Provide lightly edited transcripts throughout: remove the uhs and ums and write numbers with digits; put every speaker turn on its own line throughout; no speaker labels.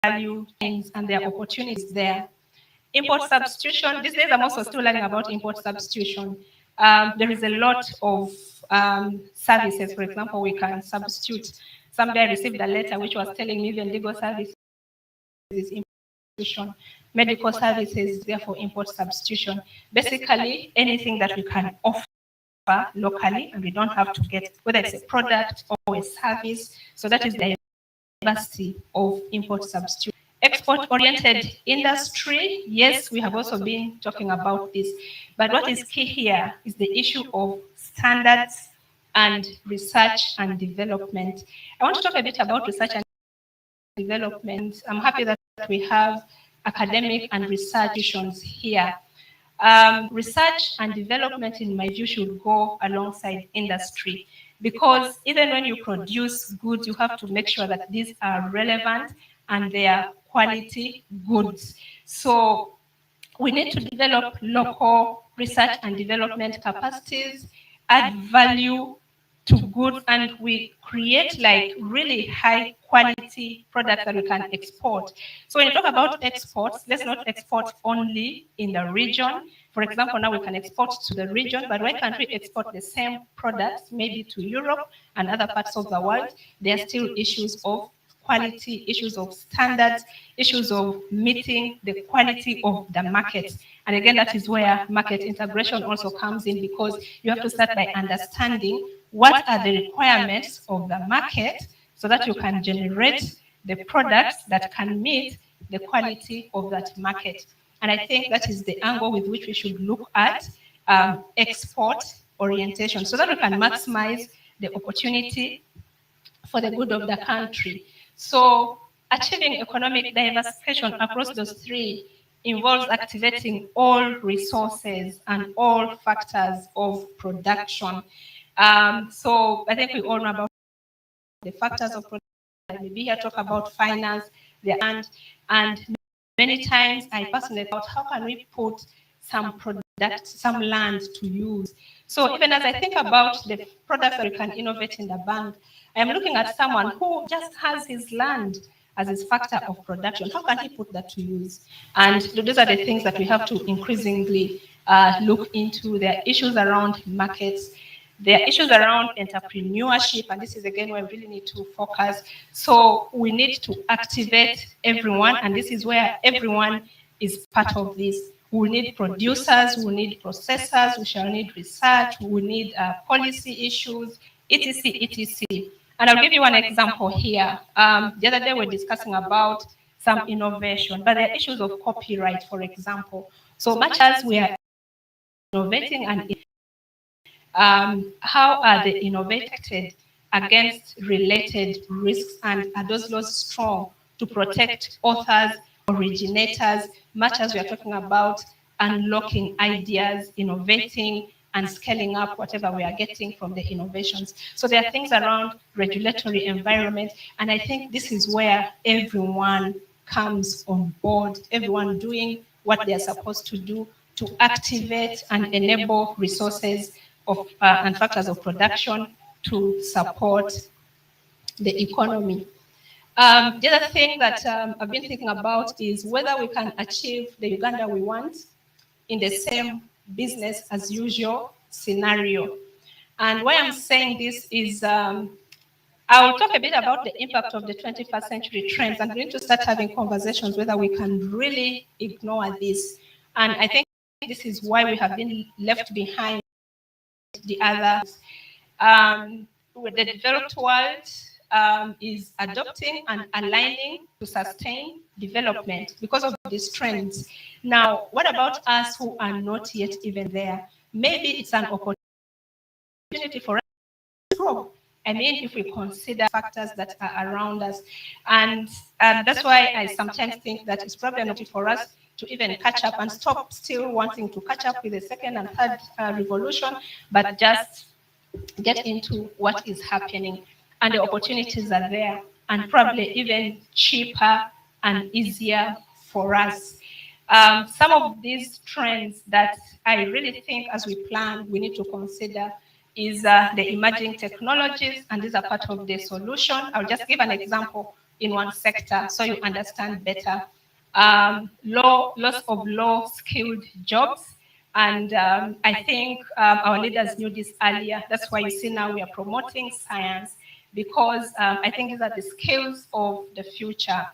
value chains and their opportunities there. Import substitution, these days I'm also still learning about import substitution. There is a lot of services. For example, we can substitute. Someday I received a letter which was telling me even legal services is import substitution, medical services, therefore import substitution. Basically, anything that we can offer locally and we don't have to get, whether it's a product or a service. So that is the diversity of import substitution. Export-oriented industry, yes, we have also been talking about this. But what is key here is the issue of standards and research and development. I want to talk a bit about research and development. I'm happy that we have academic and research institutions here. Research and development, in my view, should go alongside industry, because even when you produce goods, you have to make sure that these are relevant and they are quality goods. So we need to develop local research and development capacities, add value to goods, and we create like really high quality products that we can export. So when you talk about exports, let's not export only in the region. For example, now we can export to the region, but why can't we export the same products maybe to Europe and other parts of the world? There are still issues of quality, issues of standards, issues of meeting the quality of the market. And again, that is where market integration also comes in, because you have to start by understanding what are the requirements of the market so that you can generate the products that can meet the quality of that market. And I think that is the angle with which we should look at export orientation, so that we can maximize the opportunity for the good of the country. So achieving economic diversification across those three involves activating all resources and all factors of production. So I think we all know about the factors of production. Maybe here talk about finance, and many times I personally thought, how can we put some product, some land to use? So even as I think about the products that we can innovate in the bank, I am looking at someone who just has his land as his factor of production. How can he put that to use? And those are the things that we have to increasingly look into. There are issues around markets. There are issues around entrepreneurship, and this is again where we really need to focus. So we need to activate everyone, and this is where everyone is part of this. We need producers, we need processors, we shall need research, we need policy issues, etc., etc. And I'll give you one example here. The other day we were discussing about some innovation, but there are issues of copyright, for example. So much as we are innovating, and how are they innovated against related risks, and are those laws strong to protect authors, originators, much as we are talking about unlocking ideas, innovating, and scaling up whatever we are getting from the innovations. So there are things around regulatory environment, and I think this is where everyone comes on board, everyone doing what they are supposed to do to activate and enable resources of, and factors of production to support the economy. The other thing that I've been thinking about is whether we can achieve the Uganda we want in the same business as usual scenario. And why I'm saying this is I'll talk a bit about the impact of the 21st century trends, and we need to start having conversations whether we can really ignore this. And I think this is why we have been left behind the others. With the developed world is adopting and aligning to sustain development because of these trends. Now, what about us who are not yet even there? Maybe it's an opportunity for us to grow. I mean, if we consider factors that are around us. And that's why I sometimes think that it's probably not for us to even catch up and stop still wanting to catch up with the second and third revolution, but just get into what is happening. And the opportunities are there, and probably even cheaper and easier for us. Some of these trends that I really think as we plan, we need to consider is the emerging technologies, and these are part of the solution. I'll just give an example. in one sector so you understand better. Loss of low-skilled jobs. And I think our leaders knew this earlier. That's why you see now we are promoting science, because I think these are the skills of the future.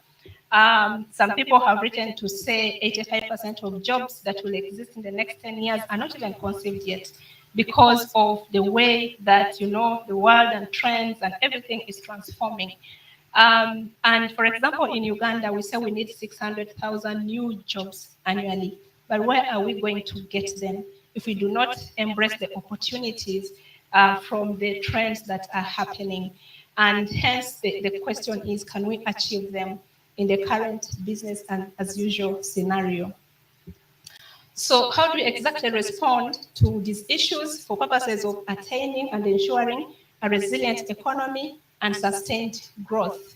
Some people have written to say 85% of jobs that will exist in the next 10 years are not even conceived yet, because of the way that, you know, the world and trends and everything is transforming. And for example, in Uganda, we say we need 600,000 new jobs annually. But where are we going to get them if we do not embrace the opportunities from the trends that are happening? And hence, the question is, can we achieve them in the current business and as usual scenario? So how do we exactly respond to these issues for purposes of attaining and ensuring a resilient economy and sustained growth?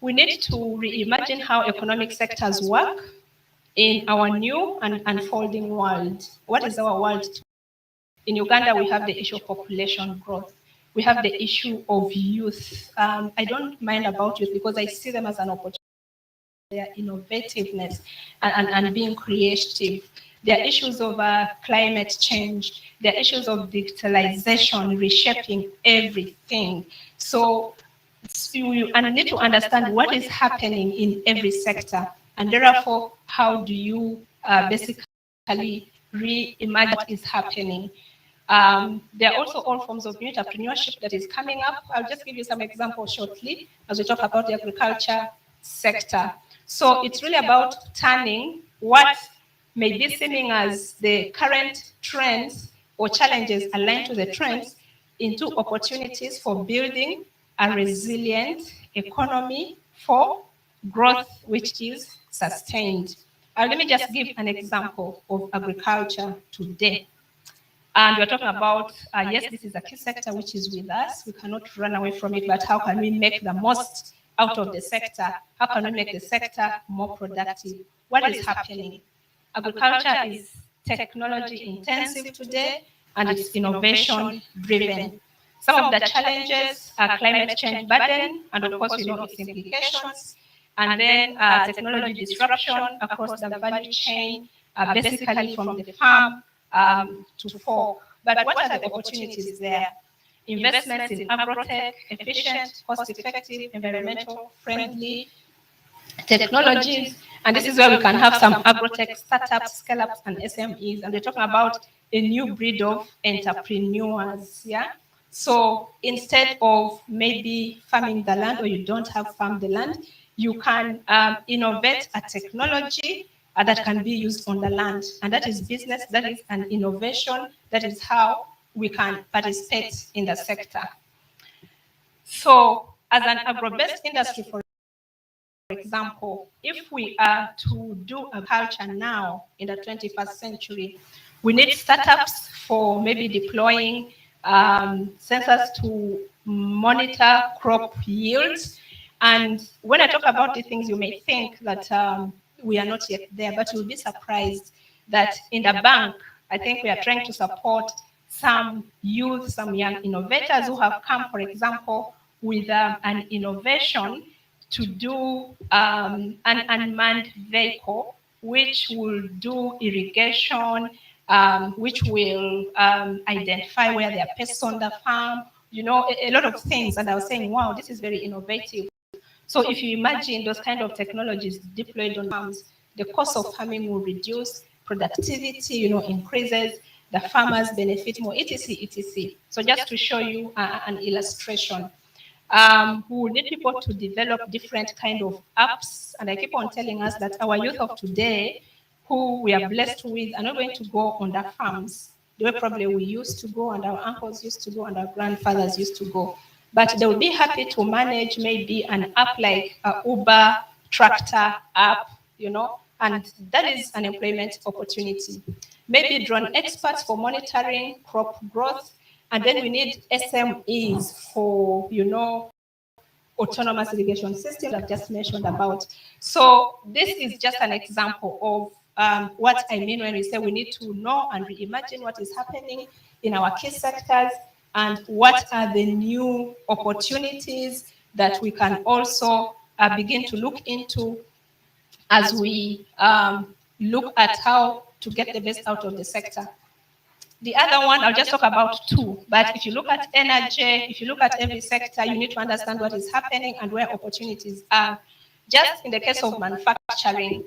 We need to reimagine how economic sectors work in our new and unfolding world. What is our world? In Uganda, we have the issue of population growth. We have the issue of youth. I don't mind about youth because I see them as an opportunity. Their innovativeness and being creative. There are issues of climate change. There are issues of digitalization reshaping everything. So you need to understand what is happening in every sector, and therefore, how do you basically reimagine what is happening? There are also all forms of new entrepreneurship that is coming up. I'll just give you some examples shortly as we talk about the agriculture sector. So it's really about turning what may be seeming as the current trends or challenges aligned to the trends into opportunities for building a resilient economy for growth which is sustained. Let me just give an example of agriculture today. And we're talking about, yes, this is a key sector which is with us. We cannot run away from it, but how can we make the most out of the sector? How can we make the sector more productive? What is happening? Agriculture is technology intensive today, and it's innovation driven. Some of the challenges are climate change burden, and of course we know its implications, and then technology disruption across the value chain, basically from the farm to fork. But what are the opportunities there? Investments in agrotech, efficient, cost-effective, environmental friendly technologies. And this is where we can have some agrotech startups, scale-ups, and SMEs. And we're talking about a new breed of entrepreneurs. Yeah. So instead of maybe farming the land, or you don't have farmed the land, you can innovate a technology that can be used on the land. And that is business, that is an innovation, that is how we can participate in the sector. So as an agro-based industry, for example, if we are to do agriculture now in the 21st century, we need startups for maybe deploying sensors to monitor crop yields. And when I talk about these things, you may think that we are not yet there, but you'll be surprised that in the bank, I think we are trying to support some youth, some young innovators who have come, for example, with an innovation to do an unmanned vehicle, which will do irrigation, which will identify where there are pests on the farm, you know, a lot of things. And I was saying, wow, this is very innovative. So if you imagine those kind of technologies deployed on farms, the cost of farming will reduce, productivity, you know, increases, the farmers benefit more, etc., etc. So just to show you an illustration. We need people to develop different kind of apps, and I keep on telling us that our youth of today, who we are blessed with, are not going to go on the farms the way probably we used to go, and our uncles used to go, and our grandfathers used to go. But they will be happy to manage maybe an app like Uber tractor app, you know, and that is an employment opportunity. Maybe drone experts for monitoring crop growth. And then we need SMEs for, you know, autonomous irrigation systems I've just mentioned about. So this is just an example of what I mean when we say we need to know and reimagine what is happening in our key sectors and what are the new opportunities that we can also begin to look into as we look at how to get the best out of the sector. The other one, I'll just talk about two, but if you look at energy, if you look at every sector, you need to understand what is happening and where opportunities are. Just in the case of manufacturing,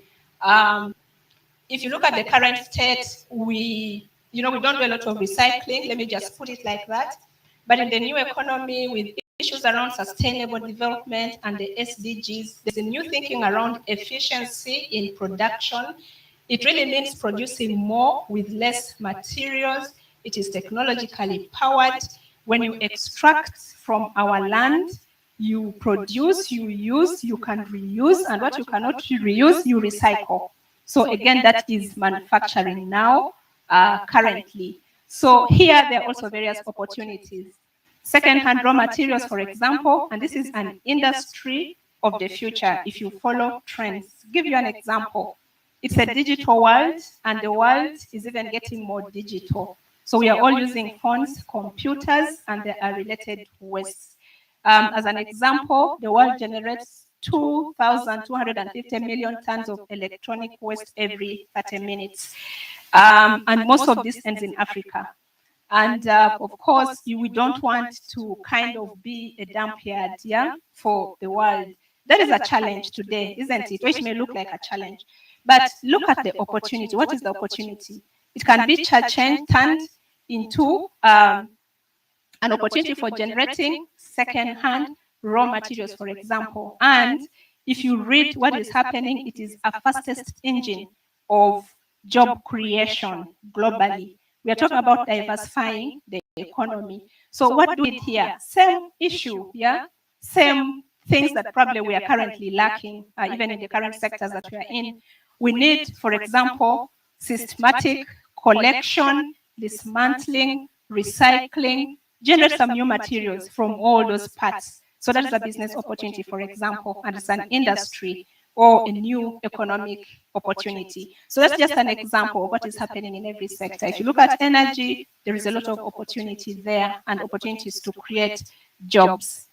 if you look at the current state, we don't do a lot of recycling, let me just put it like that. But in the new economy, with issues around sustainable development and the SDGs, there's a new thinking around efficiency in production. It really means producing more with less materials. It is technologically powered. When you extract from our land, you produce, you use, you can reuse, and what you cannot reuse, you recycle. So again, that is manufacturing now, currently. So here, there are also various opportunities. Second-hand raw materials, for example, and this is an industry of the future if you follow trends. Give you an example. It's a digital world, and the world is even getting more digital. So we are all using phones, computers, and there are related wastes. As an example, the world generates 2,250 million tons of electronic waste every 30 minutes. And most of this ends in Africa. And of course, we don't want to kind of be a dump yard, yeah, for the world. That is a challenge today, isn't it? Which may look like a challenge. But look at the opportunity. What is the opportunity? It can be turned into an opportunity for generating second-hand raw materials, for example. And if you read what is happening, it is a fastest engine of job creation globally. We are talking about diversifying the economy. So what do we do here? Same issue, yeah? Same things that probably we are currently lacking, even in the current sectors that we are in. We need, for example, systematic collection, dismantling, recycling, generate some new materials from all those parts. So that is a business opportunity, for example, and it's an industry or a new economic opportunity. So that's just an example of what is happening in every sector. If you look at energy, there is a lot of opportunity there and opportunities to create jobs.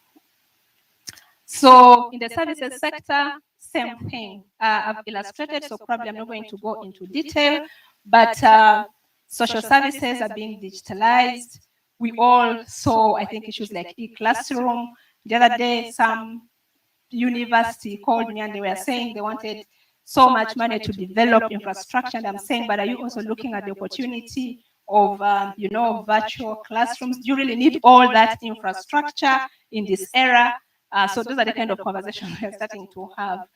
So in the services sector, same thing. I've illustrated, so probably I'm not going to go into detail, but social services are being digitalized. We all saw, I think, issues like e-classroom. The other day, some university called me and they were saying they wanted so much money to develop infrastructure. And I'm saying, but are you also looking at the opportunity of, virtual classrooms? Do you really need all that infrastructure in this era? So those are the kind of conversations we're starting to have.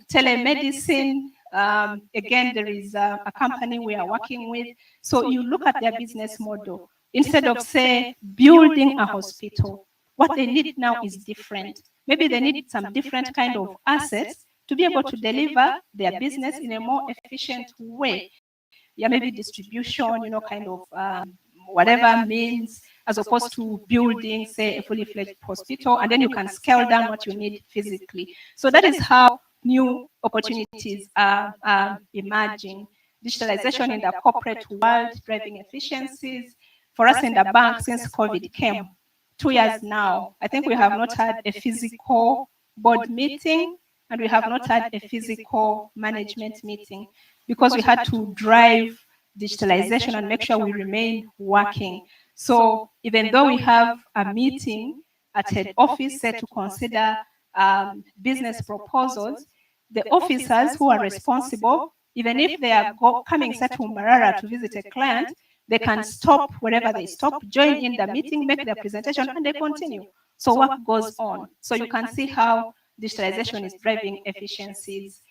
Telemedicine, again, there is a company we are working with. So you look at their business model. Instead of, say, building a hospital, what they need now is different. Maybe they need some different kind of assets to be able to deliver their business in a more efficient way. Yeah, maybe distribution, kind of whatever means, as opposed to building, say, a fully fledged hospital, and then you can scale down what you need physically. So that is how new opportunities are emerging. Digitalization in the corporate world, driving efficiencies. For us in the bank, since COVID came, 2 years now, I think we have not had a physical board meeting, and we have not had a physical management meeting because we had to drive digitalization and make sure we remain working. So even though we have a meeting at head office set to consider business proposals, the officers who are responsible, even if they are coming set to Mbarara to visit a client, they can stop wherever they stop, join in the meeting, make their presentation, and they continue. So work goes on. So you can see how digitalization is driving efficiencies.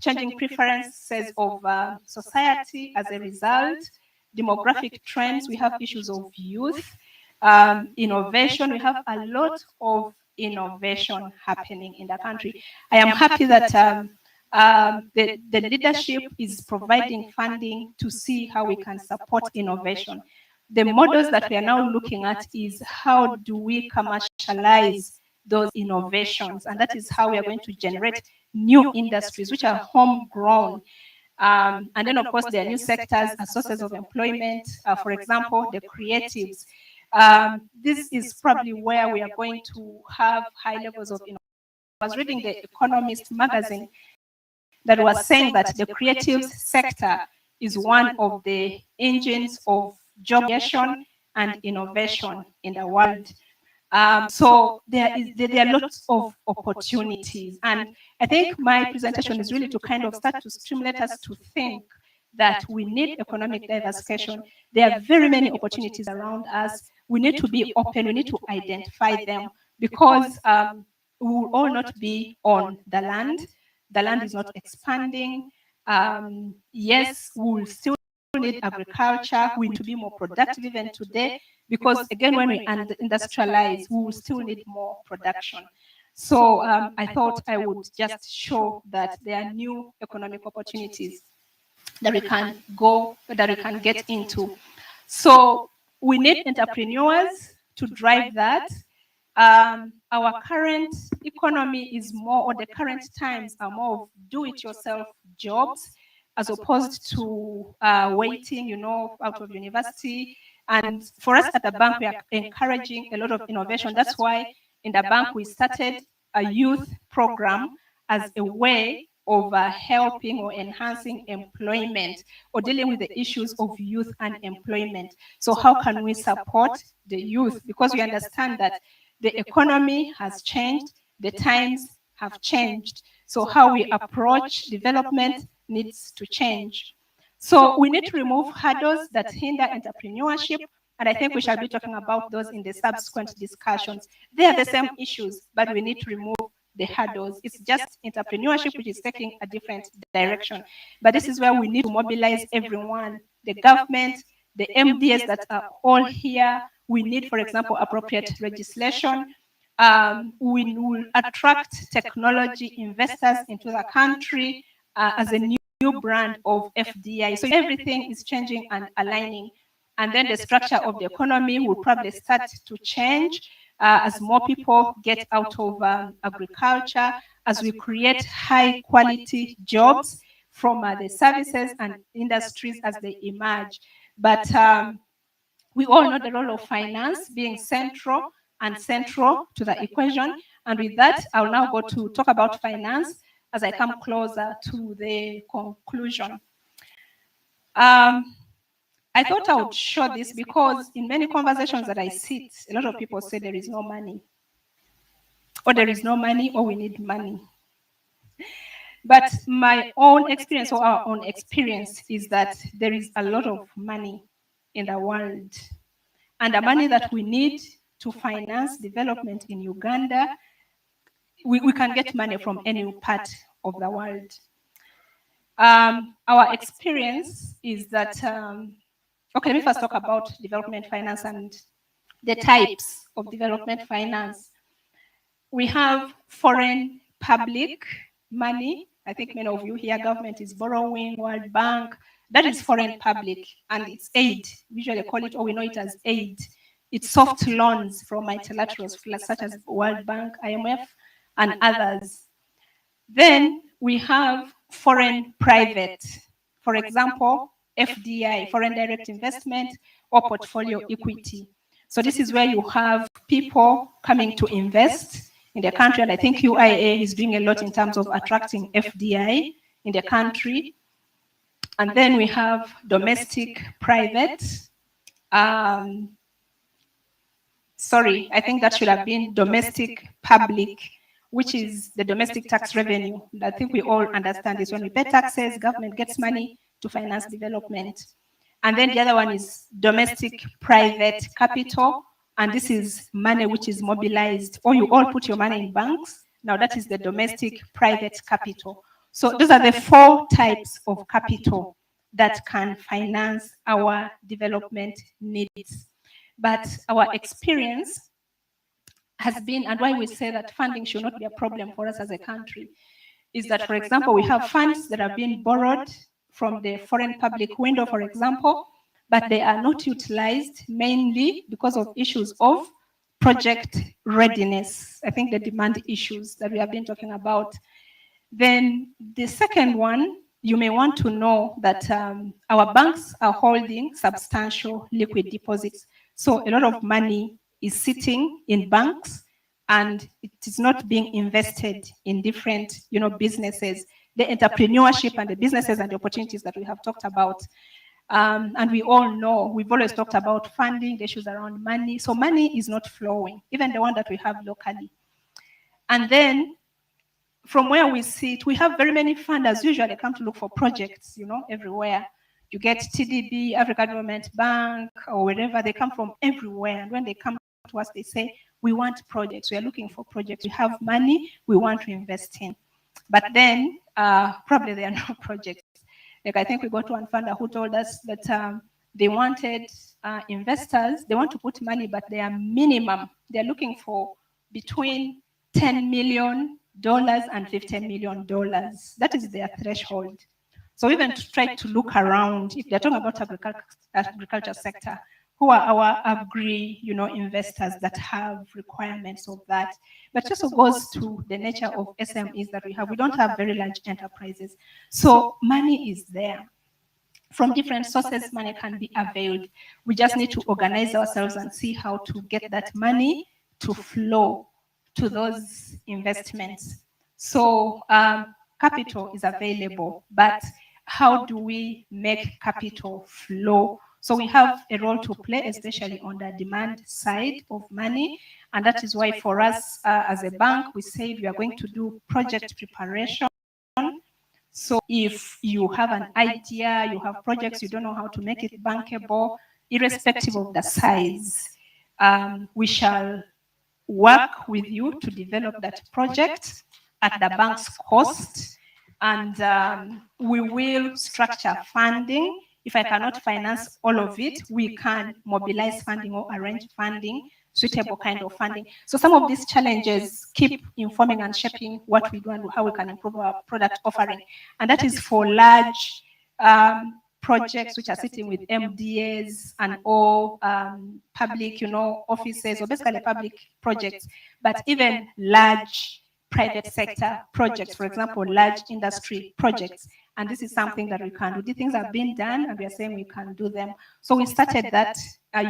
Changing preferences of society as a result, demographic trends, we have issues of youth, innovation, we have a lot of innovation happening in the country. I am happy that the leadership is providing funding to see how we can support innovation. The models that we are now looking at is how do we commercialize those innovations, and that is how we are going to generate new industries which are homegrown. And then, of course, there are new sectors as sources of employment. For example, the creatives. This is probably where we are going to have high levels of innovation was reading the Economist magazine that was saying that the creative sector is one of the engines of job creation and innovation in the world. So there are lots of opportunities. And I think my presentation is really to kind of start to stimulate us to think that we need economic diversification. There are very many opportunities around us. We need to be open. We need to identify them because we will all not be on the land. The land is not expanding. Yes, we will still need agriculture. We need to be more productive even today because, again, when we industrialize, we will still need more production. So I thought I would just show that there are new economic opportunities that we can get into. So we need entrepreneurs to drive that. Our current economy is more, or the current times are more of do-it-yourself jobs, as opposed to waiting, out of university. And for us at the bank, we are encouraging a lot of innovation. That's why in the bank we started a youth program as a way of helping or enhancing employment or dealing with the issues of youth unemployment. So how can we support the youth? Because we understand that the economy has changed, the times have changed. So how we approach development needs to change. So we need to remove hurdles that hinder entrepreneurship, and I think we shall be talking about those in the subsequent discussions. They are the same issues, but we need to remove the hurdles. It's just entrepreneurship which is taking a different direction. But this is where we need to mobilize everyone, the government, the MDS that are all here. We need, for example, appropriate legislation. We will attract technology investors into the country as a new brand of FDI. So everything is changing and aligning. And then the structure of the economy will probably start to change as more people get out of agriculture, as we create high quality jobs from the services and industries as they emerge. But we all know the role of finance being central to the equation. And with that, I'll now go to talk about finance as I come closer to the conclusion. I thought I would show this because in many conversations that I sit, a lot of people say there is no money, or there is no money, or we need money. But my own experience, or our own experience, is that there is a lot of money in the world. And the money that we need to finance development in Uganda, we can get money from any part of the world. Our experience is that, okay, let me first talk about development finance and the types of development finance. We have foreign public money. I think many of you here, government is borrowing, World Bank. That is foreign public, and it's aid. We usually call it, or we know it as aid. It's soft loans from multilaterals, such as World Bank, IMF, and others. Then we have foreign private. For example, FDI, foreign direct investment, or portfolio equity. So this is where you have people coming to invest in the country, and I think UIA is doing a lot in terms of attracting FDI in the country. And then we have domestic private. Sorry, I think that should have been domestic public, which is the domestic tax revenue. I think we all understand this. When we pay taxes, government gets money to finance development. And then the other one is domestic private capital. And this is money which is mobilized, or you all put your money in banks. Now that is the domestic private capital. So those are the four types of capital that can finance our development needs. But our experience has been, and why we say that funding should not be a problem for us as a country, is that, for example, we have funds that have been borrowed from the foreign public window, for example, but they are not utilized mainly because of issues of project readiness. I think the demand issues that we have been talking about. Then the second one, you may want to know that our banks are holding substantial liquid deposits. So a lot of money is sitting in banks, and it is not being invested in different, businesses, the entrepreneurship and the businesses and the opportunities that we have talked about. And we all know, we've always talked about funding, the issues around money. So money is not flowing, even the one that we have locally. And then from where we sit, we have very many funders usually come to look for projects, everywhere. You get TDB, African Development Bank, or wherever. They come from everywhere. And when they come to us, they say, we want projects. We are looking for projects. We have money we want to invest in. But then probably there are no projects. Like I think we got one funder who told us that they wanted investors, they want to put money, but they are minimum. They're looking for between $10 million and $15 million. That is their threshold. So even to try to look around, if they're talking about agriculture sector, who are our agri, investors that have requirements of that? But it also goes to the nature of SMEs that we have. We don't have very large enterprises. So money is there. From different sources, money can be availed. We just need to organize ourselves and see how to get that money to flow to those investments. So capital is available, but how do we make capital flow? So we have a role to play, especially on the demand side of money. And that is why for us as a bank, we say we are going to do project preparation. So if you have an idea, you have projects, you don't know how to make it bankable, irrespective of the size, we shall work with you to develop that project at the bank's cost. And we will structure funding. If I cannot finance all of it, we can mobilize funding or arrange funding, suitable kind of funding. So some of these challenges keep informing and shaping what we do and how we can improve our product offering. And that is for large projects which are sitting with MDAs and all public, offices, or basically public projects, but even large private sector projects, for example, large industry projects. And this is something that we can do. These things have been done, and we are saying we can do them. So we started that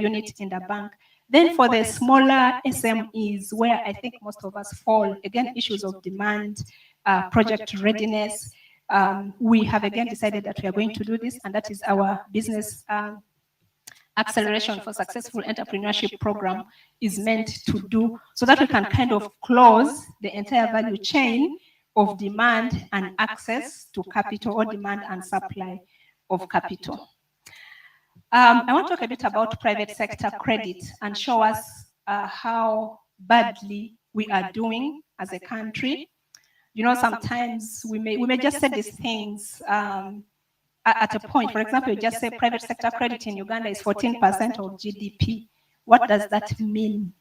unit in the bank. Then for the smaller SMEs, where I think most of us fall, again, issues of demand, project readiness, we have again decided that we are going to do this, and that is our business acceleration for successful entrepreneurship program is meant to do, so that we can kind of close the entire value chain of demand and access to capital, or demand and supply of capital. I want to talk a bit about private sector credit and show us how badly we are doing as a country. Sometimes we may just say these things at a point. For example, you just say private sector credit in Uganda is 14% of GDP. What does that mean?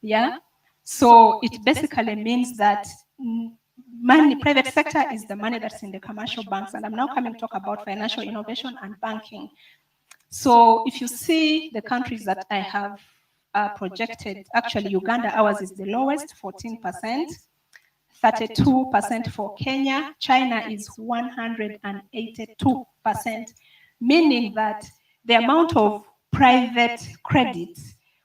Yeah? So it basically means that money, private sector is the money that's in the commercial banks. And I'm now coming to talk about financial innovation and banking. So if you see the countries that I have projected, actually Uganda, ours is the lowest, 14%. 32% for Kenya. China is 182%, meaning that the amount of private credit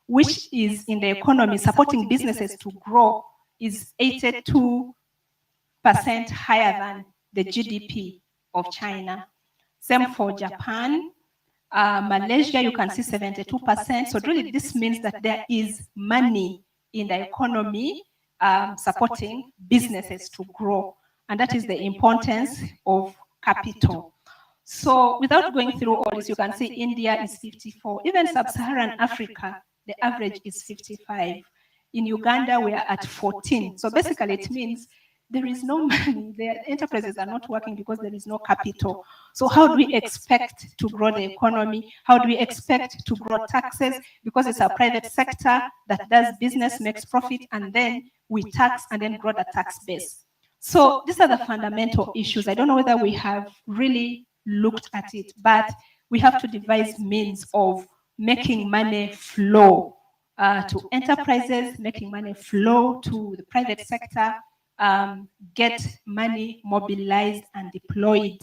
which is in the economy supporting businesses to grow is 82% higher than the GDP of China. Same for Japan. Malaysia, you can see 72%. So really this means that there is money in the economy supporting businesses to grow. And that is the importance of capital. So without going through all this, you can see India is 54. Even sub-Saharan Africa, the average is 55. In Uganda, we are at 14. So basically it means there is no money. The enterprises are not working because there is no capital. So how do we expect to grow the economy? How do we expect to grow taxes? Because it's a private sector that does business, makes profit, and then we tax and then grow the tax base. So these are the fundamental issues. I don't know whether we have really looked at it, but we have to devise means of making money flow to enterprises, making money flow to the private sector, get money mobilized and deployed.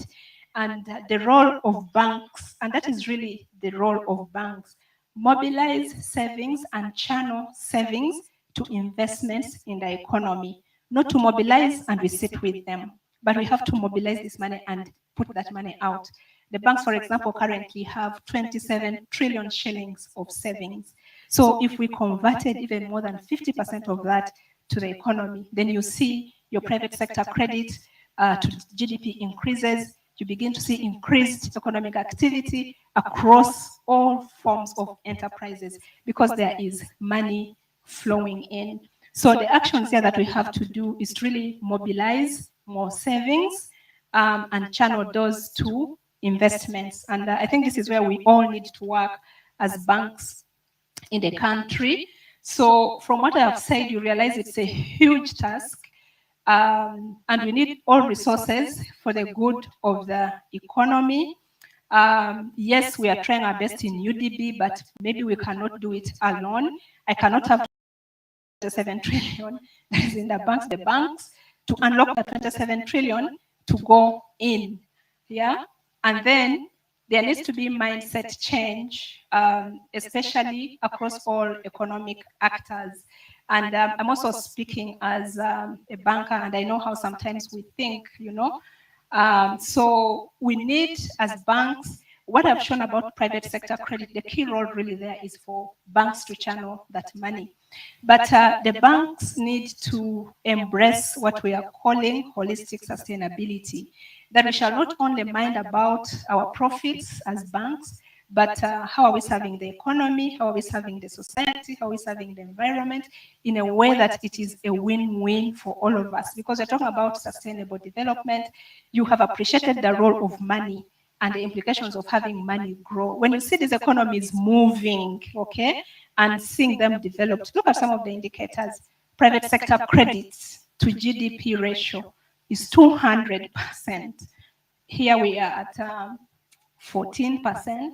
And the role of banks, and that is really the role of banks, mobilize savings and channel savings to investments in the economy, not to mobilize and we sit with them, but we have to mobilize this money and put that money out. The banks, for example, currently have 27 trillion shillings of savings. So if we converted even more than 50% of that to the economy, then you see your private sector credit to GDP increases, you begin to see increased economic activity across all forms of enterprises because there is money flowing in. So the actions here that we have to do is to really mobilize more savings and channel those to investments. And I think this is where we all need to work as banks in the country. So from what I have said, you realize it's a huge task. And we need all resources for the good of the economy. Yes, we are trying our best in UDB, but maybe we cannot do it alone. I cannot have 27 trillion that is in the banks to unlock the 27 trillion to go in. Yeah, and then there needs to be mindset change, especially across all economic actors. And I'm also speaking as a banker, and I know how sometimes we think, so we need, as banks, what I've shown about private sector credit, the key role really there is for banks to channel that money. But the banks need to embrace what we are calling holistic sustainability, that we shall not only mind about our profits as banks, but how are we serving the economy, how are we serving the society, how are we serving the environment in a way that it is a win-win for all of us. Because we're talking about sustainable development, you have appreciated the role of money and the implications of having money grow. When you see these economies moving, okay, and seeing them developed, look at some of the indicators. Private sector credits to GDP ratio is 200%. Here we are at 14%.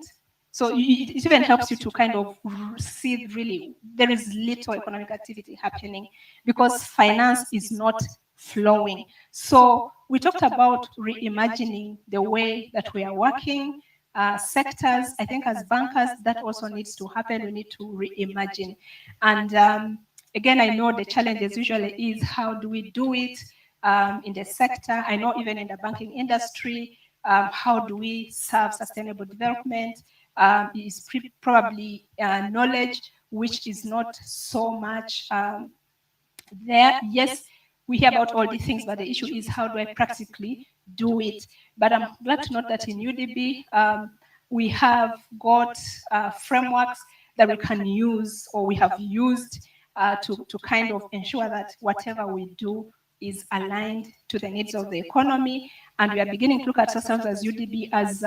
So it even helps you to kind of see really there is little economic activity happening because finance is not flowing. So we talked about reimagining the way that we are working, sectors. I think as bankers, that also needs to happen. We need to reimagine. And again, I know the challenges usually is how do we do it in the sector? I know even in the banking industry, how do we serve sustainable development? Is probably knowledge which is not so much there. Yes, we hear about all these things, but the issue is how do I practically do it? But I'm glad to note that in UDB, we have got frameworks that we can use or we have used to kind of ensure that whatever we do is aligned to the needs of the economy. And we are beginning to look at ourselves as UDB as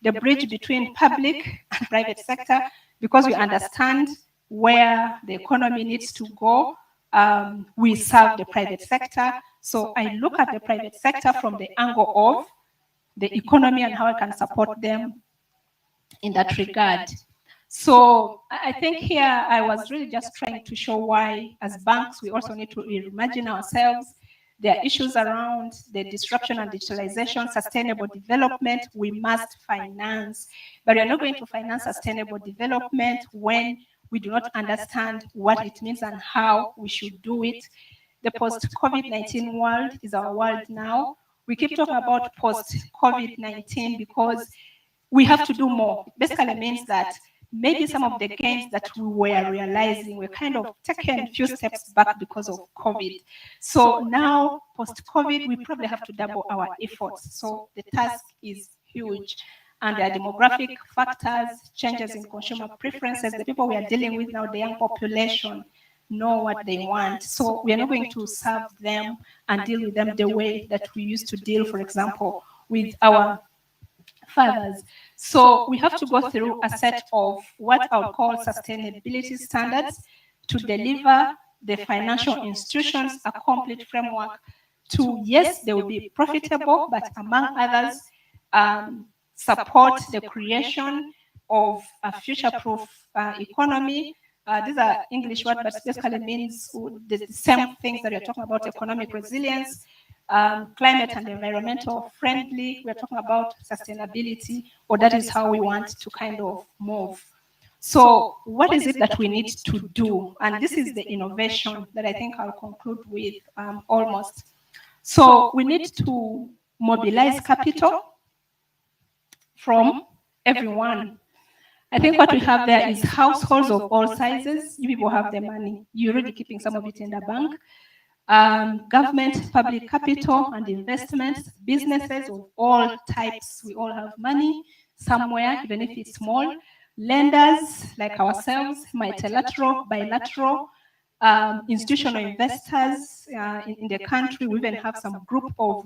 the bridge between public and private sector, because we understand where the economy needs to go. We serve the private sector. So I look at the private sector from the angle of the economy and how I can support them in that regard. So I think here I was really just trying to show why, as banks, we also need to reimagine ourselves. There are issues around the disruption and digitalization, sustainable development, we must finance. But we are not going to finance sustainable development when we do not understand what it means and how we should do it. The post-COVID-19 world is our world now. We keep talking about post-COVID-19 because we have to do more. It basically means that maybe some of the gains that we were realizing were kind of taken a few steps back because of COVID. So now, post-COVID, we probably have to double our efforts. So the task is huge. And there are demographic factors, changes in consumer preferences. The people we are dealing with now, the young population, know what they want. So we are not going to serve them and deal with them the way that we used to deal, for example, with our fathers. So we have to go through a set of what I'll call sustainability standards to deliver the financial institutions a complete framework to, yes, they will be profitable, but among others, support the creation of a future-proof economy. These are English words, but basically means the same things that we're talking about: economic resilience, climate and environmental friendly. We're talking about sustainability, or that is how we want to kind of move. So what is it that we need to do? And this is the innovation that I think I'll conclude with almost. So we need to mobilize capital from everyone. I think what we have there is households of all sizes. You people have the money. You're already keeping some of it in the bank. Government, public capital and investments, businesses of all types. We all have money somewhere, even if it's small. Lenders like ourselves, multilateral, bilateral, institutional investors in the country. We even have some group of,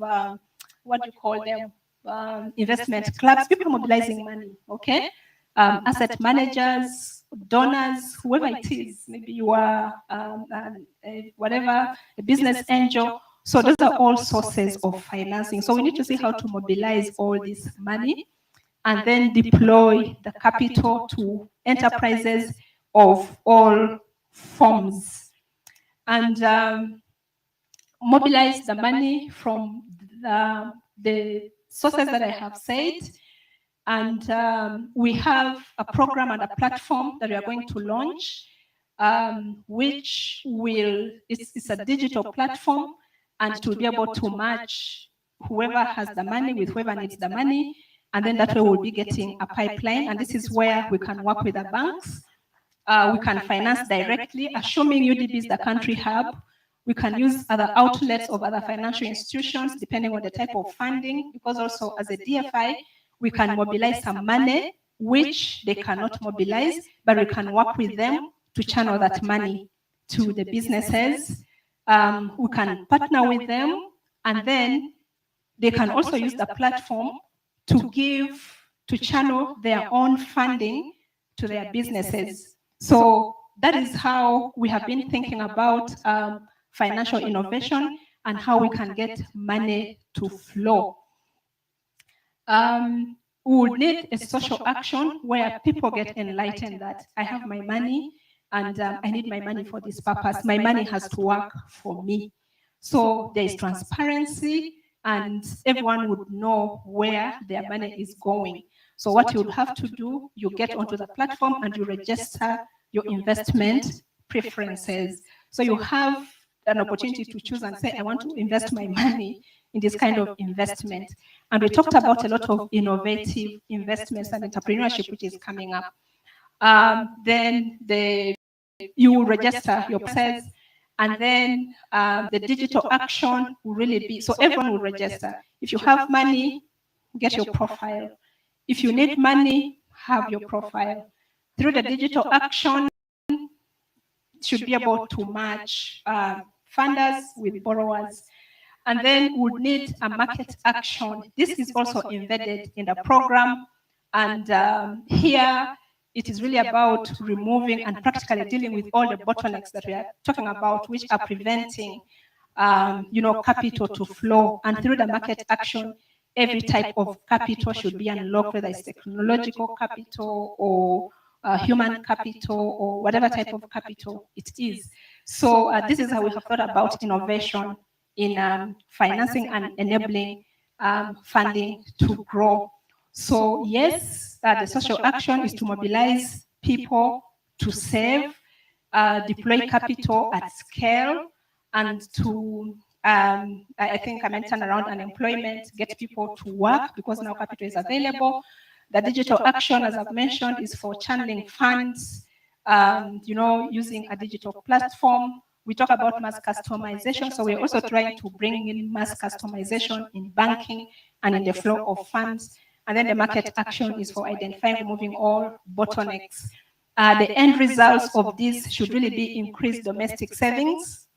what do you call them, investment clubs, people mobilizing money, okay? Asset managers, donors, whoever it is, maybe you are whatever, a business angel. So those are all sources of financing. So we need to see how to mobilize all this money and then deploy the capital to enterprises of all forms. And mobilize the money from the sources that I have said. And we have a program and a platform that we are going to launch, which it's a digital platform, and to be able to match whoever has the money with whoever needs the money. And then that way we'll be getting a pipeline. And this is where we can work with the banks. We can finance directly, assuming UDB is the country hub. We can use other outlets of other financial institutions, depending on the type of funding, because also as a DFI, we can mobilize some money, which they cannot mobilize, but we can work with them to channel that money to the businesses. We can partner with them, and then they can also use the platform to channel their own funding to their businesses. So that is how we have been thinking about financial innovation and how we can get money to flow. We would need a social action where people get enlightened that I have my money and I need my money for this purpose. My money has to work for me. So there is transparency and everyone would know where their money is going. So what you would have to do, you get onto the platform and you register your investment preferences. So you have an opportunity to choose and say, I want to invest my money in this kind of investment. And we talked about a lot of innovative investments and entrepreneurship, which is coming up. Then you will register your process, and then the digital action will really be, so everyone will register. If you have money, get your profile. If you need money, have your profile. Through the digital action, should be able to match funders with borrowers. And then would need a market action. This is also embedded in the program. And here, it is really about removing and practically dealing with all the bottlenecks that we are talking about, which are preventing capital to flow. And through the market action, every type of capital should be unlocked, whether it's technological capital or human capital or whatever type of capital it is. So this is how we have thought about innovation in financing and enabling funding to grow. So yes, the social action is to mobilize people to save, deploy capital at scale, and to, I think I mentioned around unemployment, get people to work because now capital is available. The digital action, as I've mentioned, is for channeling funds, using a digital platform. We talk about mass customization, so we're also trying to bring in mass customization in banking and in the flow of funds. And then the market action is for identifying, removing all bottlenecks. The end results of this should really be increased domestic savings,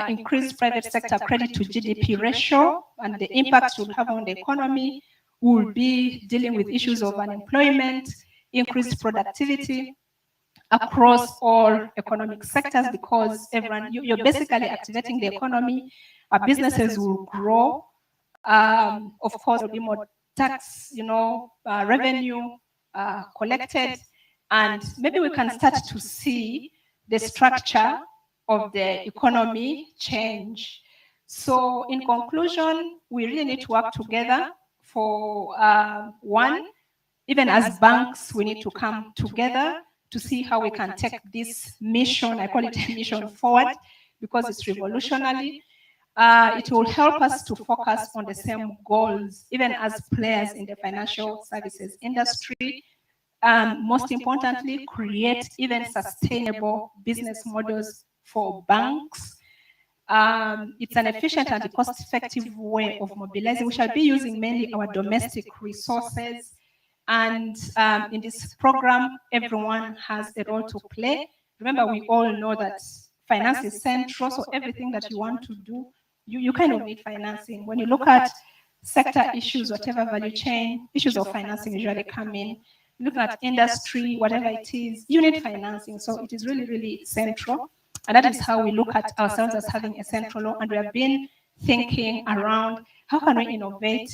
increased private sector credit to GDP ratio, and the impact it will have on the economy will be dealing with issues of unemployment, increased productivity across all economic sectors, because everyone, you're basically activating the economy. Businesses will grow. Of course, there will be more tax, revenue collected, and maybe we can start to see the structure of the economy change. So in conclusion, we really need to work together for one, even as banks, we need to come together to see how we can take this mission, I call it a mission, forward, because it's revolutionary. It will help us to focus on the same goals, even as players in the financial services industry. Most importantly, create even sustainable business models for banks. It's an efficient and cost-effective way of mobilizing. We shall be using mainly our domestic resources. And in this program, everyone has a role to play. Remember, we all know that finance is central, so everything that you want to do, you kind of need financing. When you look at sector issues, whatever value chain, issues of financing usually come in. Looking at industry, whatever it is, you need financing. So it is really, really central. And that is how we look at ourselves as having a central law. And we have been thinking around how can we innovate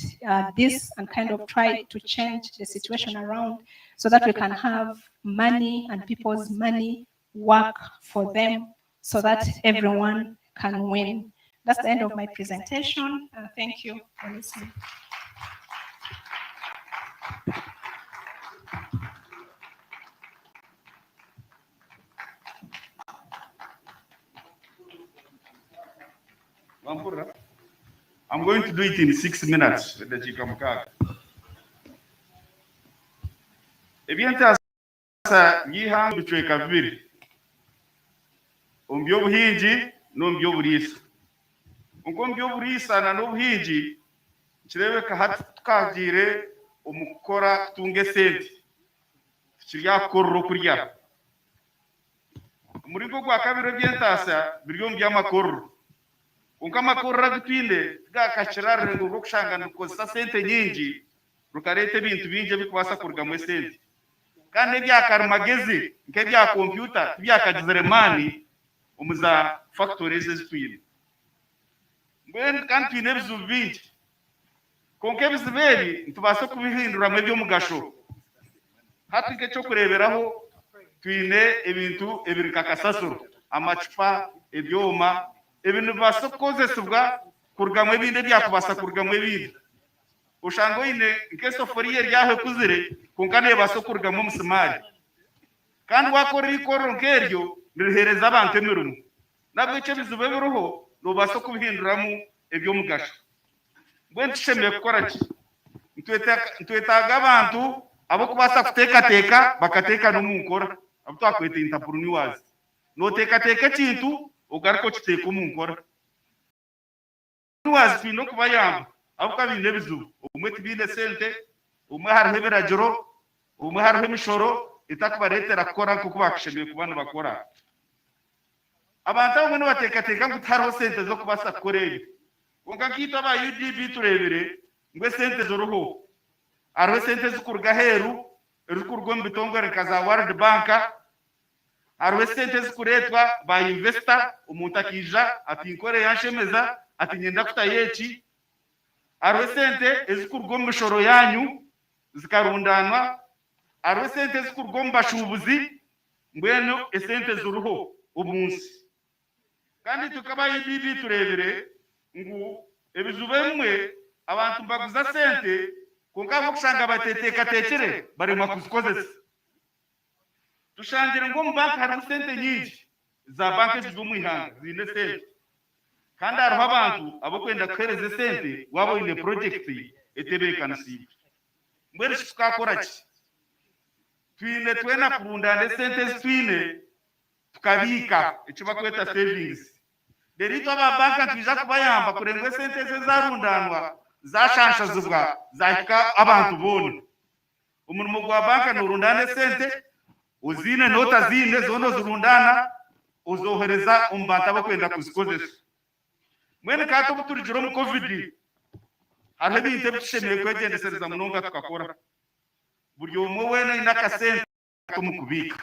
this and kind of try to change the situation around so that we can have money and people's money work for them so that everyone can win. That's the end of my presentation. Thank you for listening.
I'm going to do it in 6 minutes. Ebyentaasa yihangu bicweka bibiri, by'obuhingi n'by'oburiisa. By'oburiisa na n'obuhingi kirebeka hati tukagiire omukukora tutunge sente tukiri akukorera okurya. Omuringo gwa kabiri ebyentaasa biri omu by'amakorro. Amakorro agutwine gakakirarire ngo okushanga nikozesa sente nyingi rukareeta ebintu bingi ebikubaasa kurugamu sente. Kandi ebyakarimagezi nk'ebya kompyuta byakagizire maani omu za factories ezitwine. Mbwenu kandi twine ebizibu bingi. Konka ebizibu ebi nitubaasa kubihinduramu eby'omugasho. Hati nk'ekyokureeberaho twine ebintu ebiri nka kasasiro, amacupa, ebyoma, ebintu bibaasa kukozesebwa kurugamu ebindi ebyakubaasa kurugamu ebindi. Oshanga oine nk'esoforiya eryaho ekuzire konka neebaasa kurugamu omusimaari. Kandi wakora ikorro nk'eryo niriheereza abantu emirimo. Nabwekyo ebizibu ebiriho noobaasa kubihinduramu eby'omugasho. Mbwenu tushemereire kukora ki? Ntwetaaga abantu abokubaasa kuteekateeka bakateeka n'omu nkora, abo twakweta entrepreneurs. Nooteekateeka ekintu ogaruka okiteeka omu nkora. Entrepreneurs twine okubayamba abuka biine ebizibu. Omwe tibiine sente, omwe hariho ebiragiro, omwe hariho emishoro etakubareetera kukora nk'oku bakushemereire kuba nibakora. Abantu abamwe nibateekateeka ngu tihariho sente z'okubaasa kukora ebyo. Konka nk'itwe aba UDB tureebire ngu esente ziriho. Hariho esente zikuruga aheeru ezikuruga omu bitongore nka za World Bank. Hariho esente ezikureetwa ba investor, omuntu akiija ati nkore yanshemeza ati nyenda kutayo eki. Hariho esente ezikuruga omu mishoro yanyu zikarundanwa. Hariho esente ezikuruga omu bashuubuzi. Mbwenu esente ziriho omunsi. Kandi tukaba UDB tureebire ngu ebizibu ebimwe abantu mbaguza sente konka abokushanga bateteekateekere barema kuzikozesa. Tushangire ngu omu banka hariho sente nyingi za banka eziri omu ihanga ziine sente. Kandi hariho abantu abokwenda kuheereza sente waba oine projekiti etebeekanisiibwe. Mbwenu eki tukakora ki? Twine twena kurundana esente ezitwine tukabiika eki bakweta savings. Derito aba banka ntwija kubayamba kurenga esente ezarundanwa zashanshazibwa zahika abantu boona. Omurimo gwa banka norundana esente oziine n'otaziine zoona ozirundana ozohereza omu bantu abakwenda kuzikozesa. Mbwenu kati obu turugire omu COVID hariho ebintu ebitushemereire kwegyendesereza munonga tukakora. Buri omwe weena aine akasente omu kubiika.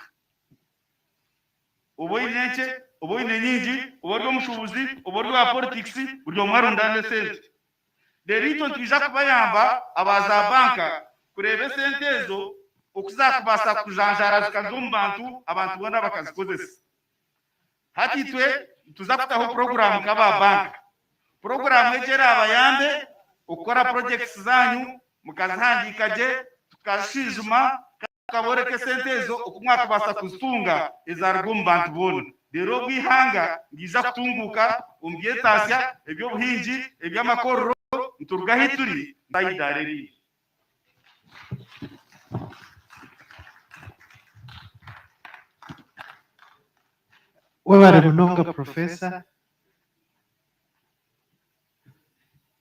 Oba oine nkye, oba oine nyingi, oba ori omushuubuzi, oba ori wa politics, buri omwe arundana esente. Derito ntwija kubayamba abaza banka kureeba esente ezo okuzakubaasa kujanjara zikaza omu bantu, abantu boona bakazikozesa. Hati itwe tuza kutaho program nk'aba banka. Program egi erabayambe okukora projects zanyu mukazihandika gye tukashizuma kaboreke sente ezo okumwaka basa kuzitunga ezaruga mu bantu bona rero bwihanga ngiza kutunguka ombyetasya ebyobuhingi ebyamakorro nturugaho turi ndayidareri.
Webale Munonga Professor.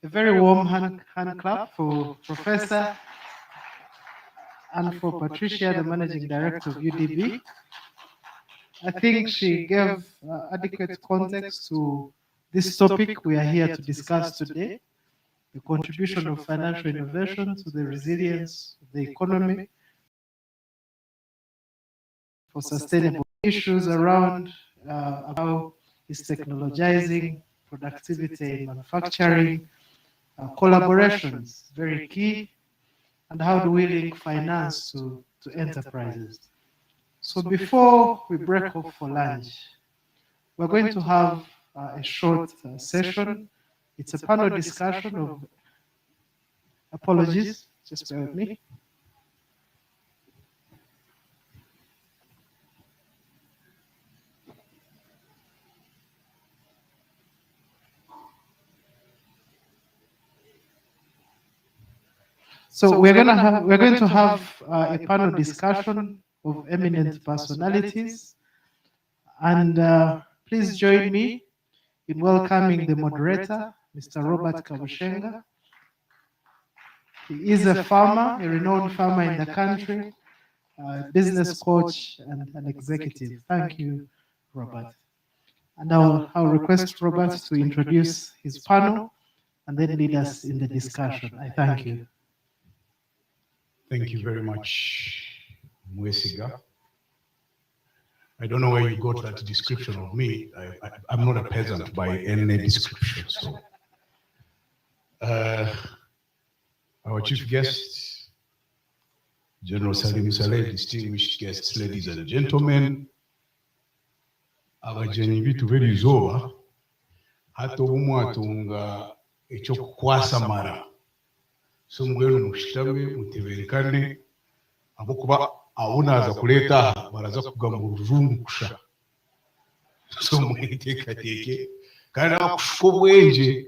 A very warm hand clap for Professor and for Patricia, the Managing Director of UDB. I think she gave adequate context to this topic we are here to discuss today, the contribution of financial innovation to the resilience of the economy, for sustainable issues around how is technologizing productivity in manufacturing, collaborations, very key, and how do we link finance to enterprises. So before we break off for lunch, we're going to have a short session. It's a panel discussion of, apologies, just bear with me. So we're going to have a panel discussion of eminent personalities, and please join me in welcoming the moderator, Mr. Robert Kabushenga. He is a farmer, a renowned farmer in the country, a business coach and an executive. Thank you, Robert. And I'll request Robert to introduce his panel and then lead us in the discussion. I thank you.
Thank you very much, Mwesiga. I don't know where you got that description of me. I'm not a peasant by any description. So, our chief guest, General Salim Saleh, distinguished guests, ladies and gentlemen, abajenyi bitu berizoba hato bumwatunga echo kwasamara. So mwelu mushitame muteberekane abokuba awunaza kuleta baraza kugamba uruvungu kusha. So mwitekateke kandi akushuko bwenje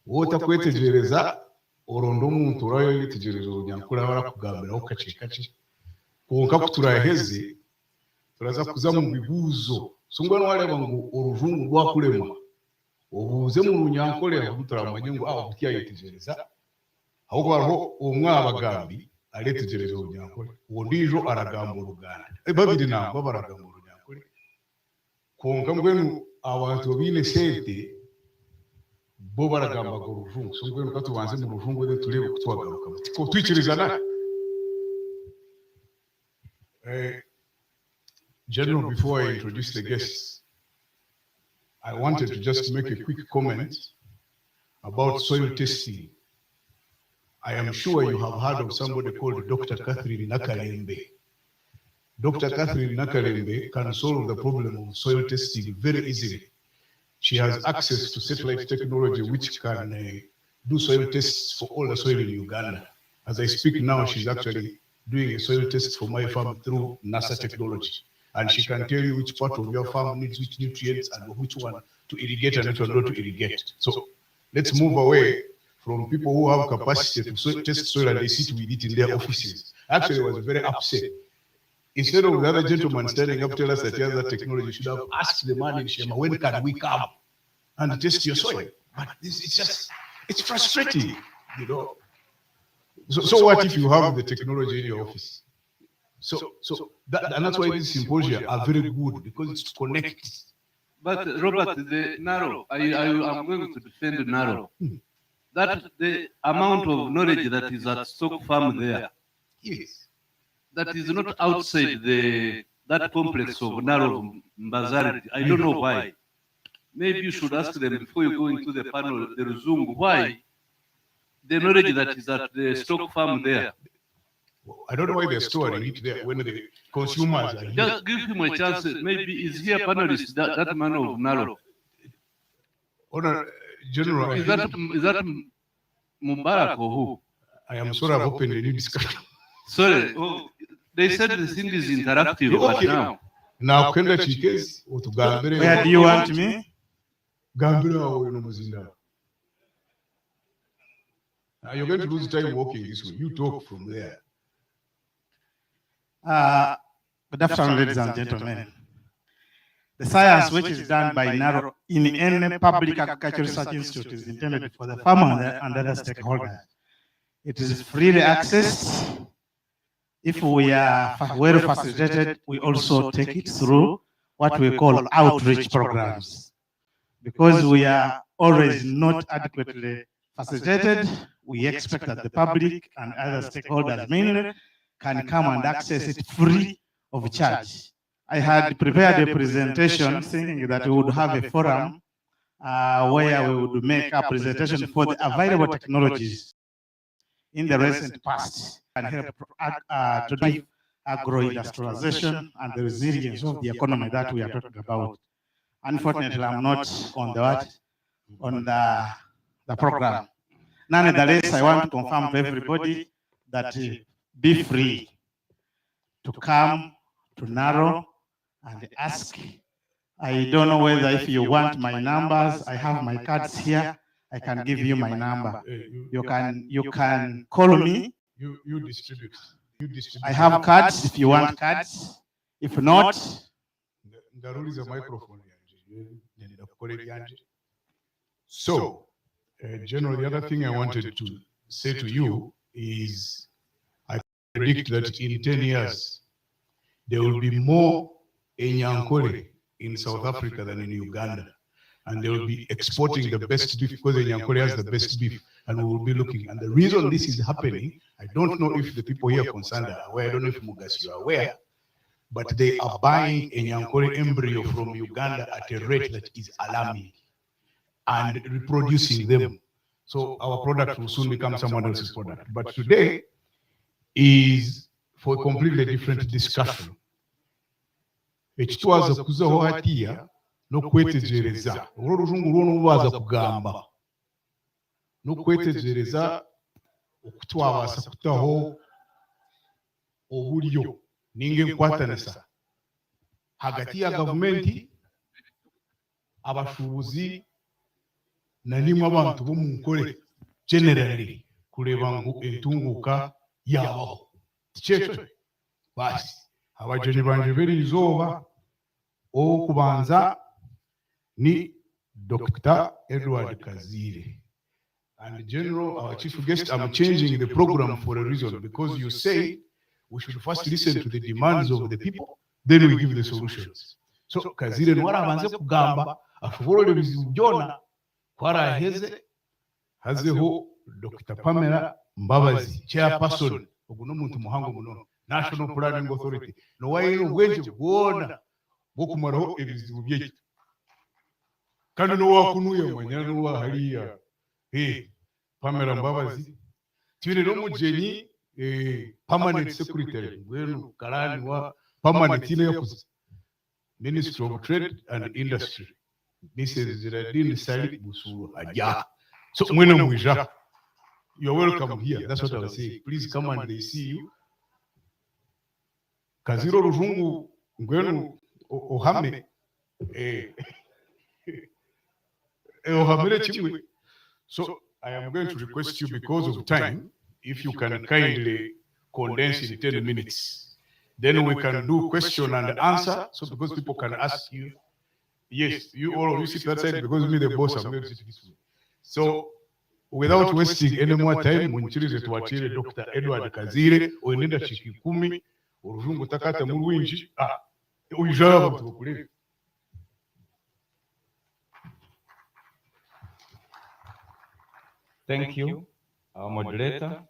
wota kwetegereza orondo muntu urayo yitegereza urunyankura barakugambira ho kace konka kuturaheze turaza kuza mu bibuzo. So ngwana wareba ngo uruvungu rwakurema obuze mu runyankore aho turamanye ngo aho butiya yitegereza ahubwo hariho umwabagambi aretegereza urunyankore uwo ndijo aragamba uruganda babiri nabo baragamba urunyankore konka mbwenu abantu bine sente bo baragamba ngo uruvungu. So mbwenu katubanze mu ruvungu rwe turebe kutwagaruka ko twikirizana. General, before I introduce the guests, I wanted to just make a quick comment about soil testing. I am sure you have heard of somebody called Dr. Catherine Nakalembe. Dr. Catherine Nakalembe can solve the problem of soil testing very easily. She has access to satellite technology which can do soil tests for all the soil in Uganda. As I speak now, she's actually doing a soil test for my farm through NASA technology. And she can tell you which part of your farm needs which nutrients and which one to irrigate and which one not to irrigate. So let's move away from people who have capacity to test soil and they sit with it in their offices. Actually, I was very upset. Instead of the other gentleman standing up telling us that he has that technology, you should have asked the man in Shema, when can we come and test your soil? But it's frustrating, you know. So what if you have the technology in your office? And that's why these symposia are very good, because it's connected.
But Robert, the narrow, I'm going to defend the narrow. That the amount of knowledge that is at stock farm there,
Yes.
that is not outside that complex of narrow Mbazariti. I don't know why. Maybe you should ask them before you go into the panel, the Zungu, why the knowledge that is at the stock farm there.
I don't know why they're storing it there when the consumers are here.
Just give him a chance. Maybe is here panelist that man of narrow.
Honor, General,
Is that Mubarak or who?
I am sorry I've opened a new discussion.
Sorry, oh, they said the thing is interactive, but
Okay.
now.
Now, kwenda chikezi, utugambire.
Where do you want me?
Gambire awo no muzinda. Now you're going to lose time walking this way. You talk from there.
Good afternoon, ladies and gentlemen. The science which is done by NARO in any public agriculture research institute is intended for the farmer and other stakeholders. It is freely accessed. If we are well facilitated, we also take it through what we call outreach programs. Because we are always not adequately facilitated, we expect that the public and other stakeholders mainly can come and access it free of charge. I had prepared a presentation thinking that we would have a forum where we would make a presentation for the available technologies in the recent past and help to drive agro-industrialization and the resilience of the economy that we are talking about. Unfortunately, I'm not on the program. Nonetheless, I want to confirm to everybody that be free to come to NARO and ask. I don't know whether if you want my numbers, I have my cards here. I can give you my number. You can call me.
You distribute.
I have cards if you want cards. If not,
the rule is a microphone. So, General, the other thing I wanted to say to you is I predict that in 10 years, there will be more Enyankole in South Africa than in Uganda. And they will be exporting the best beef because Enyankole has the best beef. And we will be looking. And the reason this is happening, I don't know if the people here concerned are aware, I don't know if Mugas you are aware, but they are buying Enyankole embryo from Uganda at a rate that is alarming and reproducing them. So our product will soon become someone else's product. But today is for a completely different discussion. Ekitwaza kuzaho hatiya no kwetegereza olwo luzungu lwono lwaza kugamba no kwetegereza okutwabasa kutaho obulyo ninga enkwatanisa hagati ya gavumenti abashubuzi na nimwe abantu bo mu nkole generally kureba ngu entunguka yabaho tikyeto basi abajeni banje beri izoba okubanza ni Dr. Edward Kazire. And General, our chief guest, I'm changing the program for a reason, because you say we should first listen to the demands of the people, then we give the solutions. So Kazire nwara abanze kugamba ashobora ebizibu byona kwaraheze hazeho Dr. Pamela Mbabazi, chairperson oguno muntu muhango munono National Planning Authority no wayino bwenje bwona bokumaraho ebizibu byeki kandi no wakunuye mwanyana no wahaliya Pamela Mbabazi tire no mujeni permanent secretary wenu karani wa permanent ile yakuzi Ministry of Trade and Industry. This is Ziradin Salih Busuru Aja. So mwena mwisha, you're welcome here. That's what I was saying. Please come and they see you. Kaziro Ruzungu ngwenu ohame ohamele chimwe. So I am going to request you, because of time, if you can kindly condense in 10 minutes. Then we can do question and answer, so because people can ask you. Yes, you all of you sit that side, because me the boss, I'm going to sit this way. So without wasting any more time, munchirize tuachire Dr. Edward Kazire oenenda chiki 10 uruzungu takata mulwinji uyijaba mtukulele.
Thank you, our moderator,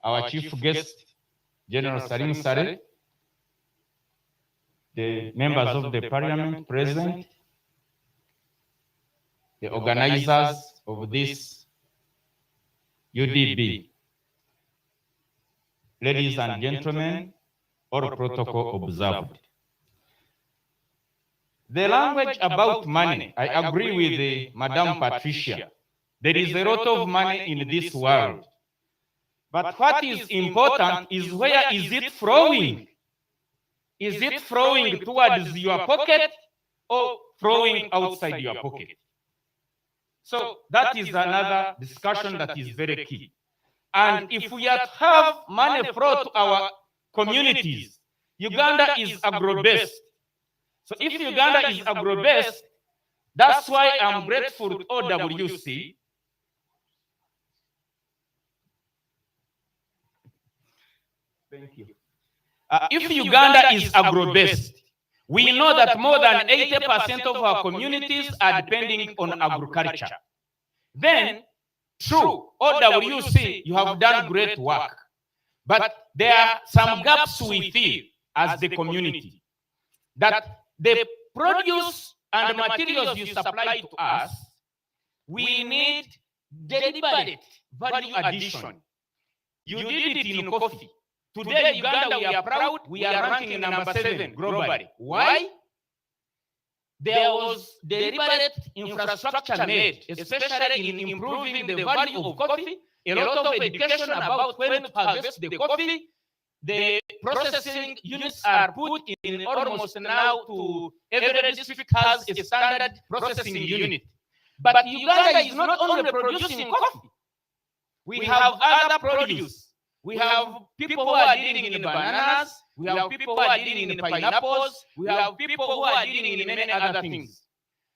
our chief guest, General Salim Sare, the members of the parliament present, the organizers of this UDB. Ladies and gentlemen, all protocol observed. The language about money, I agree with Madame Patricia. There is a lot of money in this world. But what is important is where is it flowing? Is it flowing towards your pocket or flowing outside your pocket? So that is another discussion that is very key. And if we have money flow to our communities, Uganda is agro-based. So if Uganda is agro-based, that's why I'm grateful to OWC. Thank you. If Uganda is agro-based, we know that more than 80% of our communities are depending on agriculture. Then, true, OWC, you have done great work. But there are some gaps we feel as the community. That the produce and materials you supply to us, we need deliberate value addition. You did it in coffee. Today, Uganda, we are proud, we are ranking number 7 globally. Why? There was deliberate infrastructure made, especially in improving the value of coffee, a lot of education about when to harvest the coffee. The processing units are put in almost now to every district has a standard processing unit. But Uganda is not only producing coffee. We have other produce. We have people who are dealing in bananas. We have people who are dealing in pineapples. We have people who are dealing in many other things.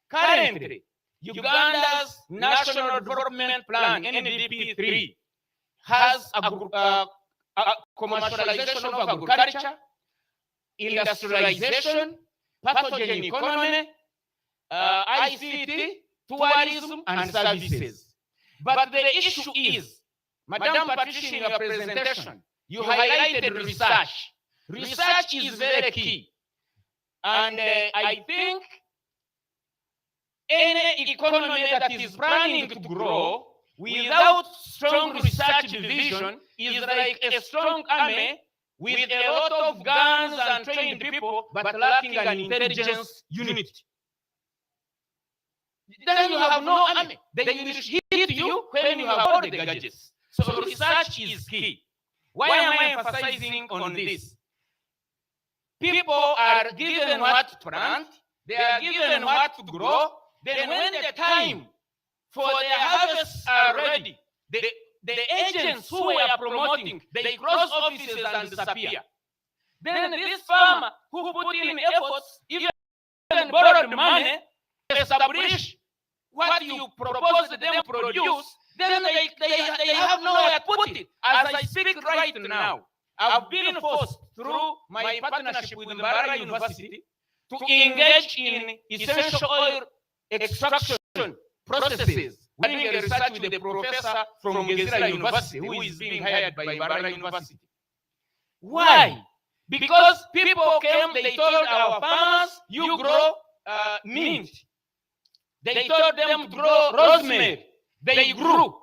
Currently, Uganda's National Development Plan, NDP 3, has a commercialization of agriculture, industrialization, pathogen economy, ICT, tourism, and services. But the issue is, Madam Patricia, in your presentation, you highlighted research. Research is very key. And I think any economy that is planning to grow without strong research division is like a strong army with a lot of guns and trained people, but lacking an intelligence unit. Then you have no army. They will hit you when you have all the gadgets. So research is key. Why am I emphasizing on this? People are given what to plant, they are given what to grow, then when the time for their harvests are ready, the agents who were promoting, they close offices and disappear. Then this farmer who put in efforts, even borrowed money, establish what you propose them to produce, then they have nowhere to put it. As I speak right now, I've been forced through my partnership with Mbarara University to engage in essential oil extraction processes. We're doing a research with a professor from Gezira University who is being hired by Mbarara University. Why? Because people came, they told our farmers, you grow mint. They told them to grow rosemary. They grew.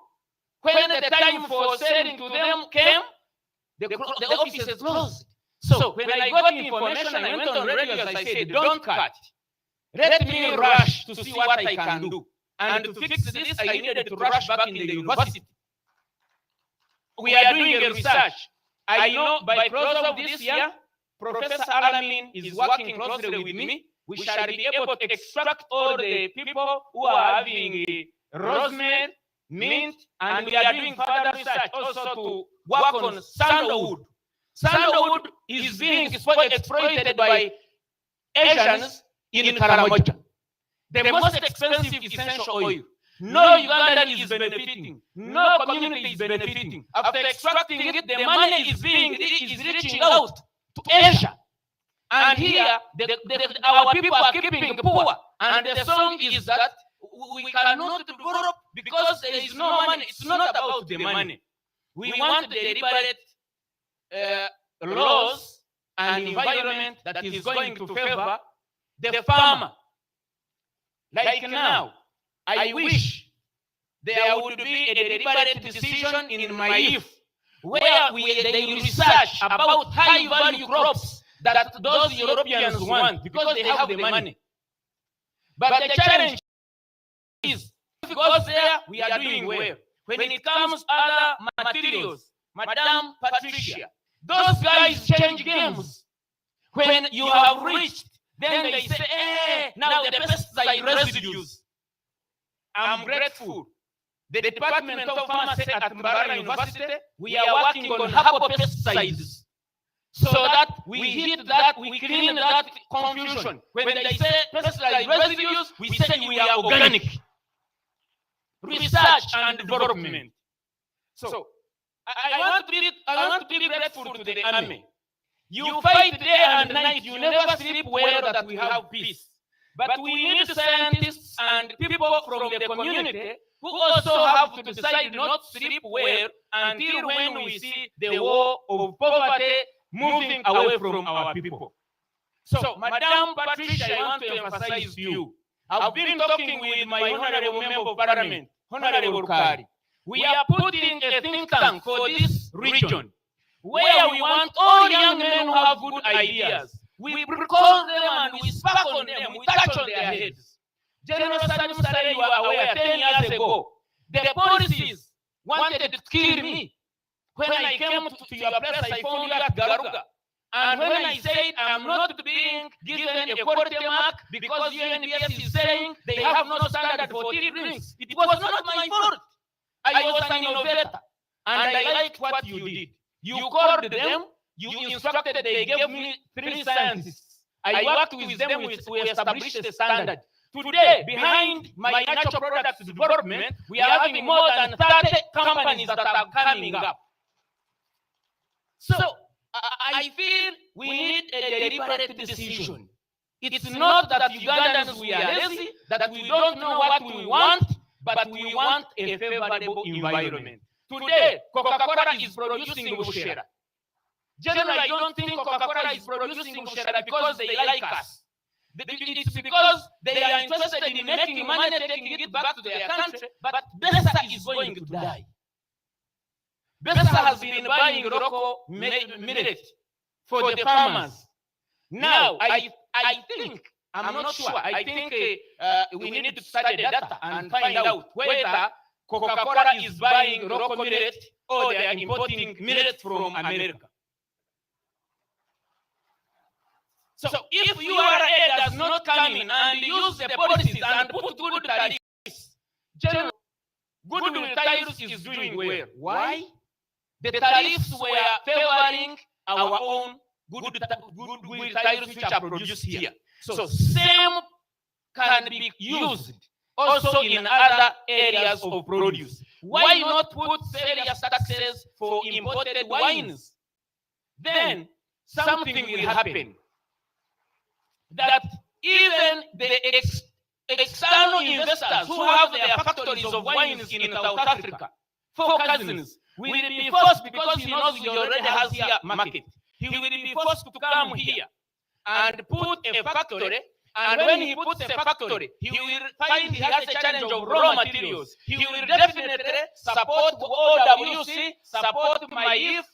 When the time for selling to them came, the offices closed. So when I got information, I went on radio, as I said, don't cut. Let me rush to see what I can do. And to fix this, I needed to rush back in the university. We are doing a research. I know by close of this year, Professor Alamin is working closely with me. We shall be able to extract all the people who are having rosemary, mint, and we are doing further research also to work on sandalwood. Sandalwood is being exploited by Asians in Karamoja. The most expensive essential oil. No Ugandan is benefiting. No community is benefiting. After extracting it, the money is reaching out to Asia. And here, our people are keeping poor. And the song is that we cannot develop because there is no money. It's not about the money. We want the deliberate laws and environment that is going to favor the farmer. Like now, I wish there would be a deliberate decision in my youth where they research about high value crops that those Europeans want because they have the money. But the challenge is, if it goes there, we are doing well. When it comes to other materials, Madam Patricia, those guys change games. When you have reached, then they say, now the pesticide residues. I'm grateful. The Department of Pharmacy at Mbarara University, we are working on herbopesticides so that we hit that, we clean that confusion. When they say pesticide residues, we say we are organic. Research and development. So I want to be grateful to the army. You fight day and night, you never sleep well that we have peace. But we need scientists and people from the community who also have to decide not to sleep well until when we see the war of poverty moving away from our people. So, Madam Patricia, I want to emphasize to you, I've been talking with my Honorable Member of Parliament, Honorable Kari. We are putting a think tank for this region, where we want all young men who have good ideas. We call them and we spark on them, we touch on their heads. General Salim Saleh, you are aware, 10 years ago, the policies wanted to kill me. When I came to your place, I found you at Garuga. And when I said I'm not being given a quality mark because UNBS is saying they have no standard for tea drinks, it was not my fault. I was an innovator. And I liked what you did. You called them, you instructed, they gave me 3 scientists. I worked with them, we established a standard. Today, behind my natural products development, we are having more than 30 companies that are coming up. So, I feel we need a deliberate decision. It's not that Ugandans, we are lazy, that we don't know what we want, but we want a favorable environment. Today, Coca-Cola is producing Bushera. Generally, I don't think Coca-Cola is producing Bushera because they like us. It's because they are interested in making money, taking it back to their country, but Besa is going to die. Besa has been buying local millet for the farmers. Now, I think, I'm not sure, I think we need to study the data and find out whether Coca-Cola is buying local millet or they are importing millet from America. So if URA does not come in and use the policies and put good tariffs, General Goodwill Tariffs is doing well. Why? The tariffs were favoring our own goodwill tariffs which are produced here. So same can be used also in other areas of produce. Why not put serious taxes for imported wines? Then something will happen. That even the external investors who have their factories of wines in South Africa, 4 cousins, will be forced, because he knows he already has here market, he will be forced to come here and put a factory. And when he puts a factory, he will find he has a challenge of raw materials. He will definitely support OWC, support MAIF,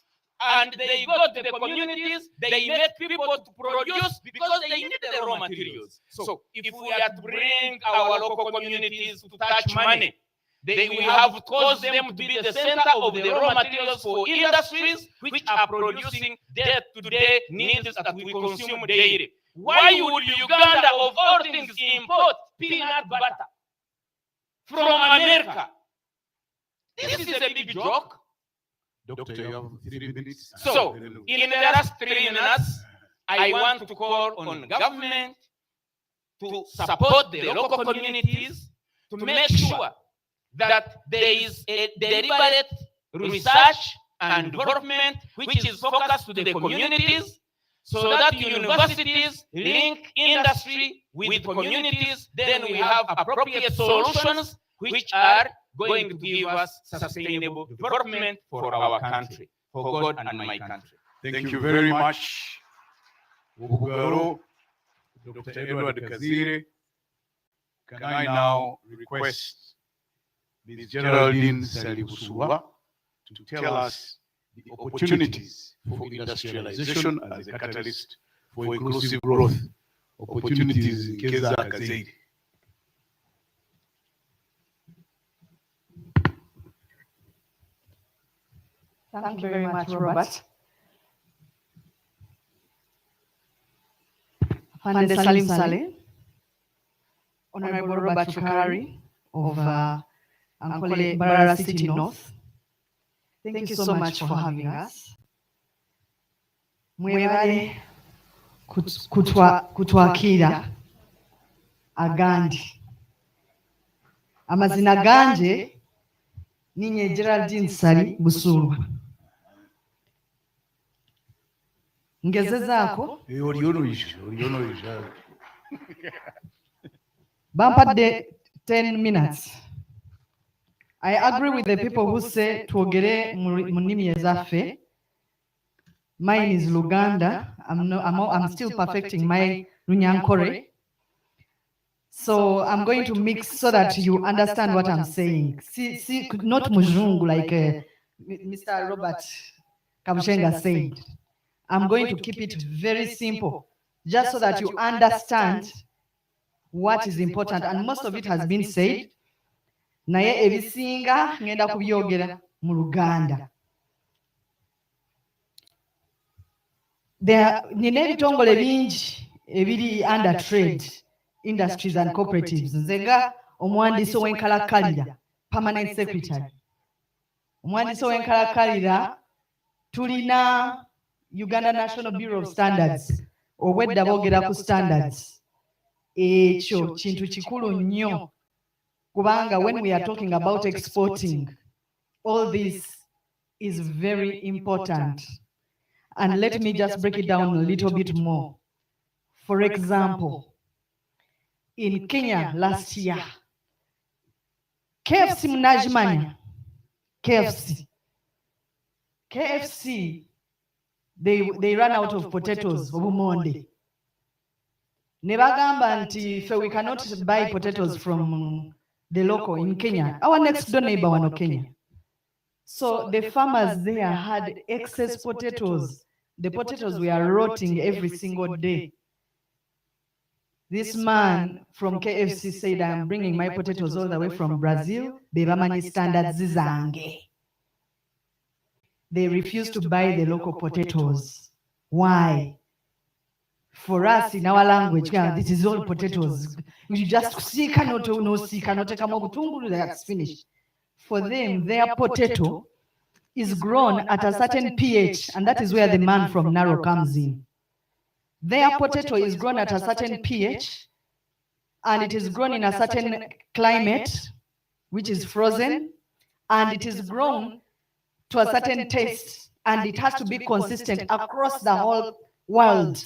and they go to the communities, they make people to produce because they need the raw materials. So if we are to bring our local communities to touch money, then we have caused them to be the center of the raw materials for industries which are producing day-to-day needs that we consume daily. Why would Uganda, of all things, import peanut butter from America? This is a big joke.
Doctor, you have 3 minutes.
So, in the last 3 minutes, I want to call on government to support the local communities to make sure that there is a deliberate research and development which is focused to the communities, so that universities link industry with communities. Then we have appropriate solutions which are going to give us sustainable development for our country, for God and my country.
Thank you very much, Ubugaro, Dr. Edward Kazire. Can I now request Ms. Geraldine Salibusua to tell us the opportunities for industrialization as a catalyst for inclusive growth, opportunities in Keza Kazeidi.
Thank you very much, Robert. Afande Salim Saleh, Honorable Robert Chukari of Ankole Mbarara City North. Thank you so much for having us. Mwebale kutwakira agandi. Amazina ganje ninye Geraldine Sali Busulwa. Ngezezaako bampadde 10 minutes. I agree with the people who say twogere mu nnimi ezaffe. Mine is Luganda. I'm still perfecting my Runyankore. So I'm going to mix so that you understand what I'm saying. See, not Muzungu like Mr. Robert Kabushenga said. I'm going to keep it very simple, just so that you understand what is important. And most of it has been said. Naye ebisinga ngenda kubyogera mu Luganda. Nina ebitongole bingi ebiri under trade, industries and cooperatives. Nzenga omuwandiisi ow'enkalakkalira, permanent secretary. Omuwandiisi ow'enkalakkalira tulina Uganda National Bureau of Standards, obwedda boogera ku standards. Ekyo kintu kikulu nnyo, kubanga when we are talking about exporting, all this is very important. And let me just break it down a little bit more. For example, in Kenya last year, KFC Mnajimanya, KFC, they ran out of potatoes obumonde. Ne bagamba nti we cannot buy potatoes from the local in Kenya, our next door neighbor wano Kenya. So the farmers there had excess potatoes. The potatoes were rotting every single day. This man from KFC said, I am bringing my potatoes all the way from Brazil. Bebamani standards zange. They refused to buy the local potatoes. Why? For us in our language, this is all potatoes. You just see cannot that's finished. For them, their potato is grown at a certain pH, and that is where the man from Narrow comes in. Their potato is grown at a certain pH, and it is grown in a certain climate, which is frozen, and it is grown to a certain taste, and it has to be consistent across the whole world.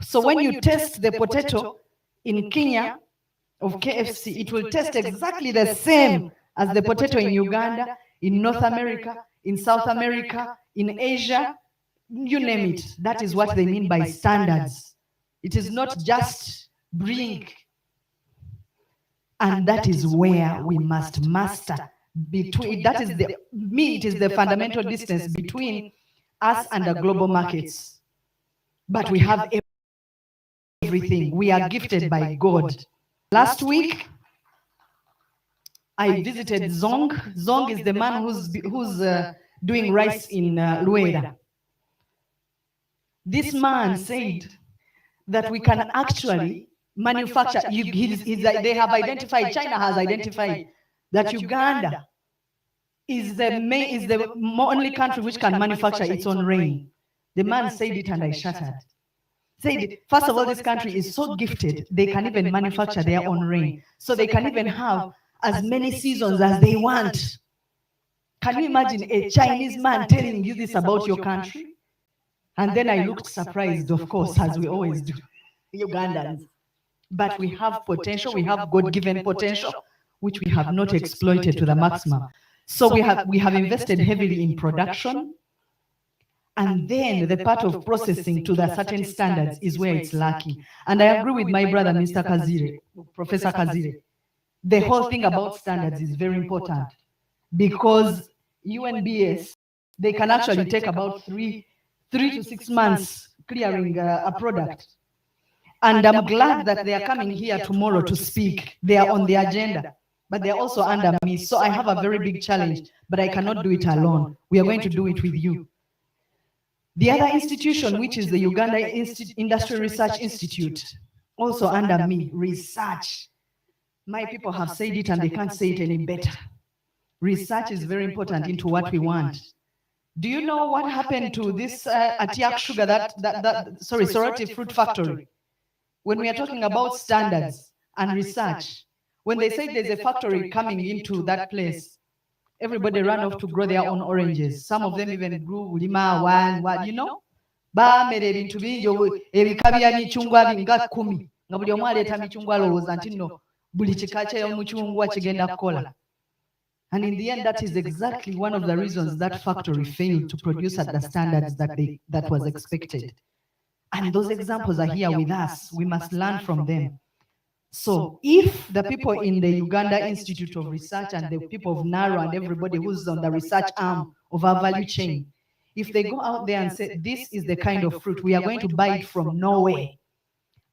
So when you taste the potato in Kenya of KFC, it will taste exactly the same as the potato in Uganda, in North America, in South America, in Asia, you name it. That is what they mean by standards. It is not just bring. And that is where we must master. That is it is the fundamental distance between us and the global markets. But we have everything. We are gifted by God. Last week, I visited Zong. Zong is the man who's doing rice in Luera. This man said that we can actually manufacture. They have identified, China has identified that Uganda is the only country which can manufacture its own rain. The man said it and I shuddered. Said, first of all, this country is so gifted, they can even manufacture their own rain. So they can even have as many seasons as they want. Can you imagine a Chinese man telling you this about your country? And then I looked surprised, of course, as we always do, Ugandans. But we have potential, we have God-given potential, which we have not exploited to the maximum. So we have invested heavily in production, and then the part of processing to the certain standards is where it's lacking. And I agree with my brother, Mr. Kazire, Professor Kazire. The whole thing about standards is very important because UNBS, they can actually take about three to 6 months clearing a product. And I'm glad that they are coming here tomorrow to speak. They are on the agenda. but they're also under me. So I have a very big challenge, but I cannot do it alone. We are going to do it with you. The other institution, which is the Uganda Industry Research Institute, also under me, research. My people have said it and they can't say it any better. Research is very important into what we want. Do you know what happened to this Atiak sugar, Soroti fruit factory? When we are talking about standards and research, when they say there's a factory coming into that place, everybody ran off to grow their own oranges. Some of them even grew lima, one, you know? Baamera ebintu bingi ebika bya michungwa binga 10 nga buli omu aleeta michungwa alowooza nti nno buli kika ky'omuchungwa kigenda kukola. And in the end, that is exactly one of the reasons that factory failed to produce at the standards that was expected. And those examples are here with us. We must learn from them. So if the people in the Uganda Institute of Research and the people of NARO and everybody who's on the research arm of our value chain, if they go out there and say, this is the kind of fruit, we are going to buy it from Norway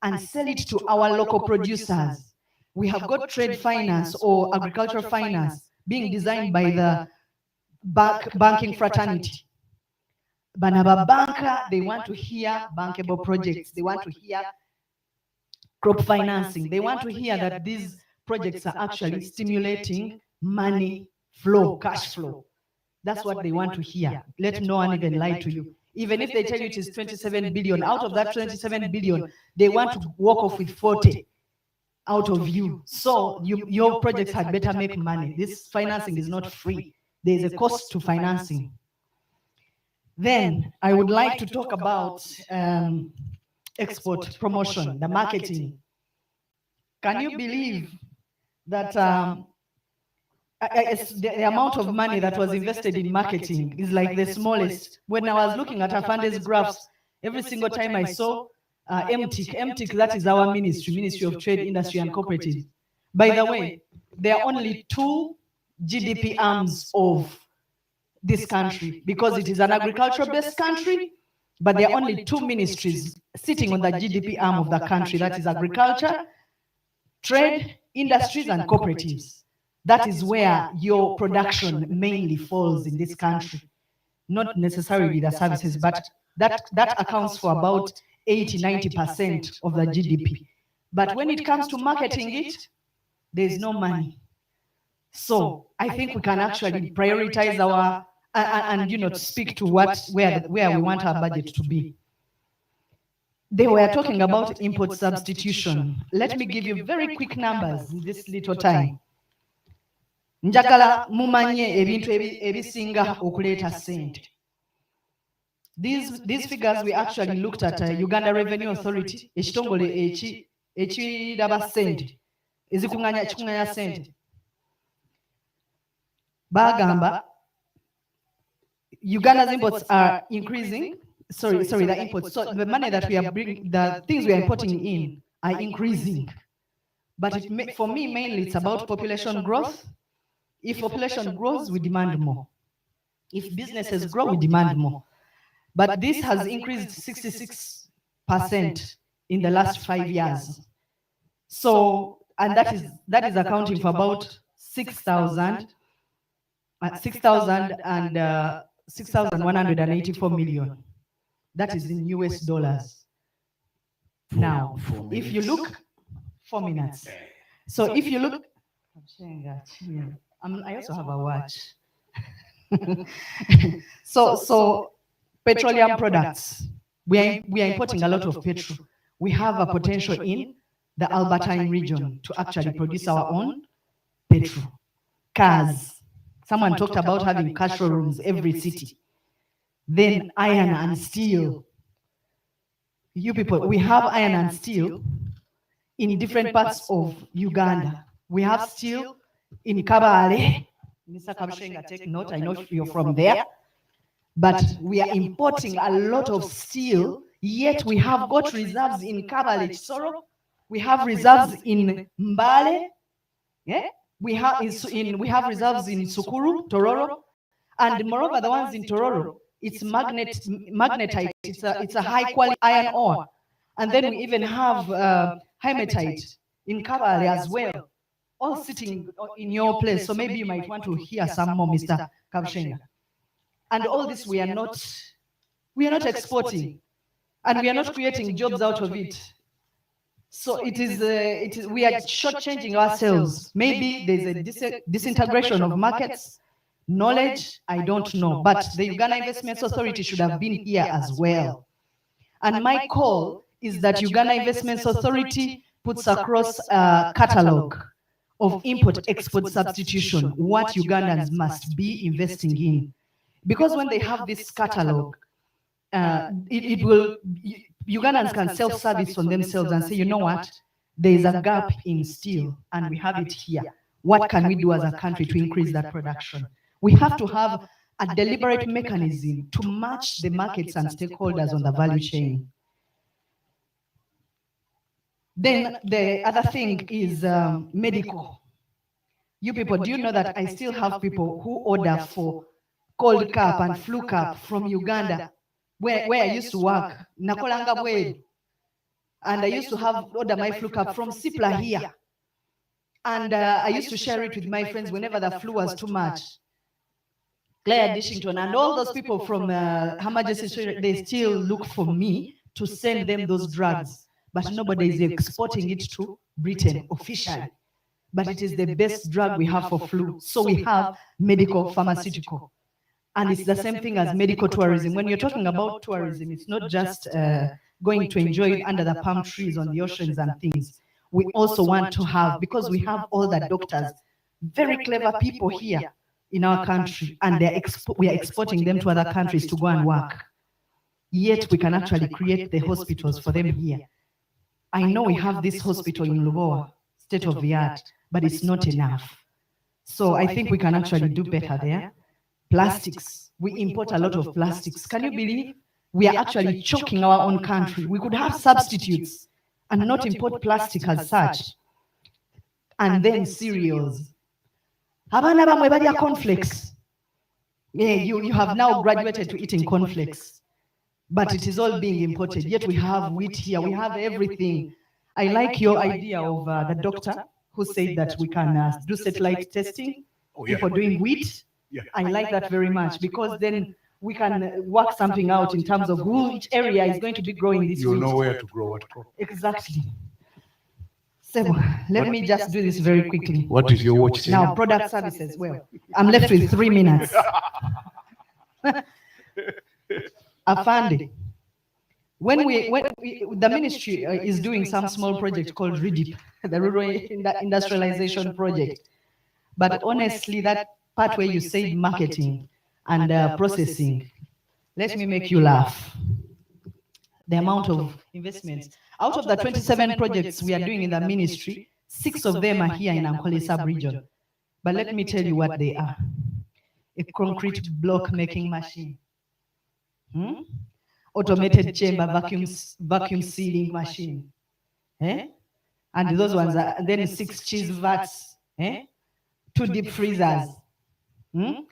and sell it to our local producers. We have got trade finance or agricultural finance being designed by the banking fraternity. Banaba banker, they want to hear bankable projects. They want to hear crop financing. They want to hear that these projects are actually stimulating money flow, cash flow. That's what they want to hear. Let no one even lie to you. Even if they tell you it is 27 billion, out of that 27 billion, they want to walk off with 40 out of you. So your projects had better make money. This financing is not free. There is a cost to financing. Then I would like to talk about export promotion, the marketing. Can you believe that the amount of money that was invested in marketing is like the smallest? When I was looking at Afande's graphs, every single time I saw MTIC, that is our ministry, Ministry of Trade, Industry and Cooperatives. By the way, there are only 2 GDP arms of this country because it is an agricultural-based country, but there are only 2 ministries sitting on the GDP arm of the country, that is agriculture, trade, industries and cooperatives. That is where your production mainly falls in this country. Not necessarily the services, but that accounts for about 80–90% of the GDP. But when it comes to marketing it, there is no money. So I think we can actually prioritize our and speak to where we want our budget to be. They were talking about import substitution. Let me give you very quick numbers in this little time. Njagala mumanye ebintu ebisinga okuleeta sente. These figures we actually looked at Uganda Revenue Authority, ekitongole ekiraba sente, ekikuŋŋaanya sente. Bagamba Uganda's imports are increasing. Sorry, the imports. So the money that we are bringing, the things we are importing in are increasing. But for me, mainly it's about population growth. If population grows, we demand more. If businesses grow, we demand more. But this has increased 66% in the last 5 years. So, and that is accounting for about 6,184 million. That is in US dollars. Now, if you look, 4 minutes. So if you look, I also have a watch. So petroleum products, we are importing a lot of petrol. We have a potential in the Albertine region to actually produce our own petrol. Cars. Someone talked about having car showrooms every city. Then iron and steel. You people, we have iron and steel in different parts of Uganda. We have steel in Kabale. Mr. Kabushenga, take note, I know you're from there. But we are importing a lot of steel, yet we have got reserves in Kabale, Chisoro. We have reserves in Mbale. Yeah? We have reserves in Sukuru, Tororo. And moreover, the ones in Tororo, it's magnetite. It's a high quality iron ore. And then we even have hematite in Kabale as well. all sitting in your place. So maybe you might want to hear some more, Mr. Kabshenga. And all this we are not exporting, and we are not creating jobs out of it. So it is we are shortchanging ourselves. Maybe there's a disintegration of markets, knowledge, I don't know. But the Uganda Investments Authority should have been here as well. And my call is that Uganda Investments Authority puts across a catalog of import-export substitution, what Ugandans must be investing in. Because when they have this catalog, Ugandans can self-service on themselves and say, you know what, there is a gap in steel and we have it here. What can we do as a country to increase that production? We have to have a deliberate mechanism to match the markets and stakeholders on the value chain. Then the other thing is medical. You people, do you know that I still have people who order for cold cap and flu cap from Uganda, where I used to work, Nakolanga Bweru, and I used to order my flu cap from Sipla here. And I used to share it with my friends whenever the flu was too much. Claire Dishington and all those people from Her Majesty's, they still look for me to send them those drugs. But nobody is exporting it to Britain officially. But it is the best drug we have for flu. So we have medical pharmaceutical. And it's the same thing as medical tourism. When you're talking about tourism, it's not just going to enjoy it under the palm trees on the oceans and things. We also want to have, because we have all the doctors, very clever people here in our country, and we are exporting them to other countries to go and work. Yet we can actually create the hospitals for them here. I know we have this hospital in Lubowa, state of the art, but it's not enough. So I think we can actually do better there. Plastics, we import a lot of plastics. Can you believe we are actually choking our own country? We could have substitutes and not import plastic as such. And then cereals. Abana bamwe balya cornflakes. Yeah, you have now graduated to eating cornflakes. But it is all being imported. Yet we have wheat here, we have everything. I like your idea of the doctor who said that we can do satellite testing for doing wheat.
Yeah.
I like that very much, because then we can work something out in terms of which area is going to be growing this
You
wheat.
know where to grow what crop.
Exactly. So let me just do this very quickly.
What is your watch saying?
Now, product services. Well, I'm left with 3 minutes. Afande, when the ministry is doing some small project called RIDIP, the Rural Industrialization Project, but honestly, that part where you say marketing and processing, let me make you laugh. The amount of investments. Out of the 27 projects we are doing in the ministry, 6 of them are here in Ankole sub-region. But let me tell you what they are. A concrete block making machine. Automated chamber vacuum sealing machine. And those ones are then 6 cheese vats. 2 deep freezers.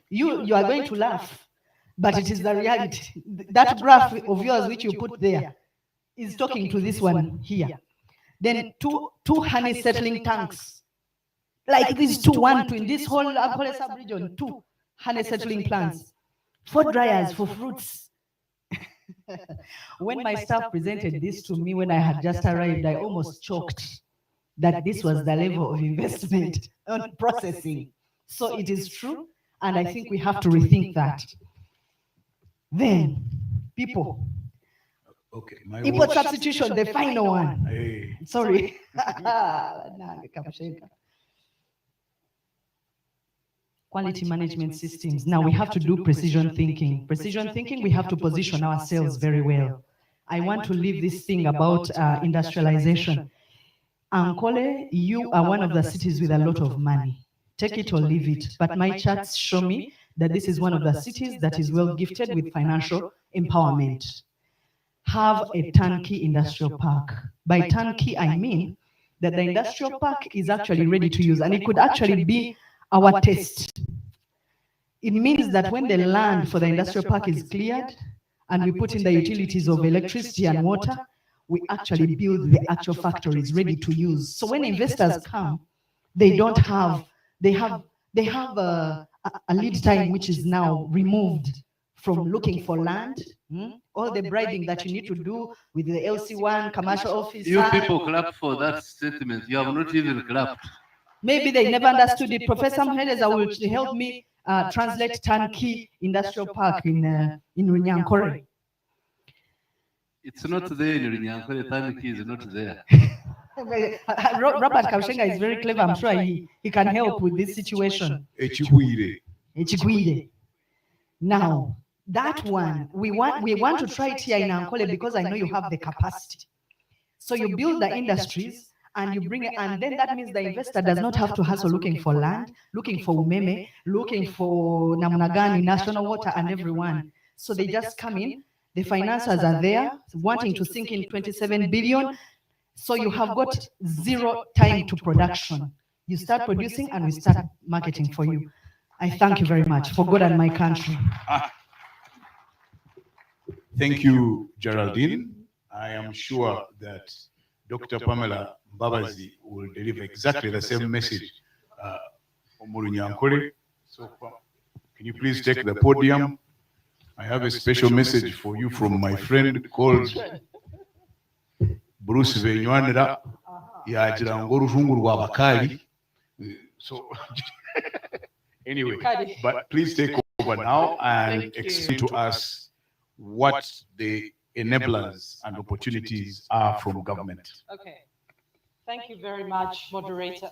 You are going to laugh, but it is the reality. That graph of yours which you put there is talking to this one here. Then two honey settling tanks. Like these two, in this whole Ankole sub-region, 2 honey settling plants. 4 dryers for fruits. When my staff presented this to me when I had just arrived, I almost choked that this was the level of investment on processing. So it is true, and I think we have to rethink that. Then, people.
Okay,
Import substitution, the final one.
Hey.
Sorry. Quality management systems. Now we have to do precision thinking. Precision thinking, we have to position ourselves very well. I want to leave this thing about industrialization. Ankole, you are one of the cities with a lot of money. Take it or leave it. But my charts show me that this is one of the cities that is well gifted with financial empowerment. Have a turnkey industrial park. By turnkey, I mean that the industrial park is actually ready to use, and it could actually be our test. It means that when the land for the industrial park is cleared and we put in the utilities of electricity and water, we actually build the actual factories ready to use. So when investors come, they don't have, they have a lead time which is now removed from looking for land. All the bribing that you need to do with the LC1 commercial office.
You people clap for that statement. You have not even clapped.
Maybe they never understood it. Professor Mheleza will help me translate Turnkey Industrial Park in Runyankore.
It's not there in Runyankore. Turnkey is not there.
Robert Kaushenga is very clever. I'm sure he can help with this situation. Echigwire. Now, that one, we want to try it here in Ankole because I know you have the capacity. So you build the industries and you bring it, and then that means the investor does not have to hustle looking for land, looking for Umeme, looking for Namunagani, National Water, and everyone. So they just come in, the financiers are there, wanting to sink in 27 billion. So you have got zero time to production. You start producing and we start marketing for you. I thank you very much for God and my country.
Thank you, Geraldine. I am sure that Dr. Pamela Mbabazi will deliver exactly the same message. So, can you please take the podium? I have a special message for you from my friend called Bruce Venywanira. So, anyway, but please take over now and explain to us what the enablers and opportunities are from government.
Okay. Thank you very much, moderator.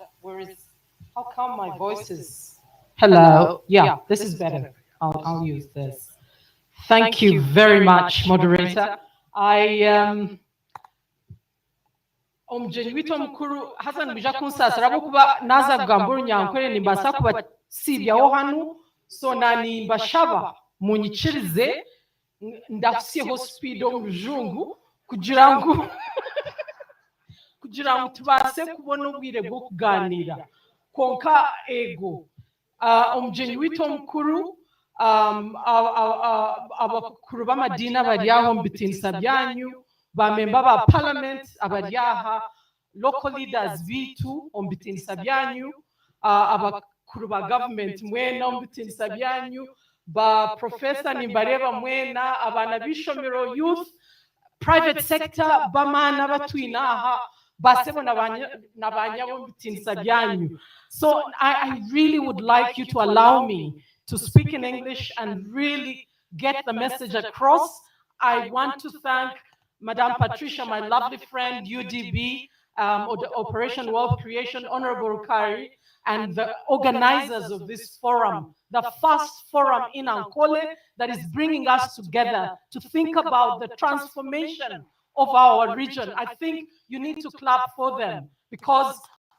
How come my voice is? Hello. Yeah, this is better. I'll use this. Thank you very much, moderator. Omujeni wito mukuru Hassan Bijakunsa sarabo kuba naza kugambura Nyankore nimbasa kuba sibyaho hano so nani mbashaba munyikirize ndafusiyeho speed omujungu kugira ngo tubase kubona ubwire bwo kuganira konka ego omujeni wito mukuru abakuru b'amadini abari aho mbitinisa byanyu bamemba ba parliament abari aha local leaders bitu ombitinisa byanyu abakuru ba government mwena ombitinisa byanyu ba professor nimbareba mwena abana bishomero youth private sector bamana batwina aha basebo nabanya ombitinisa byanyu. So I really would like you to allow me to speak in English and really get the message across. I want to thank Madame Patricia, my lovely friend, UDB, or the Operation Wealth Creation, Honorable Rukari, and the organizers of this forum, the first forum in Ankole that is bringing us together to think about the transformation of our region. I think you need to clap for them because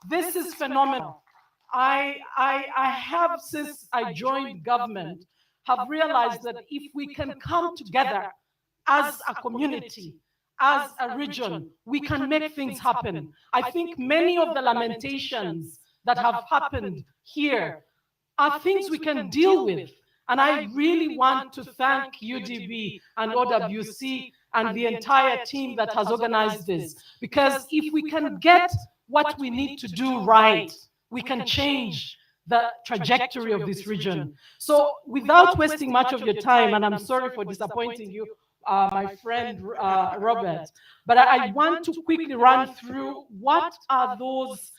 this is phenomenal. I have, since I joined government, have realized that if we can come together as a community, as a region, we can make things happen. I think many of the lamentations that have happened here are things we can deal with. And I really want to thank UDB and OWC and the entire team that has organized this, because if we can get what we need to do right, we can change the trajectory of this region. So without wasting much of your time, and I'm sorry for disappointing you, my friend Robert, but I want to quickly run through what are those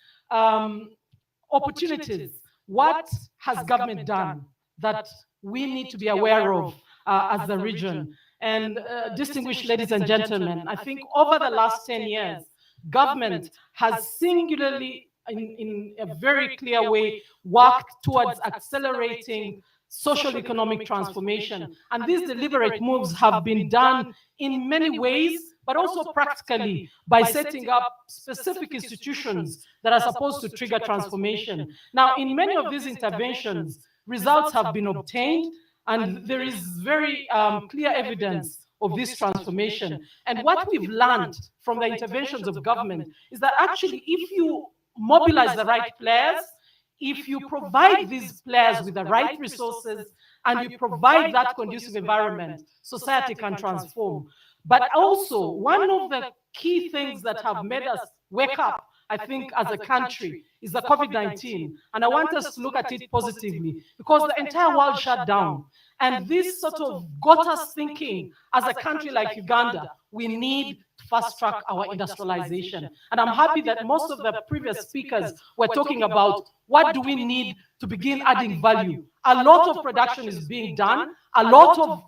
opportunities. What has government done that we need to be aware of as a region? And distinguished ladies and gentlemen, I think over the last 10 years, government has singularly, in a very clear way, worked towards accelerating social economic transformation. And these deliberate moves have been done in many ways, but also practically by setting up specific institutions that are supposed to trigger transformation. Now, in many of these interventions, results have been obtained, and there is very clear evidence of this transformation. And what we've learned from the interventions of government is that actually, if you mobilize the right players, if you provide these players with the right resources and you provide that conducive environment, society can transform. But also, one of the key things that have made us wake up I think, as a country is the COVID-19. And I want us to look at it positively because the entire world shut down. And this sort of got us thinking, as a country like Uganda, we need to fast track our industrialization. And I'm happy that most of the previous speakers were talking about what do we need to begin adding value. A lot of production is being done. A lot of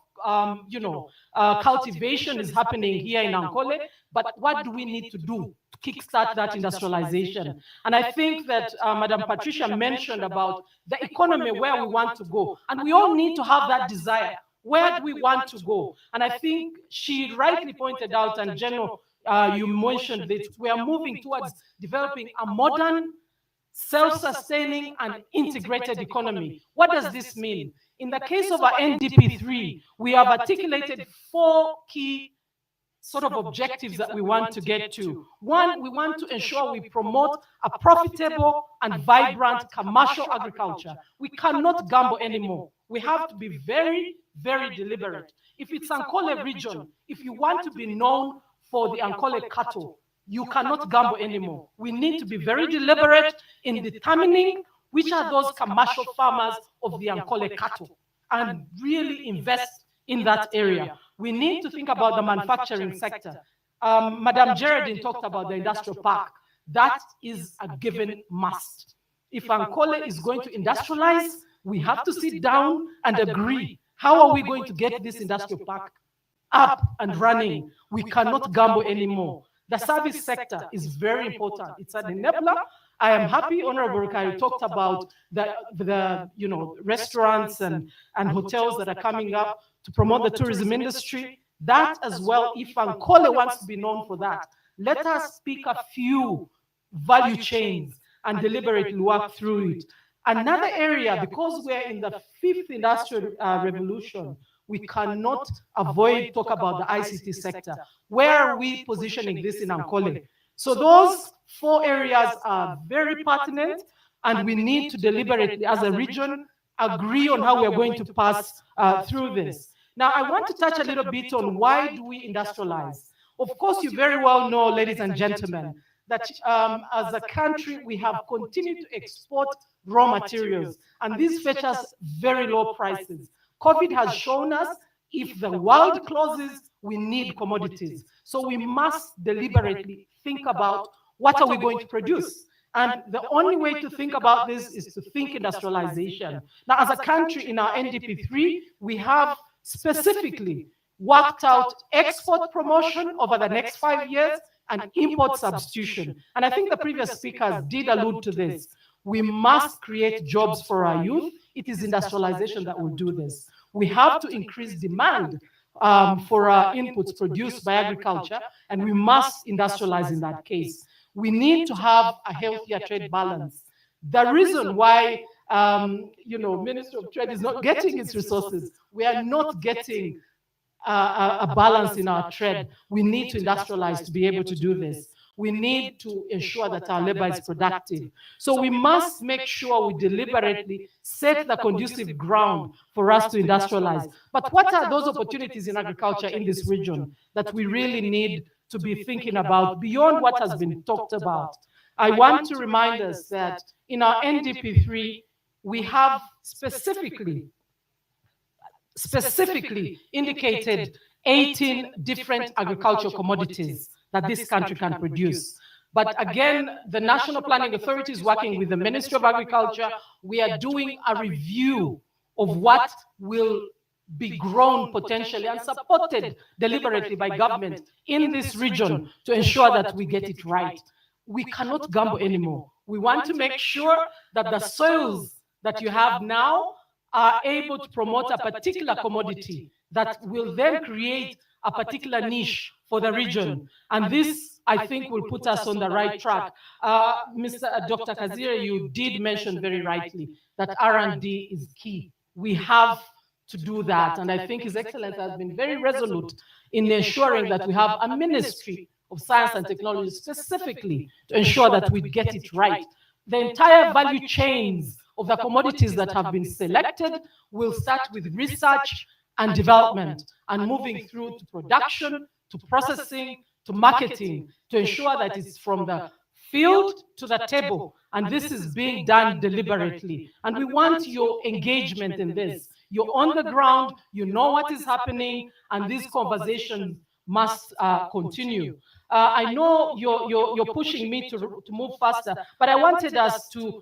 cultivation is happening here in Ankole, but what do we need to do to kickstart that industrialization? And I think that Madam Patricia mentioned about the economy, where we want to go. And we all need to have that desire. Where do we want to go? And I think she rightly pointed out, and General, you mentioned that we are moving towards developing a modern, self-sustaining and integrated economy. What does this mean? In the case of our NDP3, we have articulated 4 key sort of objectives that we want to get to. One, we want to ensure we promote a profitable and vibrant commercial agriculture. We cannot gamble anymore. We have to be very, very deliberate. If it's Ankole region, if you want to be known for the Ankole cattle, you cannot gamble anymore. We need to be very deliberate in determining which are those commercial farmers of the Ankole cattle and really invest in that area. We need to think about the manufacturing sector. Madam Geraldine talked about the industrial park. That is a given must. If Ankole is going to industrialize, we have to sit down and agree. How are we going to get this industrial park up and running? We cannot gamble anymore. The service sector is very important. It's an enabler. I am happy Honorable Rukari talked about the restaurants and hotels that are coming up to promote the tourism industry. That as well, if Ankole wants to be known for that, let us pick a few value chains and deliberately work through it. Another area, because we're in the 5th industrial revolution, we cannot avoid talk about the ICT sector. Where are we positioning this in Ankole? So those 4 areas are very pertinent, and we need to deliberately, as a region, agree on how we are going to pass through this. Now, I want to touch a little bit on why do we industrialize. Of course, you very well know, ladies and gentlemen, that as a country, we have continued to export raw materials, and this fetches very low prices. COVID has shown us if the world closes, we need commodities. So we must deliberately think about what are we going to produce. And the only way to think about this is to think industrialization. Now, as a country in our NDP3, we have specifically worked out export promotion over the next 5 years and import substitution. And I think the previous speakers did allude to this. We must create jobs for our youth. It is industrialization that will do this. We have to increase demand for our inputs produced by agriculture, and we must industrialize in that case. We need to have a healthier trade balance. The reason why Ministry of Trade is not getting its resources, we are not getting a balance in our trade. We need to industrialize to be able to do this. We need to ensure that our labor is productive. So we must make sure we deliberately set the conducive ground for us to industrialize. But what are those opportunities in agriculture in this region that we really need to be thinking about beyond what has been talked about? I want to remind us that in our NDP3, we have specifically indicated 18 different agricultural commodities that this country can produce. But again, the National Planning Authority is working with the Ministry of Agriculture. We are doing a review of what will be grown potentially and supported deliberately by government in this region to ensure that we get it right. We cannot gamble anymore. We want to make sure that the soils that you have now are able to promote a particular commodity that will then create a particular niche for the region. And this, I think, will put us on the right track. Dr. Kazira, you did mention very rightly that R&D is key. We have to do that. And I think His Excellency has been very resolute in ensuring that we have a Ministry of Science and Technology specifically to ensure that we get it right. The entire value chains of the commodities that have been selected will start with research and development and moving through to production, to processing, to marketing, to ensure that it's from the field to the table, and this is being done deliberately. And we want your engagement in this. You're on the ground, you know what is happening, and these conversations must continue. I know you're pushing me to move faster, but I wanted us to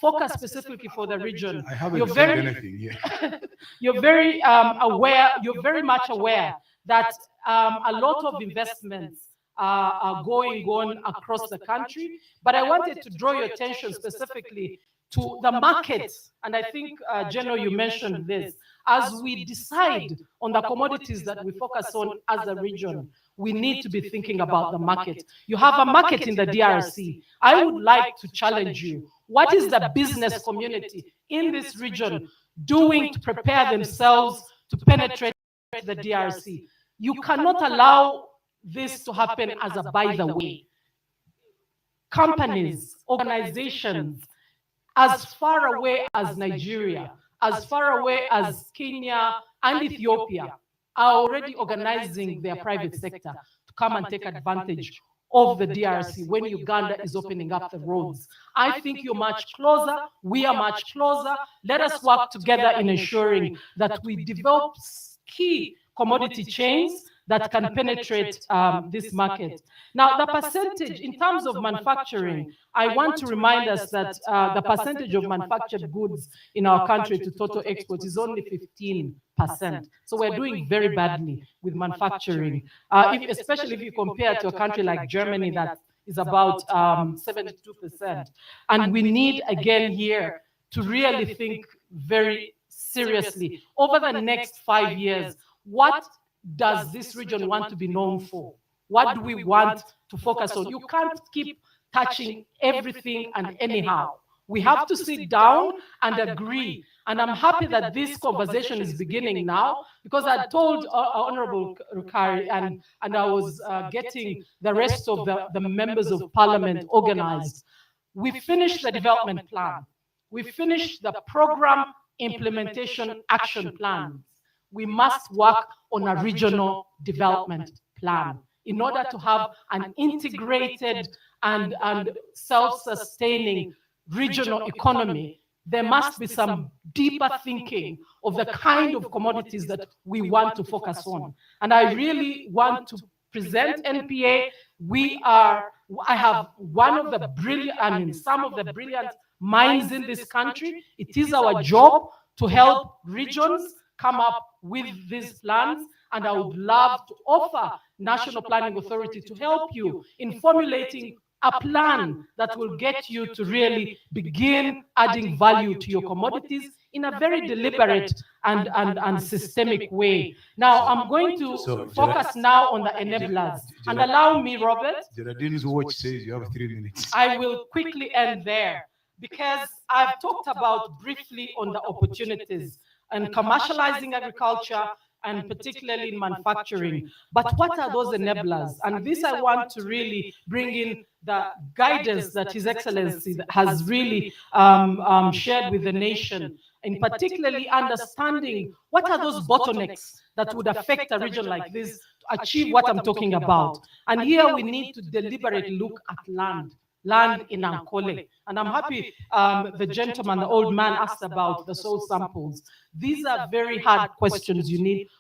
focus specifically for the region.
I haven't said anything yet.
You're very aware, you're very much aware that a lot of investments are going on across the country, but I wanted to draw your attention specifically to the market. And I think, General, you mentioned this. As we decide on the commodities that we focus on as a region, we need to be thinking about the market. You have a market in the DRC. I would like to challenge you. What is the business community in this region doing to prepare themselves to penetrate the DRC? You cannot allow this to happen as a by the way. Companies, organizations, as far away as Nigeria, as far away as Kenya and Ethiopia, are already organizing their private sector to come and take advantage of the DRC when Uganda is opening up the roads. I think you're much closer, we are much closer. Let us work together in ensuring that we develop key commodity chains that can penetrate this market. Now, the percentage, in terms of manufacturing, I want to remind us that the percentage of manufactured goods in our country to total export is only 15%. So we're doing very badly with manufacturing, especially if you compare to a country like Germany that is about 72%. And we need, again here, to really think very seriously. Over the next 5 years, what does this region want to be known for? What do we want to focus on? You can't keep touching everything and anyhow. We have to sit down and agree. And I'm happy that this conversation is beginning now, because I told Honorable Rukari and I was getting the rest of the members of parliament organized. We finished the development plan. We finished the program implementation action plans. We must work on a regional development plan in order to have an integrated and self-sustaining regional economy. There must be some deeper thinking of the kind of commodities that we want to focus on. And I really want to present NPA. I have one of the brilliant, some of the brilliant minds in this country. It is our job to help regions come up with these plans, and I would love to offer National Planning Authority to help you in formulating a plan that will get you to really begin adding value to your commodities in a very deliberate and systemic way. Now, I'm going to focus now on the enablers. And allow me, Robert.
Geraldine's watch says you have 3 minutes.
I will quickly end there, because I've talked about briefly on the opportunities and commercializing agriculture, and particularly in manufacturing. But what are those enablers? And this I want to really bring in the guidance that His Excellency has really shared with the nation, in particularly understanding what are those bottlenecks that would affect a region like this to achieve what I'm talking about. And here we need to deliberately look at land in Ankole. And I'm happy the gentleman, the old man, asked about the soil samples. These are very hard questions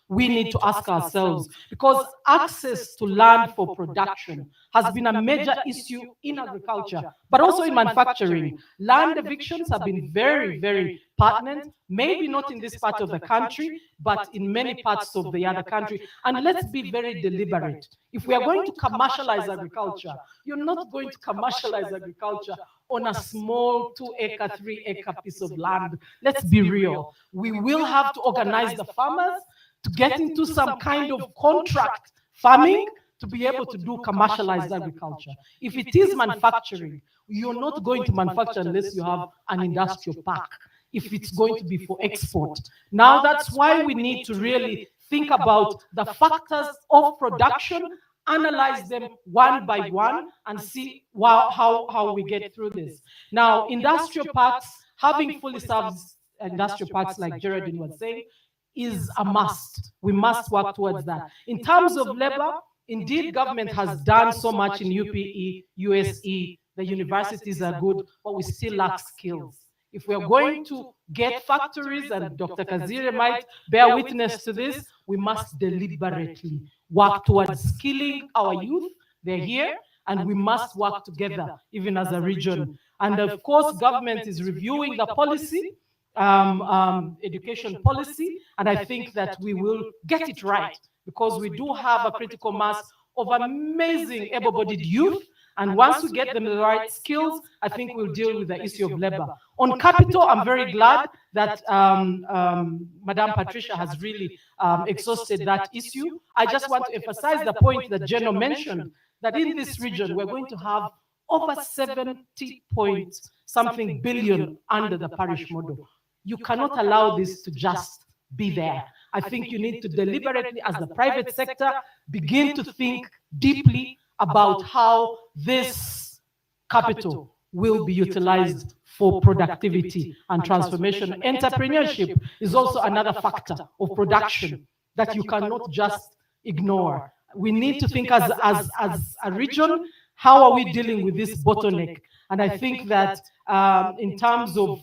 we need to ask ourselves, because access to land for production has been a major issue in agriculture, but also in manufacturing. Land evictions have been very, very pertinent, maybe not in this part of the country, but in many parts of the other country. And let's be very deliberate. If we are going to commercialize agriculture, you're not going to commercialize agriculture on a small 2-acre, 3-acre piece of land. Let's be real. We will have to organize the farmers to get into some kind of contract farming to be able to do commercialized agriculture. If it is manufacturing, you're not going to manufacture unless you have an industrial park, if it's going to be for export. Now, that's why we need to really think about the factors of production, analyze them one by one, and see how we get through this. Now, industrial parks, having fully served industrial parks, like Geraldine was saying, is a must. We must work towards that. In terms of labor, indeed, government has done so much in UPE, USE, the universities are good, but we still lack skills. If we are going to get factories, and Dr. Kazire might bear witness to this, we must deliberately work towards skilling our youth. They're here, and we must work together, even as a region. And of course, government is reviewing the policy, education policy, and I think that we will get it right, because we do have a critical mass of amazing able-bodied youth. And once we get them the right skills, I think we'll deal with the issue of labor. On capital, I'm very glad that Madam Patricia has really exhausted that issue. I just want to emphasize the point that General mentioned, that in this region, we're going to have over 70-point-something billion under the parish model. You cannot allow this to just be there. I think you need to deliberately, as the private sector, begin to think deeply about how this capital will be utilized for productivity and transformation. Entrepreneurship is also another factor of production that you cannot just ignore. We need to think as a region, how are we dealing with this bottleneck? And I think that in terms of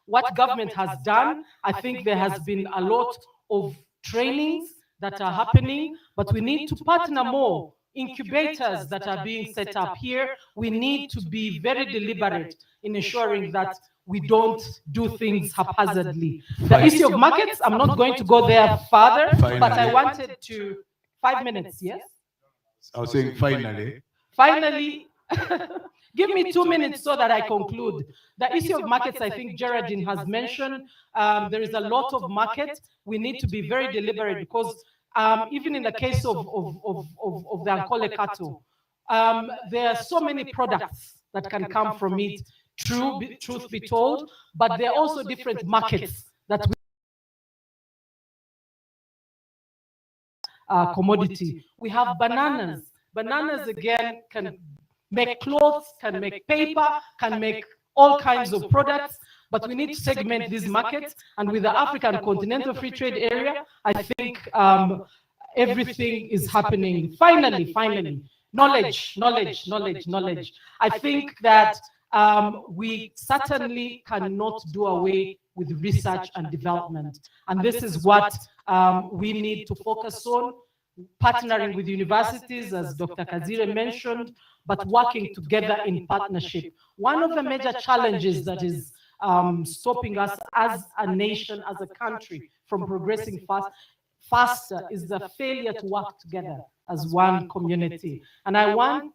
what government has done, I think there has been a lot of trainings that are happening, but we need to partner more. Incubators that are being set up here, we need to be very deliberate in ensuring that we don't do things haphazardly. The issue of markets, I'm not going to go there further, but I wanted to, 5 minutes, yes?
I was saying finally.
Finally, give me 2 minutes so that I conclude. The issue of markets, I think Geraldine has mentioned, there is a lot of market. We need to be very deliberate, because even in the case of the Ankole cattle, there are so many products that can come from it, truth be told, but there are also different markets that we commodity. We have bananas. Bananas, again, can make clothes, can make paper, can make all kinds of products, but we need to segment these markets. And with the African Continental Free Trade Area, I think everything is happening. Finally, knowledge. I think that we certainly cannot do away with research and development. And this is what we need to focus on, partnering with universities, as Dr. Kazire mentioned, but working together in partnership. One of the major challenges that is stopping us as a nation, as a country, from progressing faster is the failure to work together as one community. And I want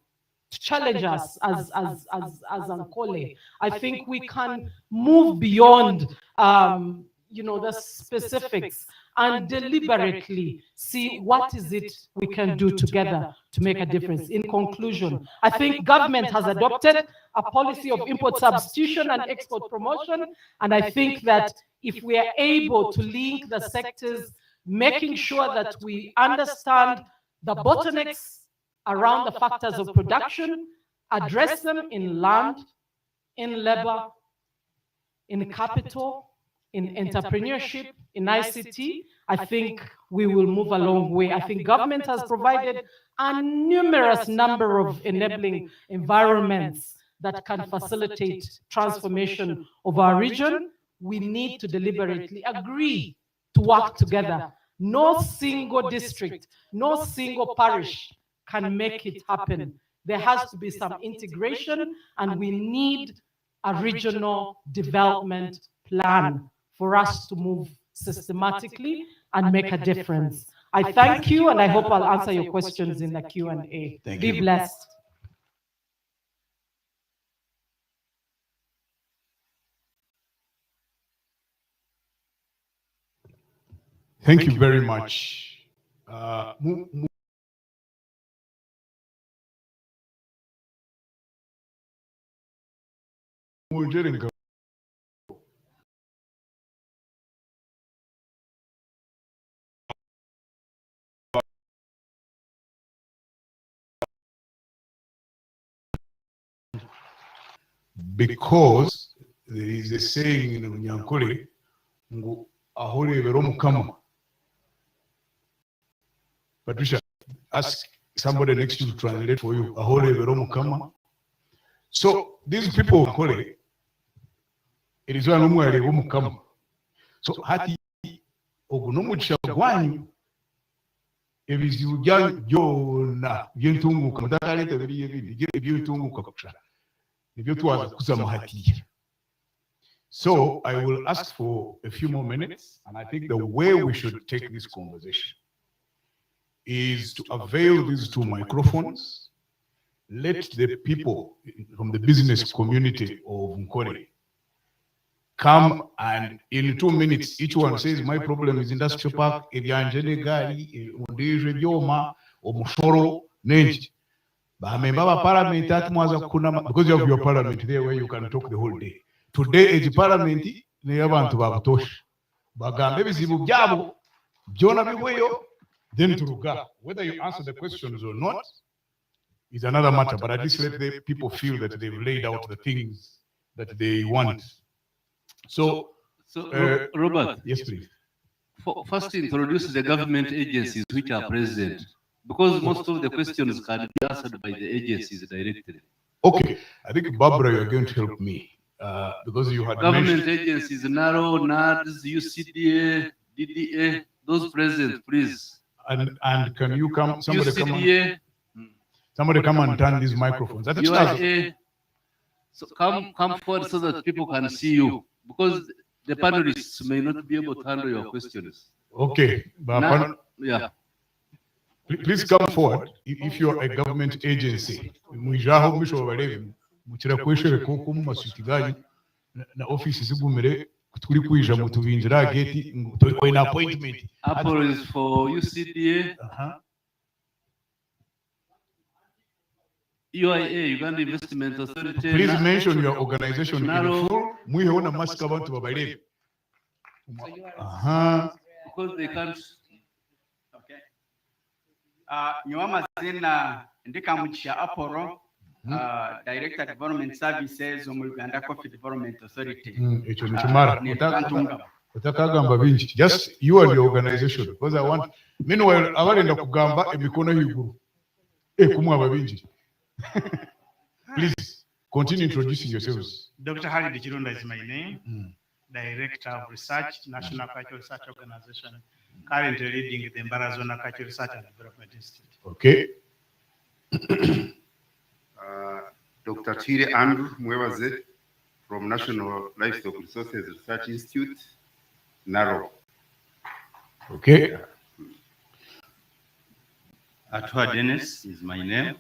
to challenge us as Ankole. I think we can move beyond the specifics and deliberately see what is it we can do together to make a difference. In conclusion, I think government has adopted a policy of import substitution and export promotion, and I think that if we are able to link the sectors, making sure that we understand the bottlenecks around the factors of production, address them in land, in labor, in capital, in entrepreneurship, in ICT, I think we will move a long way. I think government has provided a numerous number of enabling environments that can facilitate transformation of our region. We need to deliberately agree to work together. No single district, no single parish can make it happen. There has to be some integration, and we need a regional development plan for us to move systematically and make a difference. I thank you, and I hope I'll answer your questions in the Q&A. Be blessed.
Thank you very much. Because there is a saying in Unyankole, ngu ahole vero mukama. Patricia, ask somebody next to you to translate for you. Ahole vero mukama. So these people of Kore, it is one where they come. So hati ogunomugisha gwanyu ebizibu byanyu byona byentunguka mutakaleta biriye bindi byentunguka kusha nibyo twaza kusama hatiya. So I will ask for a few more minutes, and I think the way we should take this conversation is to avail these two microphones. Let the people from the business community of Nkore come, and in 2 minutes, each one says, my problem is industrial park, ebyanjene gari, undije byoma, omushoro, nenji. Bamemba ba parliament atmwaza kuna, because you have your parliament there where you can talk the whole day. Today, the parliament, ne yabantu babutosha. Bagambe bizibu byabo, byona bigweyo, then turuga. Whether you answer the questions or not is another matter, but at least let the people feel that they've laid out the things that they want. So
Robert,
yes, please.
First introduce the government agencies which are present, because most of the questions can be answered by the agencies directly.
Okay, I think Barbara, you're going to help me because you had
government agencies, NARO, NADS, UCDA, DDA, those present, please.
And can you come? Somebody
UCDA,
somebody come and turn these microphones.
UIA, so come forward so that people can see you, because the panelists may not be able to handle your questions.
Okay,
yeah.
Please come forward if you're a government agency. Mujaho misho balevi mukira kweshere koko mu masuti ganyu na office zigumire kuturi kwija mutubinjira gate to an appointment.
Apple is for UCDA. UIA, Uganda Investment Authority.
Please mention your organization in full. Muiona masika abantu babalevi.
Because they can't.
Okay. Nyuma mazina ndika mugisha Apollo, Director Development Services mu Uganda Coffee Development Authority.
Echo nichimara. Utakagamba bingi. Just you and your organization, because I want. Meanwhile, abalenda kugamba emikono higuru. Kumwa babingi. Please continue introducing yourselves.
Dr. Harry Chironda is my name. Director of Research, National Cultural Research Organization, currently leading the Mbarazona Cultural Research and Development Institute.
Okay.
Dr. Chire Andrew Mwebaze from National Livestock Resources Research Institute, NARO.
Okay.
Atwa Dennis is my name.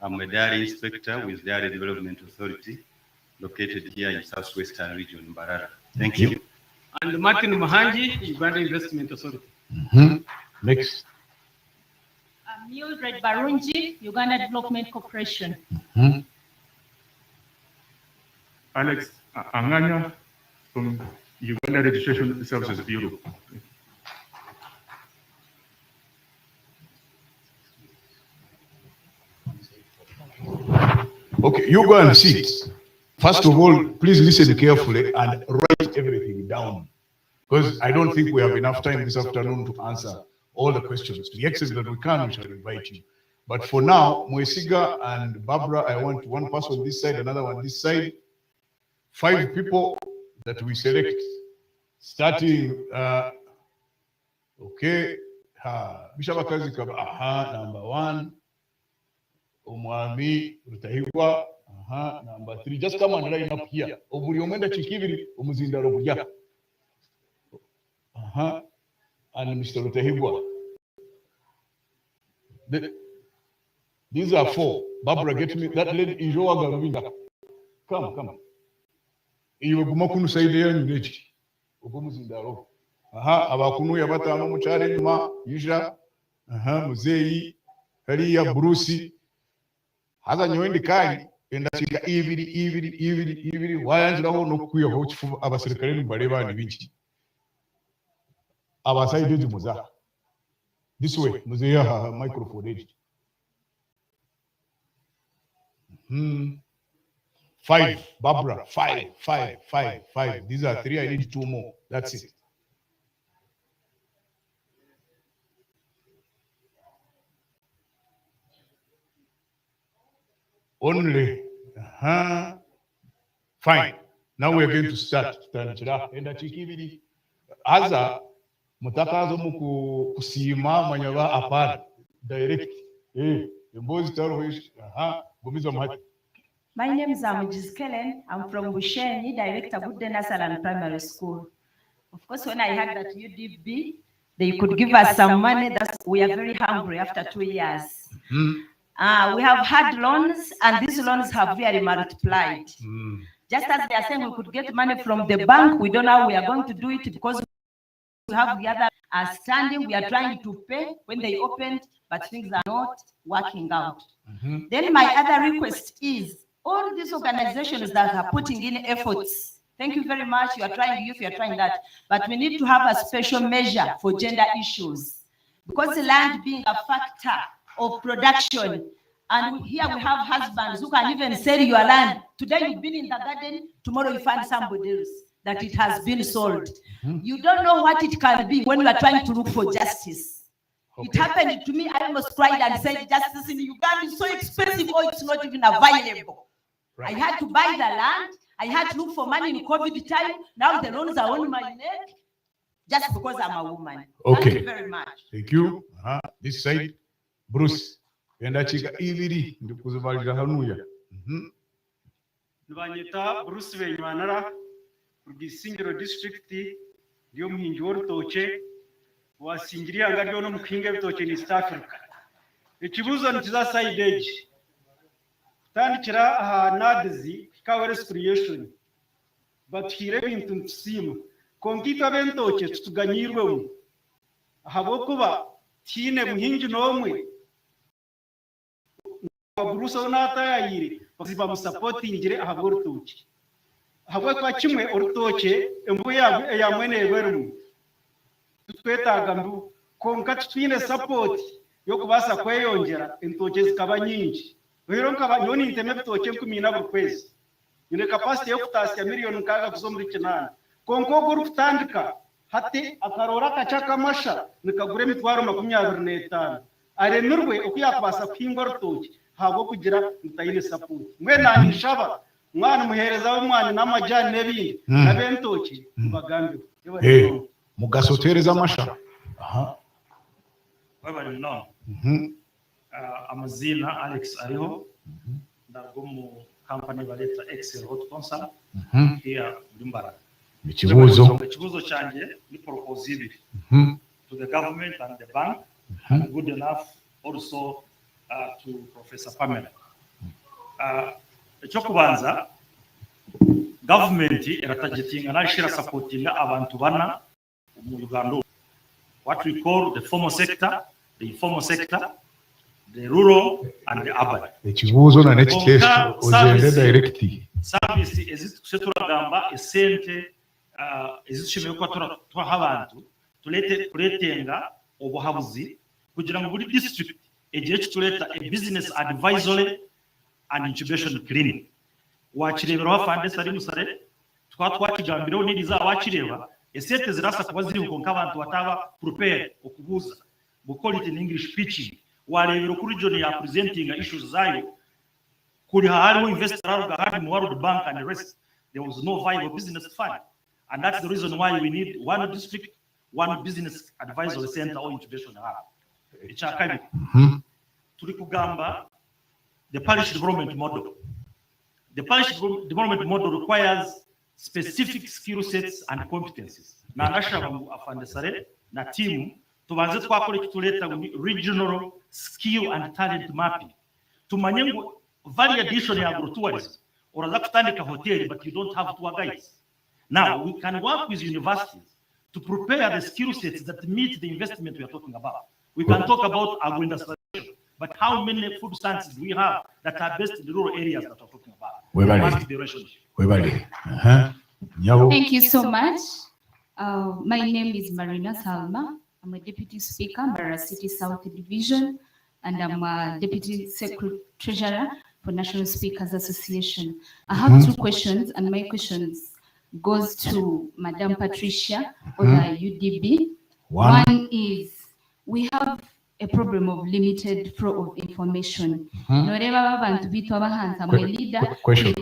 I'm a dairy inspector with Dairy Development Authority, located here in Southwestern region, Mbarara. Thank you.
And Martin Mahanji, Uganda Investment Authority.
Next.
Mildred Barunji, Uganda Development Corporation.
Alex Anganya from Uganda Registration Services Bureau.
Okay, you go and sit. First of all, please listen carefully and write everything down, because I don't think we have enough time this afternoon to answer all the questions. To the extent that we can, we shall invite you. But for now, Mwesiga and Barbara, I want one person this side, another one this side. 5 people that we select, starting, okay, Bishop Akazi, number 1. Umwami Rutahigwa, number 3. Just come and line up here. Oburi omenda chikibiri, omuzindaro burya. And Mr. Rutahigwa. These are 4. Barbara, get me that lady in Joaga Ruvinga. Come. Iyo gumakunu saide ya nyunechi. Obumuzindaro. Abakunu yabatano muchare nyuma yija. Muzeyi hariya Bruce. Haza nyoendi kali enda chika ibiri wayanjiraho no kuyaho chifu abasirikare mbareba ni binchi abasaidizi muza this way muzeya microphone age 5 Barbara 5 these are 3. I need 2 more. That's it. Only Fine. Now we're going to start. Aza mutakazo muku kusima manyaba apart direct. Mbozi taroish. Gumiza mahati.
My name is Amujis Kellen. I'm from Bushenyi, Director Good Nasalan Primary School. Of course, when I heard that UDB, they could give us some money, we are very hungry after 2 years. We have had loans, and these loans have really multiplied. Just as they are saying we could get money from the bank, we don't know how we are going to do it because we have the other standing. We are trying to pay when they opened, but things are not working out. Then my other request is all these organizations that are putting in efforts. Thank you very much. You are trying youth, you are trying that. But we need to have a special measure for gender issues because land being a factor of production. And here we have husbands who can even sell your land. Today you've been in the garden, tomorrow you find somebody else that it has been sold. You don't know what it can be when you are trying to look for justice. It happened to me. I almost cried and said, justice in Uganda is so expensive, or it's not even available. I had to buy the land. I had to look for money in COVID time. Now the loans are on my neck just because I'm a woman.
Okay.
Thank you very much.
Thank you. This side, Bruce. Yenda chika ibiri ndikuzivalira hanuya.
Nibanyita Bruce Benywanara Rugisingiro district ndiyo muhingi w'urutoke wasingiriye ngaryo no mukinga bitoke ni East Africa. Ikibuzo ntiza side edge. Tandikira aha nadizi kawere creation. Batkire bintu ntsima. Konkita bentoke tutuganyirwe. Ahabo kuba tine muhingi nomwe. Bruce onata yayiri baziba musupporting ngire ahabo urutoke. Ahabo kwa kimwe urutoke embu ya mwene berumu. Twetaga mbu konka twine support yo kubasa kweyongera intoke zikaba nyingi. Rero nkaba nyoni inteme bitoke 10 buri kwezi. Nyine capacity yo kutasya miliyoni kaga kuzo muri kinana. Konko go rufutandika hati akarora kachaka masha nikagure mitwaro 25. Aremerwe okuyakubasa kwingo rutoke habo kugira mutayine support. Mwena nishaba mwana muhereza w'umwana n'amajani n'ebindi nabentoke bagambe.
Mugasotereza amasha.
Wabari no. Amazina Alex ariho. Ndargo mu company baleta Excel Hot Consult. Here Mbara. Ikibuzo cyanje ni propose ibiri. To the government and the bank. And good enough also to Professor Pamela. Icyo kubanza government iratagitinga nashira supportinga abantu bana mu Uganda, what we call the formal sector, the informal sector, the rural and the urban.
Ekibuzo na next case ozende direct.
Service ezituseturagamba esente ezishimye ko twaha abantu tuletenga obuhabuzi kugira ngo buri district egiye kituleta a business advisory and incubation clinic. Wakirebera wafande sari musare twakijambireho niriza wakireba esete zirasa kuba ziri uko abantu bataba prepare okubuza gukora it in English pitching. Warebera kuri region ya presenting issues zayo kuri hariho investor aruga mu World Bank and the rest. There was no viable business fund, and that's the reason why we need one district, one business advisory center or incubation hub. Ichakabi tuli kugamba the parish development model. The parish development model requires specific skill sets and competencies. Na ngashaba afande sare na team tubanze twakora kituleta regional skill and talent mapping. Tumanye ngo value addition ya agro-tourism. Uraza kutandika hotel but you don't have tour guides. Now we can work with universities to prepare the skill sets that meet the investment we are talking about. We can talk about agro-industrialization, but how many food stands do we have that are based in the rural areas that we're talking about?
Thank you so much. My name is Marina Salma. I'm a Deputy Speaker, Mbarara City South Division, and I'm a Deputy Secretary Treasurer for National Speakers Association. I have two questions, and my questions goes to Madam Patricia or the UDB. One is, we have a problem of limited flow of information. Noreba abantu bitu abahanza mwe leader.
Question.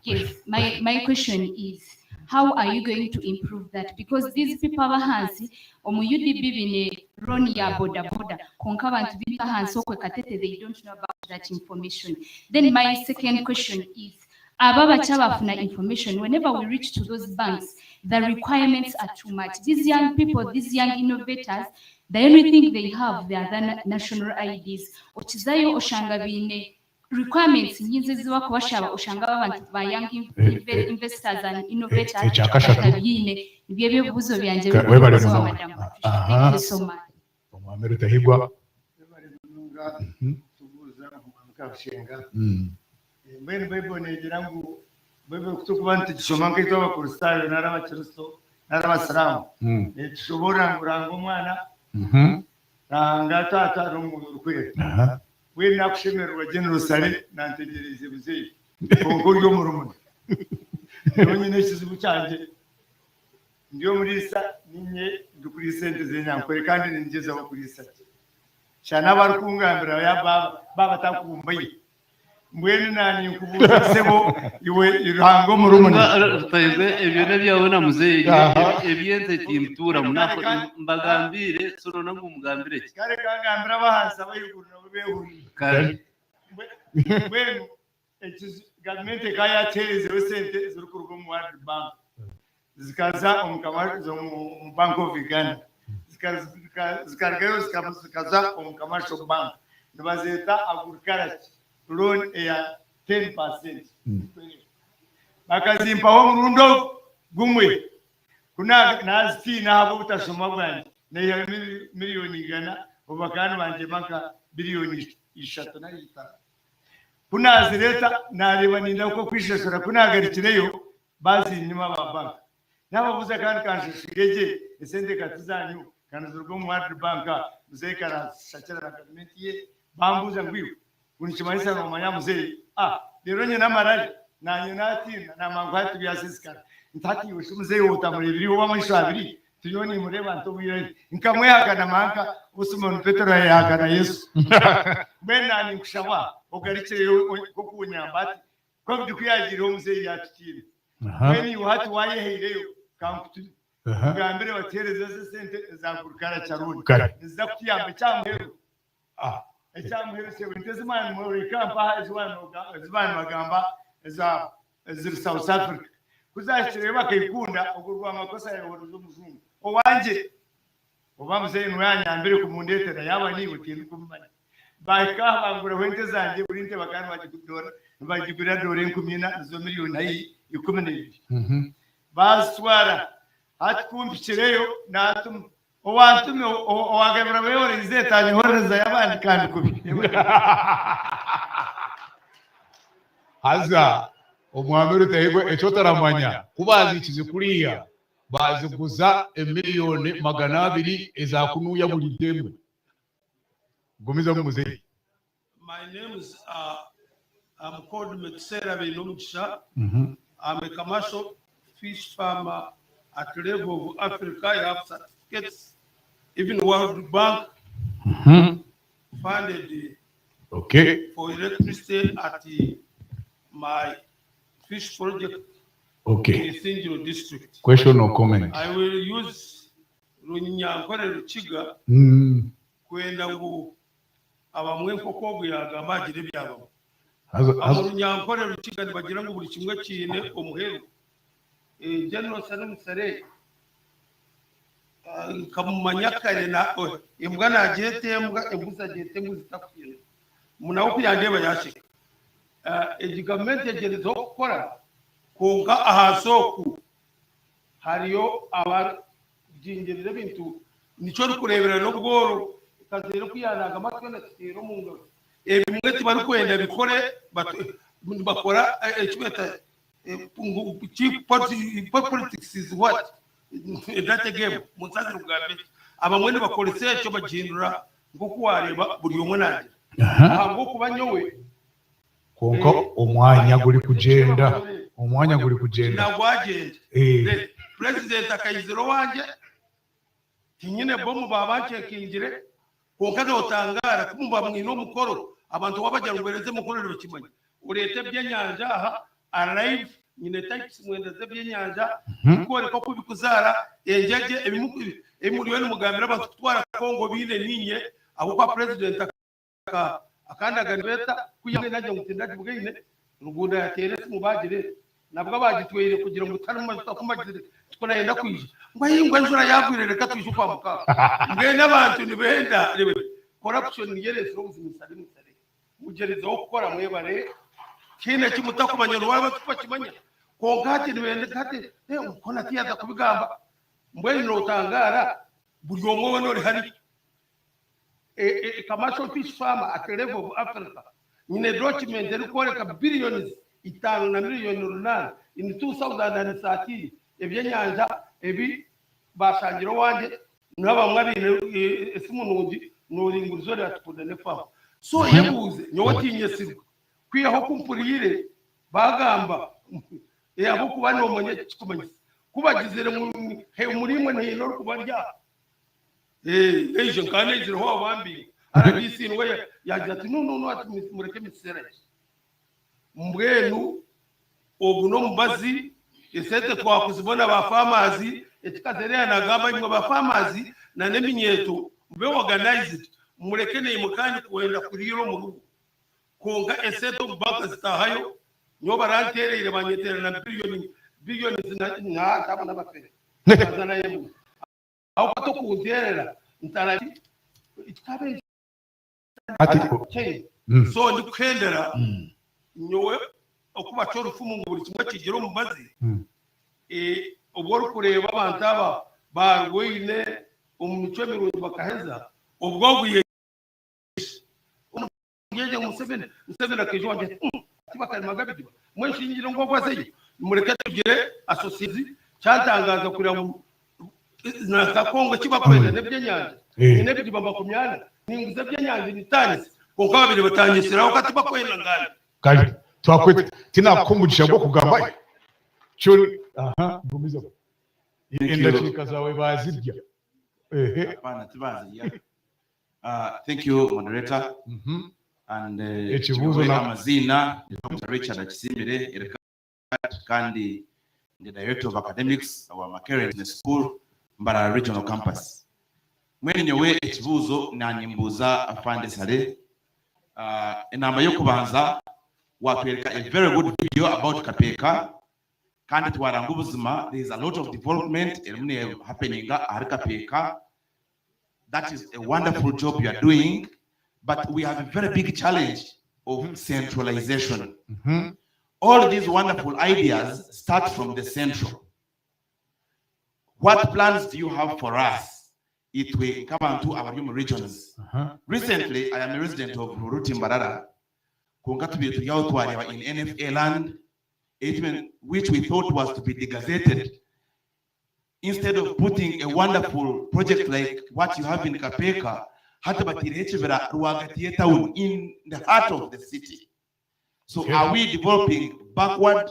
Yes, my question is, how are you going to improve that? Because these people abahansi omu UDB bine run ya boda konka abantu bitu abahansi okwe katete, they don't know about that information. Then my second question is, ababa chabafuna information, whenever we reach to those banks, the requirements are too much. These young people, these young innovators, the only thing they have, they are the national IDs. Ochizayo oshanga bine requirements nyinzi ziwa kubashaba oshanga abantu ba young investors and innovators bine nibyo bibuzo byanje bibuzo wa madam. Thank you so much.
Omwamere tahigwa.
Mbene bebonegera ngo bebe kutukuba ntisoma nk'ito bakurisayo n'abakristo n'abasiramu nitushobora nguranga umwana nanga tata rumurukwe we nakushemerwa generosare nantegereze buzeyi kongo ryo murumu nyine kizibu cyanje ndiyo murisa ninye dukuri sente zenyankore kandi ninjeza bakurisa cyane abarukungambira ya baba takumbaye mbwene nani nkubuza sebo iwe irango murumuna
tayze ebyo nabyabona muzeyi ebyenze timtura munako mbagambire soro nangu mugambire
kare kangambira bahansa bayiguruna bebehuri
kare
mbwene government kaya tereze sente zirukurwa mu World Bank zikaza omukamarizo mu Bank of Uganda zikaza omukamasho bank nibazeta agriculture loan ya 10%. Bakazimpaho murundo gumwe kuna nazi nabo utashoma bwanje na miliyoni igana ubakana banje banka biliyoni 3 na 5 kuna zireta nareba ninda uko kwisheshora kuna garikireyo bazi nyuma ba banka nababuza kandi kanshishigege esende katizanyu kana zurgo mu World Bank muzekara shakira na government ye bambuza ngwiyo unichimaisa no manyamuze lero nyina marari na nyinatina na mangwati byasisikana ntati yoshimuze yotamuriri wa mwisho abiri tuyoni mureba ntobire nkamwe yakana manka usumon Petro yakana Yesu bena ni kushawa ogarikire kokunyambati ko bidukuyagire umuze yatukire beni watu wayehereyo kamkutu ngambere batereze sente za kurukara charuni niza kutiyambe cyamwe echamuherese wentezimana muri kampa ezibana magamba eziri South Africa kuzashire bakayikunda ogurwa amakosa yawe z'umuzungu owanje obamuze nwanyambere kumundetera yaba ni butindu kumanya baika bangura wentezanje burinte bakana bagidora bagigura dore nkumina zo miliyoni ayi 12 baswara atkumbikireyo natum owantume owagebra beore izeta nyihoreza yabandi kandi kubi
haza omwamere tahigwa echotaramanya kubazi kizikuliya baziguza emiliyoni 200 ezakunuya buli demwe gumiza muzeyi.
My name is I'm called Metsera Benumcha. I'm a commercial fish farmer at the level of Africa. I have certificates. Even World Bank funded for electricity at my fish project in Sinjiro district.
Question or comment?
I will use Runyankore Ruchiga kwenda ngo abamwe nkoko buyagamba agire byabo. Runyankore Ruchiga bagira ngo buri kimwe kine omuheru. General Salim Sare kamumanyakare na imbwa nagete imbwa ebuza gete muzitakwira munawo kuyandeba yashika egigamete gerezo gukora konga ahasoku hariyo abajingereza bintu nico rukurebera no bworo kazero kuyanaga amatwe na tiro mu ngoro ebimwe tibari kwenda bikore bakora ekibeta politics is what that game musazi rugambe abamwe bakora secho bagindura ngo kuwareba buri umwe naje ngo kubanyowe
konka omwanya guri kugenda
nagwagende president akayiziro wanje tinyine bomu babanje kingire konka notangara kumva mwino mukoro abantu wabajya rubereze mukorero kimanya urete byenyanja aha alive nyine types mwendeze byenyanja ukore ko kubikuzara enjeje emuriwe n'umugambira abantu twara Kongo bine ninye abo kwa president akandaga ndeta kuyamwe najya mutinda bwine rugunda yatere mubagire nabwo abagitwere kugira ngo utaruma kumagire twanaenda kwije ngwayingwa njura yagwirereka twishu kwa muka mwe n'abantu nibenda rebe corruption yere from misali mugereza okukora mwebare kine kimutakumanya ruwaba tupakimanya konkati nibende kati ukona tiyaza kubigamba mbwe notangara buri omwe nori hari commercial fish farmer at the level of Africa nyine document erikoreka billions 5 na miliyoni 8 in 2013 ebyenyanja ebi basangiro wanje n'abamwe abine esimunungi noringurizo lyatukunda ne famu so yebuze nyowatinye sirwa kwiyaho kumpurire bagamba abo kuba no monye kikumanyisa kubagizire murimwe ntino kubarya ejo kandi ziro ho abambi arabisi nwe yagira ati no ati mureke misera mbwenu obuno mubazi esete twakuzibona ba farmers etikazerera nagamba imwe ba farmers na neminyeto mbe organized mureke ne mukandi kuenda kuriro mu rugo konga esete banka zitahayo nyo baranterere banyetera na billion na tabana bafere bazana yemu aho pato kunterera ntarabi itikabe ati so ndikhendera nyowe okuba cyo rufumu nguri kimwe kigero mubazi obwo kureba abantu aba barwine umucyo mirundi bakaheza ubwo guye yeje museveni akejo wanje tibakari magabi mwe shingiro ngo kwaseje mureke tugire association cyatangaza kurira na Kakongo kibakwenda nebyenyanja nebidi bamba kumyana ninguze byenyanja nitanyise konka babiri batangisiraho katibakwenda ngana
kali twakwete tinakumbusha bwo kugamba cyo gumiza indashika zawe bazirya
hapana tibazi thank you moderator and amazina Dr. Richard Akisimire kandi the director of academics wa Makerere School Mbarara Regional Campus mwene nyowe ekibuzo nanyimbuza afande sale inamba yo kubanza watwereka a very good video about Kapeka kandi twaranga ubuzima. There is a lot of development happening at Kapeka. That is a wonderful job you are doing, but we have a very big challenge of centralization. All these wonderful ideas start from the central. What plans do you have for us? It will come to our human regions. Recently, I am a resident of Ruruti Mbarara, in NFA land, which we thought was to be degazetted. Instead of putting a wonderful project like what you have in Kapeka, in the heart of the city. So are we developing backward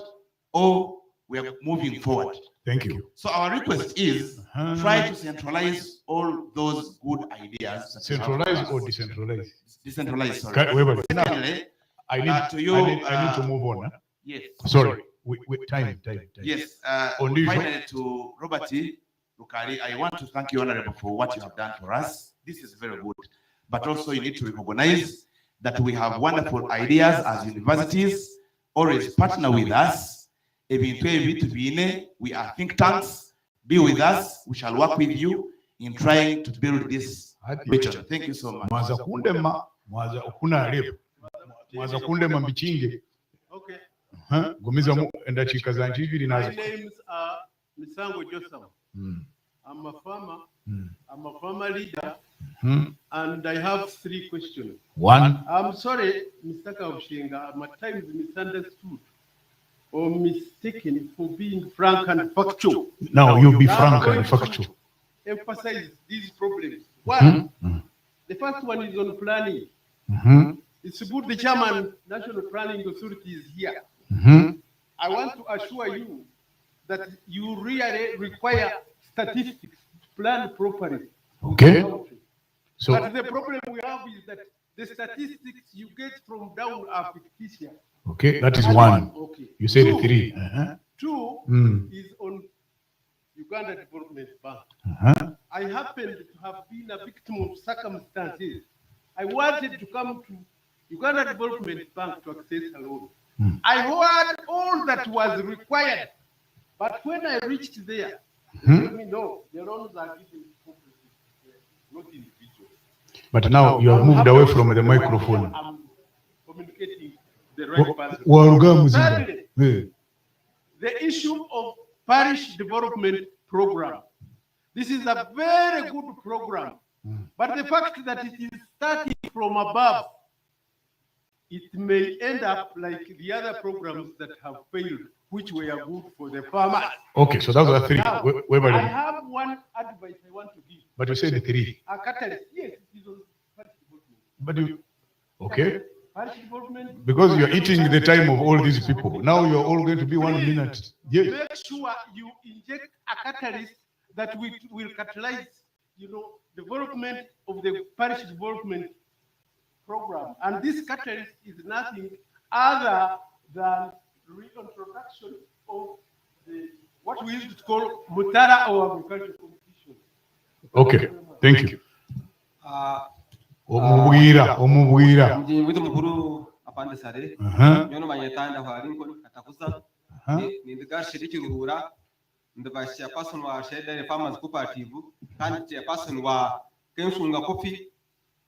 or we are moving forward?
Thank you.
So our request is try to centralize all those good ideas.
Centralize or decentralize?
Decentralize, sorry.
I need to move on.
Yes.
Sorry. Time.
Yes. Finally, to Robert Lukari, I want to thank you, Honorable, for what you have done for us. This is very good. But also you need to recognize that we have wonderful ideas as universities. Always partner with us. We are think tanks. Be with us. We shall work with you in trying to build this region. Thank you so much.
Okay.
Gumiza endachika zanjibiri nazo.
My names are Misango Joseph. I'm a farmer. I'm a farmer leader. And I have 3 questions.
One.
I'm sorry, Mr. Kaushinga, I'm at times misunderstood or mistaken for being frank and factual.
No, you be frank and factual.
Emphasize these problems. One, the first one is on planning. It's good the chairman, National Planning Authority is here. I want to assure you that you really require statistics to plan properly.
Okay. So-
but the problem we have is that the statistics you get from down are fictitious.
Okay, that is
And
one.
Okay.
You said
Two,
3.
Two
Mm.
is on Uganda Development Bank. I happened to have been a victim of circumstances. I wanted to come to Uganda Development Bank to access a loan. I had all that was required, but when I reached there, they told me no, the loans are given to corporates, not individuals.
But now you have moved away from the microphone.
I'm communicating the right person.
Thirdly,
the issue of parish development program. This is a very good program, but the fact that it is starting from above, it may end up like the other programs that have failed, which were good for the farmers.
Okay, so those are 3.
Now, I have one advice I want to give.
But you said 3.
A catalyst, yes, it is on parish development.
But you, okay?
Parish development.
Because you're eating the time of all these people. Now you're all going to be 1 minute. Yes.
Make sure you inject a catalyst that will catalyze, development of the parish development program. And this catalyst is nothing other than reintroduction of what we used to call Mutara or agricultural competition.
Okay, thank you. Omubwira.
Mjingu mukuru apande sare.
Aha.
Nyono manyetanda hwari nkoni katakuza. Nindiga shiriki ruhura. Ndiba chairperson wa Shedder Farmers Cooperative. Kandi chairperson wa Kensunga Coffee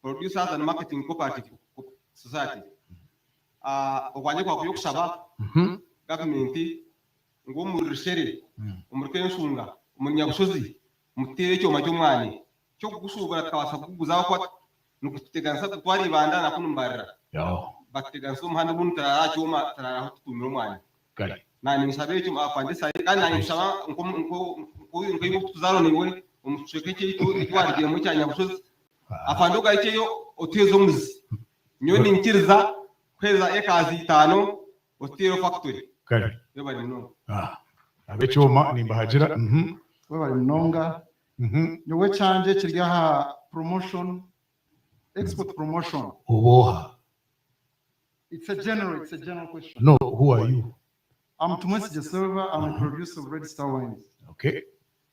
Producers and Marketing Cooperative Society. Okwanye kwa kuyokushaba. Government ngo murishere. Umurkensunga. Umunyabushozi. Mutere cyo majumwani. Cyo gusubura twasa kuguzaho kwa nukutegansa twari banda na kunumbarira.
Yo.
Bategansa umuhanda bunta cyuma tarara tutumira umwanya.
Kare.
Na nishabe cyo afande sai kandi na nishaba nko tuzaro niwe umusheke cyo twari mu cyanya bushozi. Afande ugaikeyo otezo muzi. Nyoni nkiriza kweza ekazi 5 otero factory.
Kare.
Yo bari muno.
Abechoma nimbahagira.
We bari mnonga. Nyowe chanje kiryaha promotion, export promotion.
Uboha.
It's a general question.
No, who are you?
I'm Tumwesi Silva. I'm a producer of Red Star wines.
Okay.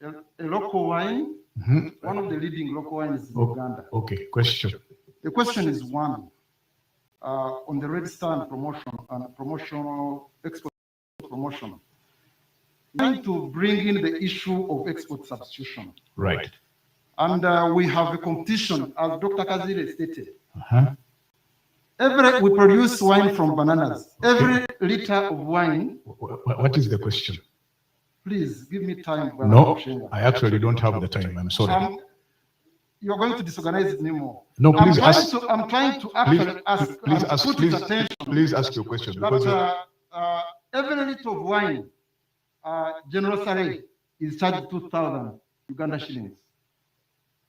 A local wine, one of the leading local wines in Uganda.
Okay, question.
The question is one, on the Red Star and promotion and promotional export promotion. Trying to bring in the issue of export substitution.
Right.
And we have a competition, as Dr. Kazile stated. We produce wine from bananas. Every liter of wine.
What is the question?
Please give me time.
No, I actually don't have the time. I'm sorry.
You're going to disorganize it anymore.
No, please ask.
I'm trying to actually ask.
Please ask your question.
Every liter of wine, General Sare is charged 2,000 Uganda shillings.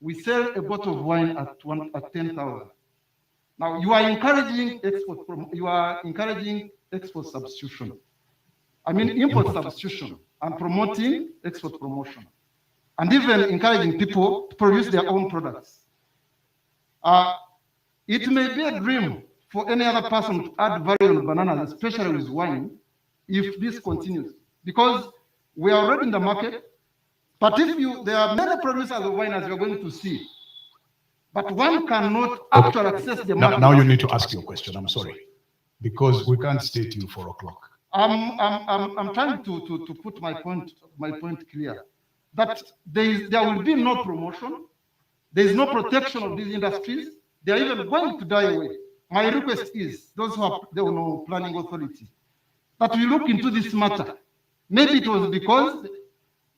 We sell a bottle of wine at 10,000. Now you are encouraging export substitution. I mean import substitution and promoting export promotion, and even encouraging people to produce their own products. It may be a dream for any other person to add value on bananas, especially with wine, if this continues, because we are already in the market. But if there are many producers of wine, as you're going to see, but one cannot actually access the market.
Now you need to ask your question. I'm sorry, because we can't stay till 4 o'clock.
I'm trying to put my point clear. That there will be no promotion. There is no protection of these industries. They are even going to die away. My request is those who are the planning authority that we look into this matter. Maybe it was because,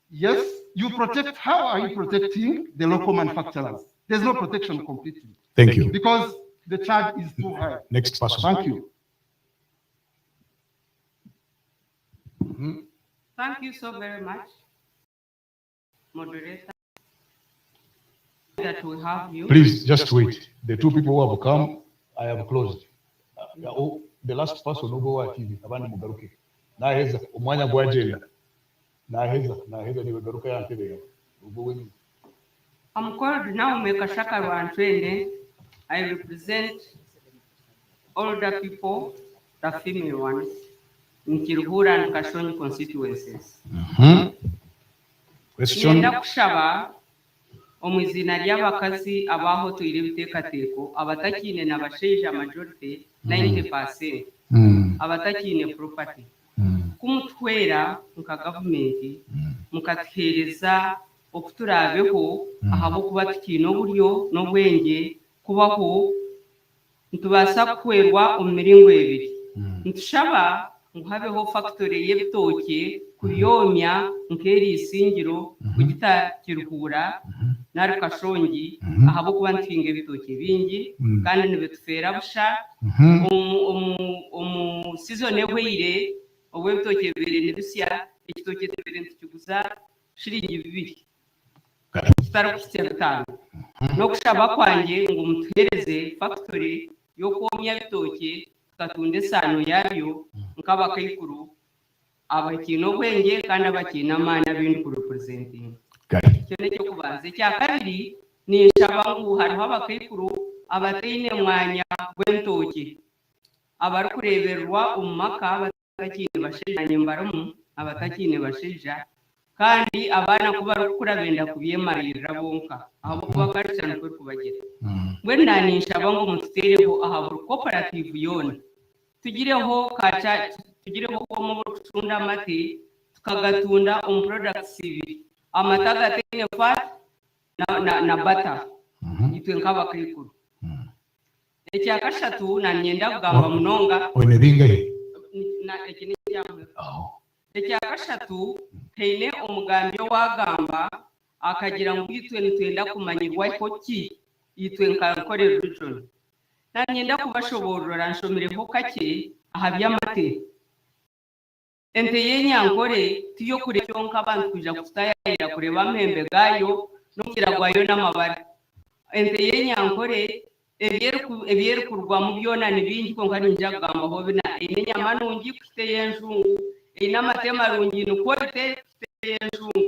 yes, you protect. How are you protecting the local manufacturers? There's no protection completely.
Thank you.
Because the charge is too high.
Next person.
Thank you.
Thank you so very much, moderator. That we have you.
Please just wait. The 2 people who have come, I have closed. The last person who go at TV, abandi mugaruke. Naheza umwanya gwajela. Naheza niwe garuka yantebe. Ugo wenyu.
I'm called now Mekashaka Rwantwende. I represent older people, the female ones, in Kiruhura and Kashonyi constituencies.
Question.
Ngenda kushaba omwizina ly'abakazi abaho tuyire biteekateeko abatakine n'abashaija majority 90%, abatakine property kumutwera nka gavumenti mukatuheereza okuturabeho ahabw'okuba tukiine oburyo n'obwenge kubaho nitubaasa kuhwerwa omu miringo ebiri. Nitushaba ngu habeho factory y'ebitooke kubyomya nk'eri isingiro kugita Kiruhura nari Kashongi ahabw'okuba nituhinga ebitooke bingi kandi nibitufeera busha omu season ehweire obw'ebitooke bibiri nibisya ekitooke kibiri nitukiguza shiringi 2 kitari kukitya 5 n'okushaba kwange ngu mutuheereze factory y'okwomya ebitooke tukatunda esaano yabyo nk'abakaikuru abakiine obwenge kandi abakiine amaani abindi kurepresentinga. Ekyo n'ekyokubanza. Ekyakabiri ninshaba ngu hariho abakaikuru abataine mwanya gw'entooke abarikureebererwa omu maka abatakiine bashaija nyembaramu abatakiine bashaija kandi abaana kuba barikukura benda kubyemalirira bonka ahabw'okuba culture nikwe erikubagira. Mbwenu ninshaba ngu mututeereho aha buri cooperative yoona tugireho omu burikutunda amate tukagatunda omu products ibiri, amata gataine fat na butter itwe nk'abakaikuru. Ekyakashatu nanyenda kugamba munonga ekyakashatu haine omugambi owagamba akagira ngu itwe nitwenda kumanyirwaho ki itwe nka Nkore region. Nanyenda kubashoborora nshomireho kake aha by'amate. Ente y'Enyankore tiyo kure kyonka abantu kuja kutayira kureba amahembe gayo n'okugira gwayo n'amabara. Ente y'Enyankore ebyeri kurwa mu byona nibingi konka ninja kugambaho bina eine enyama nungi kufite y'enjungu eine amate marungi nukwete kufite y'enjungu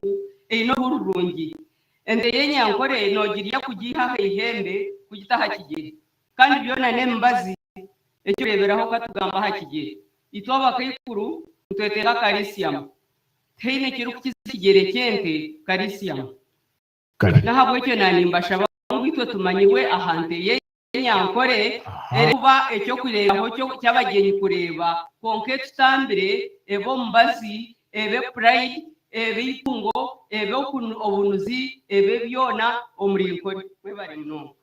eine oburungi. Ente y'Enyankore nogirya kugiha ihembe kugitaha kigeri kandi byona n'embazi ekyo reberaho katugamba hakigeri itwa abakaikuru ntwetera calcium teine kiru kukizigere kyente calcium nahabwe ekyo nanimbashaba ngu itwe tumanyiwe ahante y'Enyankore kuba ekyo kurebaho ky'abagenyi kureba konke tutambire ebo mbazi ebe pride ebe itungo ebe obunuzi ebe byona omuri Nkore mwebale munonga.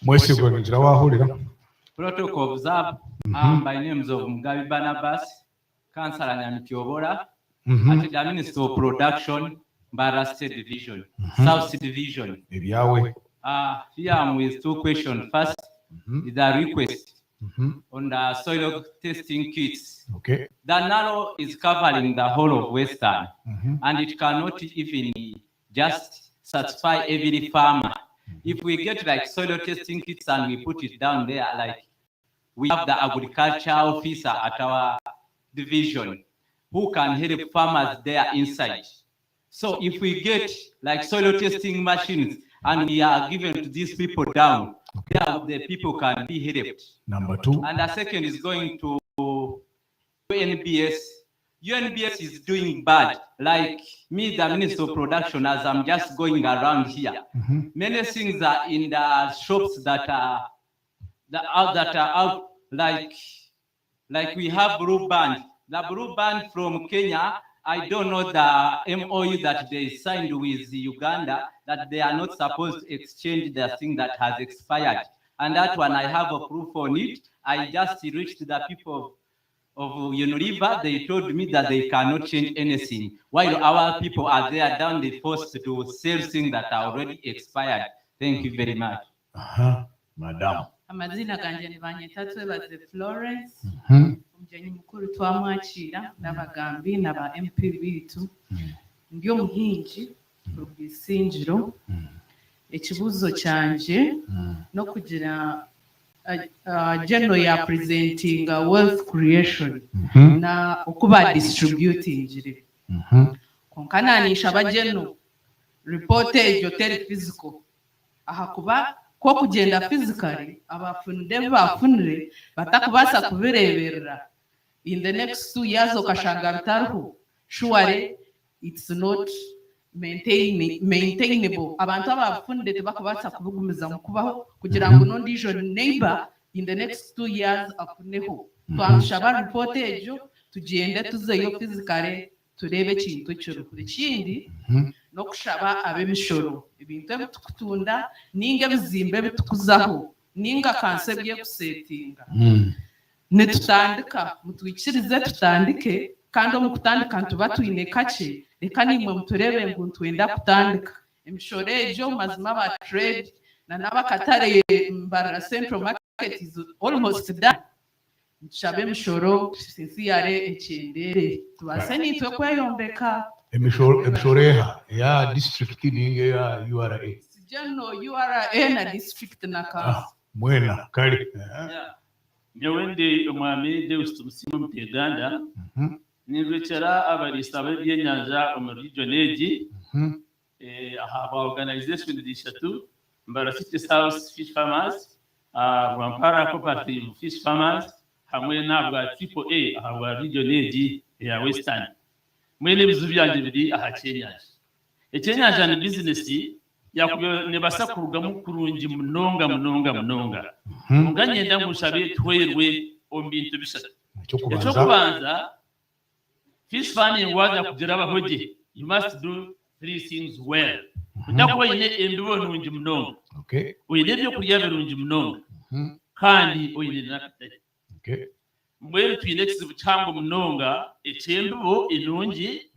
Mwesigwa ngira wahurira.
Protocol observed by names of Mugabe Barnabas, Councillor Nyamityobora, at the Minister of Production, Mbara State Division, South Division. Here I'm with 2 questions. First, is a request on the soil testing kits.
Okay.
The NARO is covering the whole of Western, and it cannot even just satisfy every farmer. If we get like soil testing kits and we put it down there, like we have the agriculture officer at our division who can help farmers there inside. So if we get like soil testing machines and we are given to these people down, there the people can be helped.
Number 2.
And the second is going to UNBS. UNBS is doing bad. Like me, the Minister of Production, as I'm just going around here, many things are in the shops that are out, like we have Blue Band. The Blue Band from Kenya, I don't know the MOU that they signed with Uganda, that they are not supposed to exchange the thing that has expired. And that one, I have a proof on it. I just reached the people of River. They told me that they cannot change anything, while our people are there down the post to sell things that are already expired. Thank you very much.
Madam.
Amazina ganje ni Banyetatwe baze Florence. Umujyanyi mukuru twamwakira n'abagambi n'aba MP bitu. Ndi omuhingi Rubisingiro. Ekibuzo cyanje no kugira general ya presenting wealth creation na okuba distributing konkananisha abageno report ejo teri physical aha kuba ko kugenda physically abafunde bafunire batakubasa kubireberera in the next 2 years okashanga bitariho surely it's not maintainable abantu abafunde tebakubasa kubugumiza mu kubaho kugira ngo no ndijo neighbor in the next 2 years afuneho twamushaba report ejo tugende tuzeyo physically turebe kintu cy'urukuri kindi no kushaba abemishoro ibintu bitukutunda ninga bizimbe bitukuzaho ninga concept yo kusetinga netutandika mutwikirize tutandike kandi mu kutandika tuba tuyine kake reka nimwe muturebe ngo twenda kutandika imishoro ejo mazima ba trade na nabakatare Mbarara Central Market is almost done shabe mishoro sincere ekendere tubase nitwe kweyombeka
emishoreha ya district ninge ya URA
sijano URA na district na ka
mwena kali
nyawende umwami Deus tumusimo muteganda nirwechera abarista b'ebyenyanja mu region eji aha organization dishatu Mbarara City South Fish Farmers Rwampara Cooperative Fish Farmers hamwe n'abwa Triple A aha region eji ya Western mwene bizu byanje biri aha Kenya Kenya ni business yakubye ne basakurugamo kurungi munonga muganyenda ngushabe twerwe ombintu bisata cyo kubanza fish farming waza kugira abahoje you must do 3 things well ndakuba ine embibo nungi munonga
okay
uyine byo kurya birungi munonga kandi uyine nakatari
okay
mwere twine kizibu cyangwa munonga ekembibo inungi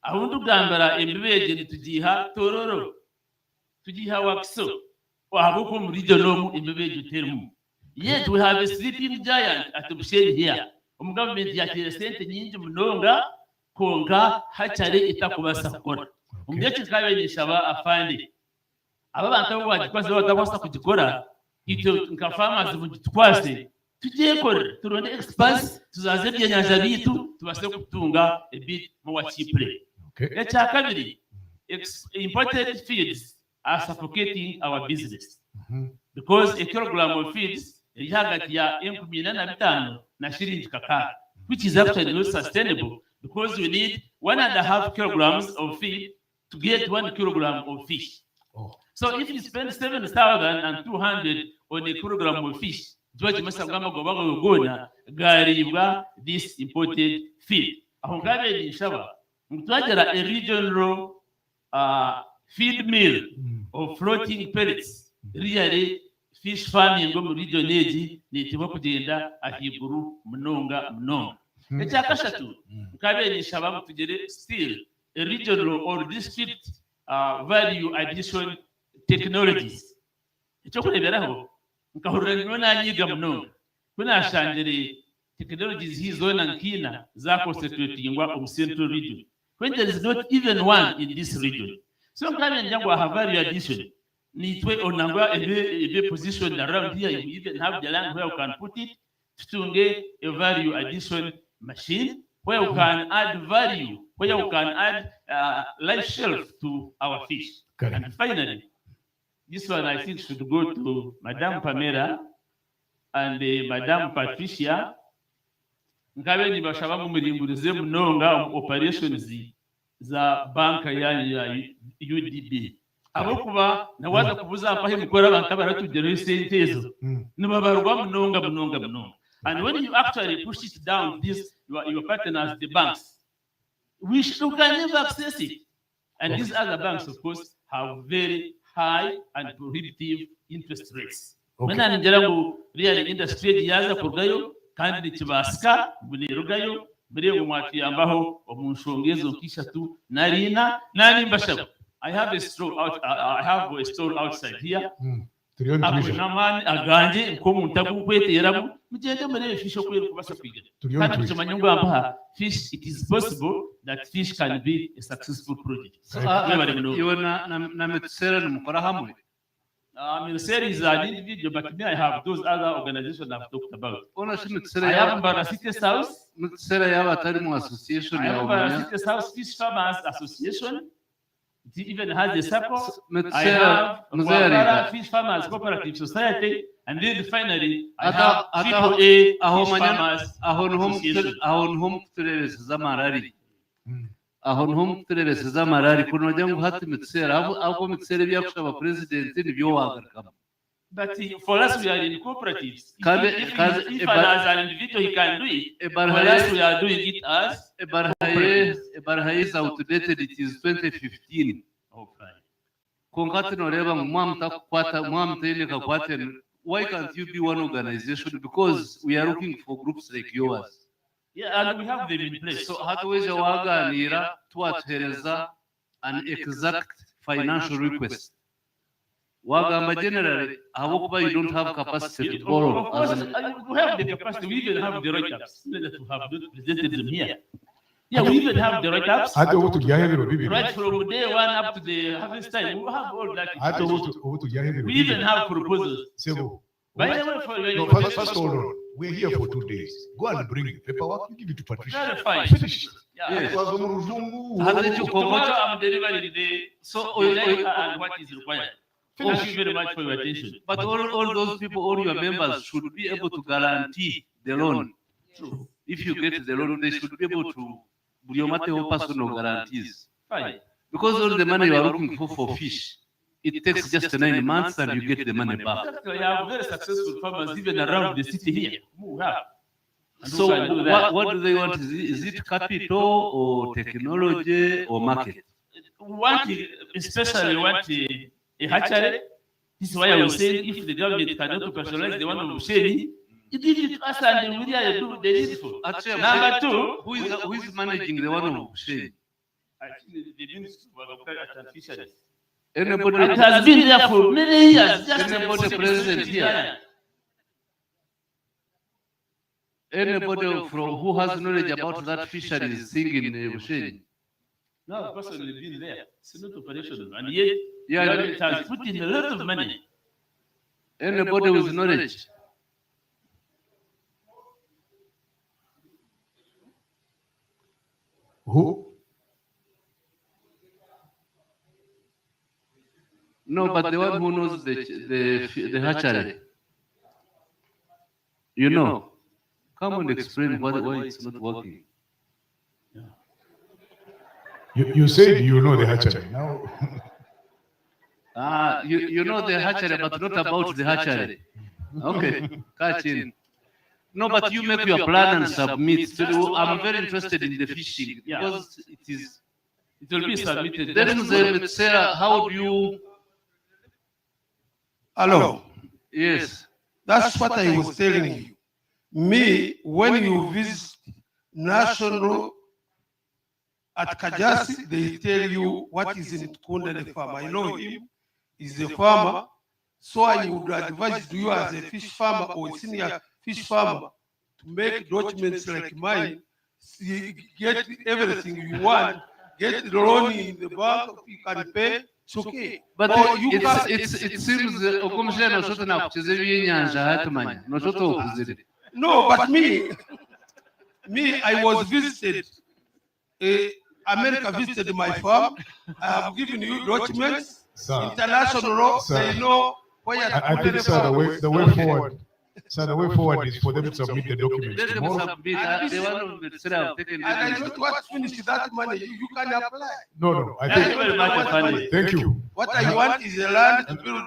ahundu gambara embibeje nitugiha tororo tugiha wakso wahabuko muri jonomu embibeje utermu yet we have a sleeping giant at Busheni here government yakire sente nyingi munonga konga hacare itakubasa kukora umbyeke kabenyesha aba afande aba bantu bo bagikwaze batakwasa kugikora ito nka farmers mugitwase tugiye kora turonde experts tuzaze byenyanja bitu tubase kutunga a bit more cheaply echa kabiri imported feeds are suffocating our business because a kilogram of feeds hagati ya 15 na shilingi kakara which is actually not sustainable because we need 1.5 kilograms of feed to get 1 kilogram of fish. So if you spend 7,200 on a kilogram of fish, this imported feed. A regional feed mill of floating pellets, really fish farming go mu region eji nitiba kugenda ahiguru munonga. Ekyakashatu kabenyesha bamu tugere still a regional or district value addition technologies. Icyo kureberaho nkahurira nanyiga munonga kuna shanjere technologies hizo na nkina za concentratingwa on central region when there is not even one in this region. So kabenyesha ngo have value addition nitwe onangwa ebe position around here. You even have the land where you can put it to a value addition machine where you can add value, where you can add life shelf to our fish. And finally, this one I think should go to Madame Pamela and Madame Patricia. Ngabe ni bashaba mu mirimbulize munonga operations za banka ya UDB. Abokuba nawaza kubuza apahe mukora abantu baratugeraho sentezo nibabarwa munonga. And when you actually push it down, this your partners, the banks, you can never access it. And these other banks, of course, have very high and prohibitive interest rates. When I'm real industry, yaza kurgayo kandi kibaska bunerugayo bire umwati ambaho omunshongezo kisha tu narina nani mbashabo. I have a store outside here. Naman aganje ko muntagu kweteramu mugende muri fisho kwero kubasa kwiga. Kandi tumanyungu ambaha fish, it is possible that fish can be a successful project.
You na metsera numukora hamwe.
Metsera is an individual, but me I have those other organizations I've talked about. I have Mbarara City South.
Metsera yaba atari mu association
ya Mbarara City South Fish Farmers Association. It even has a circle.
Mr.
I have
Mzee
Wakala
Rita.
Fish Farmers Cooperative Society, and then finally I
Ata
have
ata
AAA
aho
Fish
manya
Farmers
ahon
Association.
hom turerese zamarari. Ahon hom turerese zamarari kuno jangu hati mitsera abo mitsere byakushaba president nibyo wagarukamo.
But for us, we are in cooperatives. If
Kaze
as an individual he can do it, for us, we are doing it as
Ebarhaye is outdated. It is 2015.
Okay.
Konkati noreba mwamta kwata mwamta ile kakwate. Why can't you be one organization? Because we are looking for groups like yours.
Yeah, and we have them in place.
So hatuweze waganira tuwatereza an exact financial request. Wagamba generally, you don't have capacity to borrow.
Of course, we have the capacity. We even have the write-ups that we have not presented them here. Yeah, we even have the write-ups. Right from day one up to the harvest time, we have all that. We even have proposals. By the way, for your
First hold on. We're here for 2 days. Go and bring the paperwork. You give it to Patricia.
Very fine.
Finish it.
Yes.
Yes.
Tomorrow I'm delivering and what is required. Thank you very much for your attention.
But all those people, all your members should be able to guarantee the loan.
True.
If you get the loan, they should be able to have personal guarantees.
Fine.
Because all the money you are looking for fish, it takes just 9 months and you get the money back.
We have very successful farmers even around the city here. We have. And
So
who can do that.
what do they want? Is it capital or technology or market?
We want, especially want a hatchery. This is why I was saying if the government cannot operationalize the one of Busheni, it is it us and we really do the needful. Number two,
who is managing the one of Busheni?
I think the Ministry of Agriculture and Fisheries.
Anybody?
It has been there for many years. Just
Anybody present here? Anybody from who has knowledge about that fisheries thing in Busheni?
No, personally been there. It's not operational. And yet,
Yeah,
it has put in a lot of money.
Anybody with knowledge?
Who?
No, but the one who knows the hatchery. You know. Come and explain why it's not working.
You said you know the hatchery. Now,
You know the hatchery, but not about the hatchery. Okay, catch in. No, but you make your plan and submit. So I'm very interested in the fishing because
it will be submitted.
Then Sarah, how do you?
Hello.
Yes.
That's what I was telling you. Me, when you visit national at Kajasi, they tell you what is in Kunda the farmer. I know him. He's a farmer. So I would advise you as a fish farmer or senior fish farmer to make documents like mine. See, get everything you want. Get the loan in the bank. You can pay. It's okay.
But
Or you
it seems okumshana noshoto nakucheze byenyanja hatumanya noshoto okuzire.
No, but me, I was visited. America visited my farm. I have given you documents.
Sir.
International law.
Sir.
They know where
I think, sir, the way forward. Sir, the way forward is for them to submit the documents
Let them
tomorrow.
submit. They want to say I've taken
And I
this.
don't want to finish that money. You can apply.
No. I
Thank
think.
you very much, Afande.
Thank you.
What I want is a land to build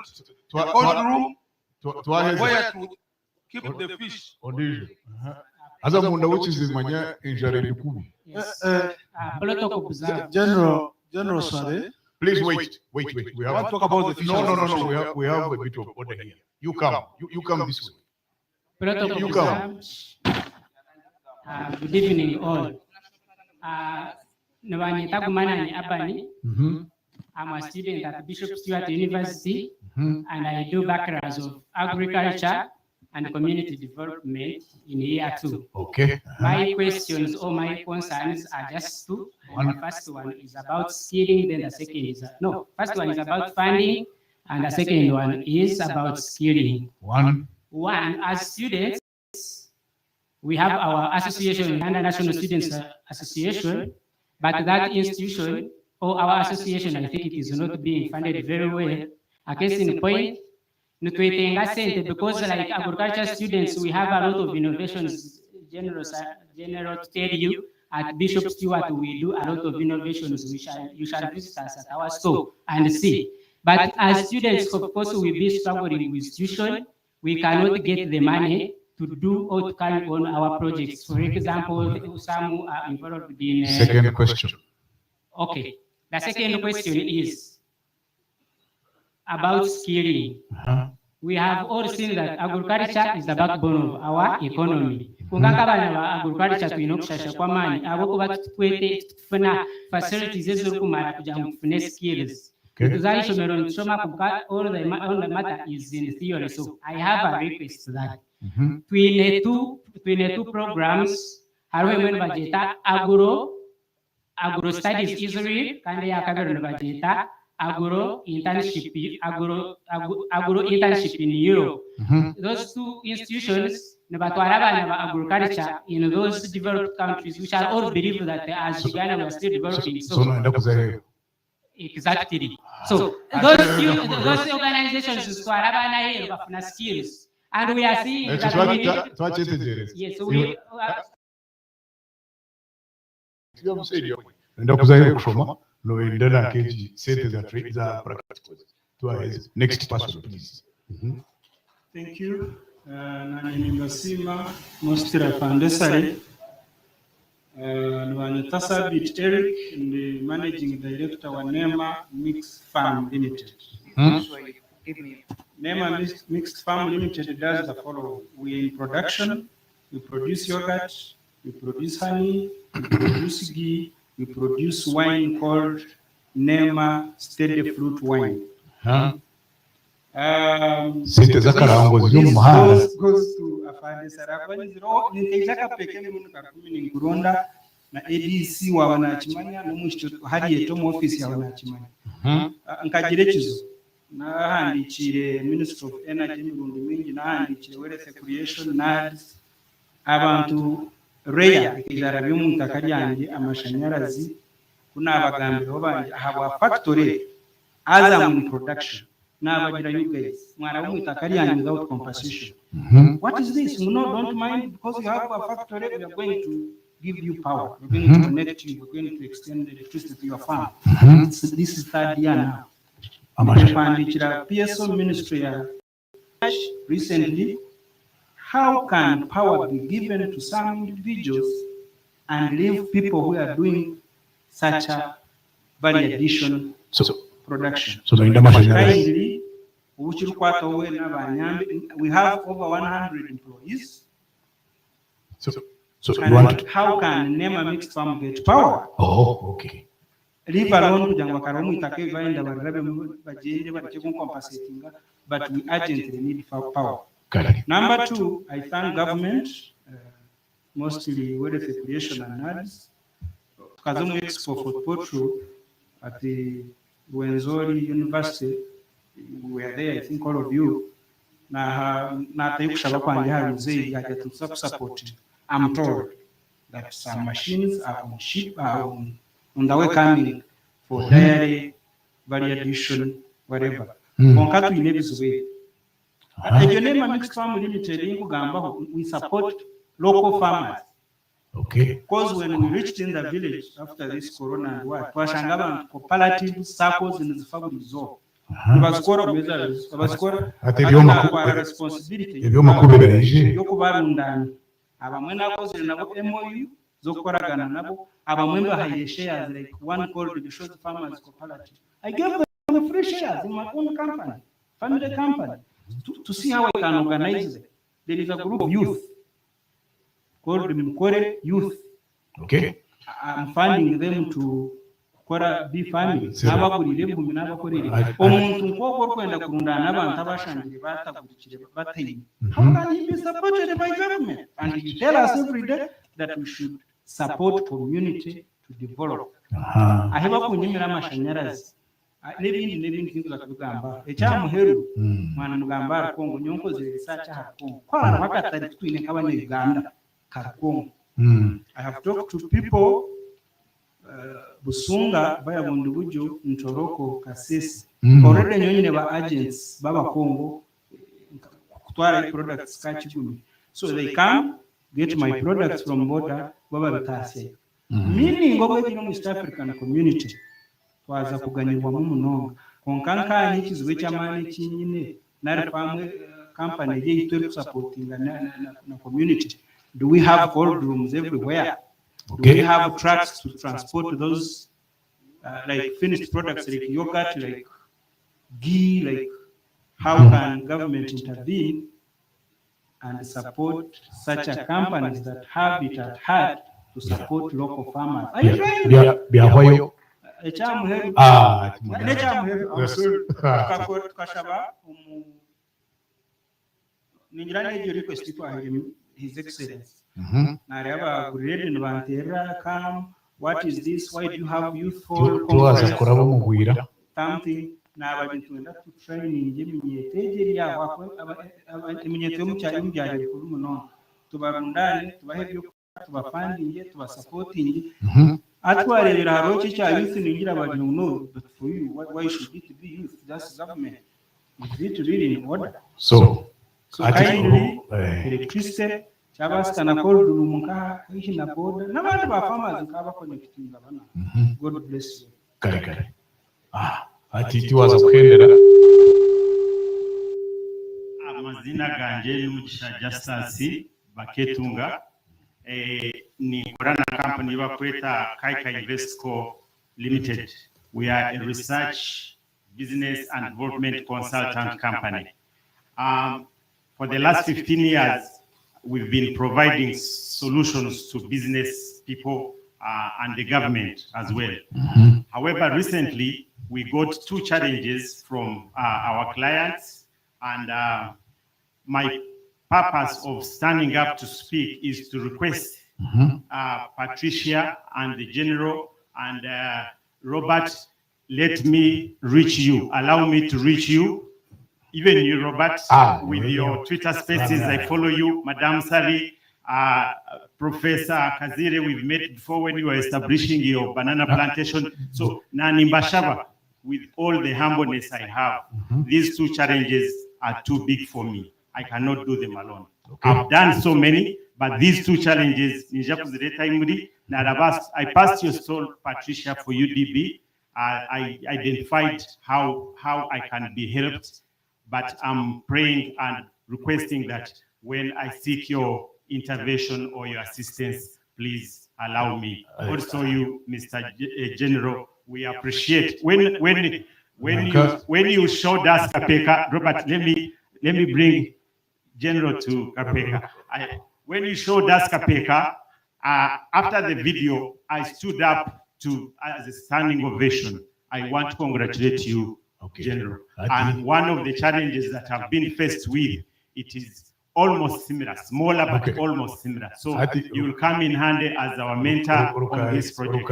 a cold room where to keep the fish.
Audition. As a munda which is manya injure kubi.
General Swade.
Please wait. We
I want
have
to talk about the fish.
No. We have a bit of order here. You come. You come this way. You come.
Good evening, all. Nabani Tagumanani Abani. I'm a student at Bishop Stewart University, and I do bachelor's of agriculture and community development in year 2.
Okay.
My questions or my concerns are just two. The first one is about skilling, then the second is first one is about funding, and the second one is about skilling.
One,
as students, we have our association, Uganda National Students Association, but that institution or our association, I think it is not being funded very well. A case in point, because like agriculture students, we have a lot of innovations. General to tell you, at Bishop Stewart, we do a lot of innovations. You shall visit us at our store and see. But as students, of course, we will be struggling with tuition. We cannot get the money to do or to carry on our projects. For example, some are involved in...
Second question.
Okay. The second question is about skilling. We have all seen that agriculture is the backbone of our economy. Agriculture tuinokushasha kwa mani abo kuba tufuna facilities ezirukumara kugira ngo tufune skills. Tuzayishomero nshoma kuba all the matter is in theory. So I have a request to that. Twine two programs hariho emwe bageta agro studies Israel kandi yakabiri bageta agro internship in Europe. Those two institutions nebatwara abana ba agriculture in those developed countries, which are all believe that as Uganda we are still developing. Exactly. So those organizations twara abana here bafuna skills, and we are seeing that yes, so we
no, in the case, say that trades are practical. Next person, please.
Thank you. Nani Mbasima, Mostira Pandesari, Nwanyatasa Bit Eric, and the Managing Director of NEMA Mixed Farm Limited. NEMA Mixed Farm Limited does the following. We are in production, we produce yogurt, we produce honey, we produce ghee, we produce wine called NEMA Steady Fruit Wine. Goes to Afande Sarabani, Nikajaka Pekeni Munakumi in Buronda, na ADC wa wanachimanya, na mwisho hadi yetomo ofisi ya wanachimanya. Nkajirechizo, na handi chile Minister of Energy, Murundi mingi, na handi chile Wealth Creation, NADS, abantu Reya, ikijara bimu mtakariyangi, amashanyarazi, kuna abagambi robanje, have a factory, as I'm in production. Now, you guys, without compensation. What is this? No, don't mind, because you have a factory, we are going to give you power. We're going to connect you, we're going to extend the electricity to your farm. This is third year now. PSO Ministry recently, how can power be given to some individuals and leave people who are doing such a value addition production? So kindly, we have over 100 employees.
So you want to...
How can NEMA Mixed Farm get power?
Oh, okay.
Leave alone, but we urgently need power. Number two, I thank government, mostly Wealth Creation and NADS, Kazumu Expo for Potro at the Wenzori University. We were there, I think all of you. I'm told that some machines are on ship, on the way coming for dairy, value addition, whatever. Mixed Farm Limited, we support local farmers.
Okay.
Because when we reached in the village after this corona and what, cooperative circles in the family zone. Responsibility. Abamwe nakoze nabo MOU zokoragana nabo abamwe bahaye shares like one called the Short Farmers Cooperative. I gave them free shares in my own company, family company, to see how I can organize it. There is a group of youth called the Mkore Youth.
Okay.
I'm funding them to be family. Nabakurire bumi nabakorere. Omuntu nkoko kwenda kurundana abantu abashangire batagurikire bateye. How can he be supported by government? And you tell us every day that we should support community to develop. Aheba kunyimira amashanyarazi. N'ibindi kintu zakugamba. Ecyamuheru mwana mugamba Kongo nyonkoze research ha Kongo. Kwa bakatari twine kabanye Uganda ka Kongo. I have talked to people busunga bayabundi bujo ntoroko kasese
Mm.
already nyonyine ba agents baba Congo kutwara products ka kigumi, so they come get my products from border baba bitase meaning ngo bwe mu East African community twaza kuganyirwa mu munonga konkanka n'ikizwe cy'amani kinyine nari pamwe company yitwe supporting na community. Do we have cold rooms everywhere? Do we have trucks to transport those like finished products like yogurt, like ghee, like how can government intervene and support such a companies that have it at heart to support local farmers? Are you trying to His Excellency. Nareba gurede nibantera come. What is this? Why do you have youthful conference? Something n'abagitunda to training y'iminyete ya wakwe iminyete yo mucyari mbyari kuri muno tubarundane tubahe byo tubafandinge tubasupporting atwarebera haroki cya youth ningira abantu no but for you why should it be youth? That's government. Is it really in order? So kindly electricity cyabasana cold room nka hina board n'abandi ba farmers nkaba connecting abana. God bless you.
Kare ati tiwaza kuhendera
amazina ganje n'umugisha Justice Baketunga ni korana company bakweta Kaika Investco Limited. We are a research, business and development consultant company. For the last 15 years, we've been providing solutions to business people and the government as well. However, recently, we got two challenges from our clients, and my purpose of standing up to speak is to request Patricia and the General and Robert, let me reach you, allow me to reach you. Even you, Robert, with your Twitter spaces, I follow you. Madam Sally, Professor Kazire, we've met before when you were establishing your banana plantation. So, Nani Mbashaba, with all the humbleness I have, these two challenges are too big for me. I cannot do them alone. I've done so many, but these two challenges, I passed your stall, Patricia, for UDB. I identified how I can be helped. But I'm praying and requesting that when I seek your intervention or your assistance, please allow me. Also, you, Mr. General, we appreciate when you showed us Kapeka, Robert. Let me bring General to Kapeka. When you showed us Kapeka, after the video, I stood up as a standing ovation. I want to congratulate you, General. And one of the challenges that I've been faced with, it is almost similar, smaller but almost similar. So you will come in handy as our mentor on this project.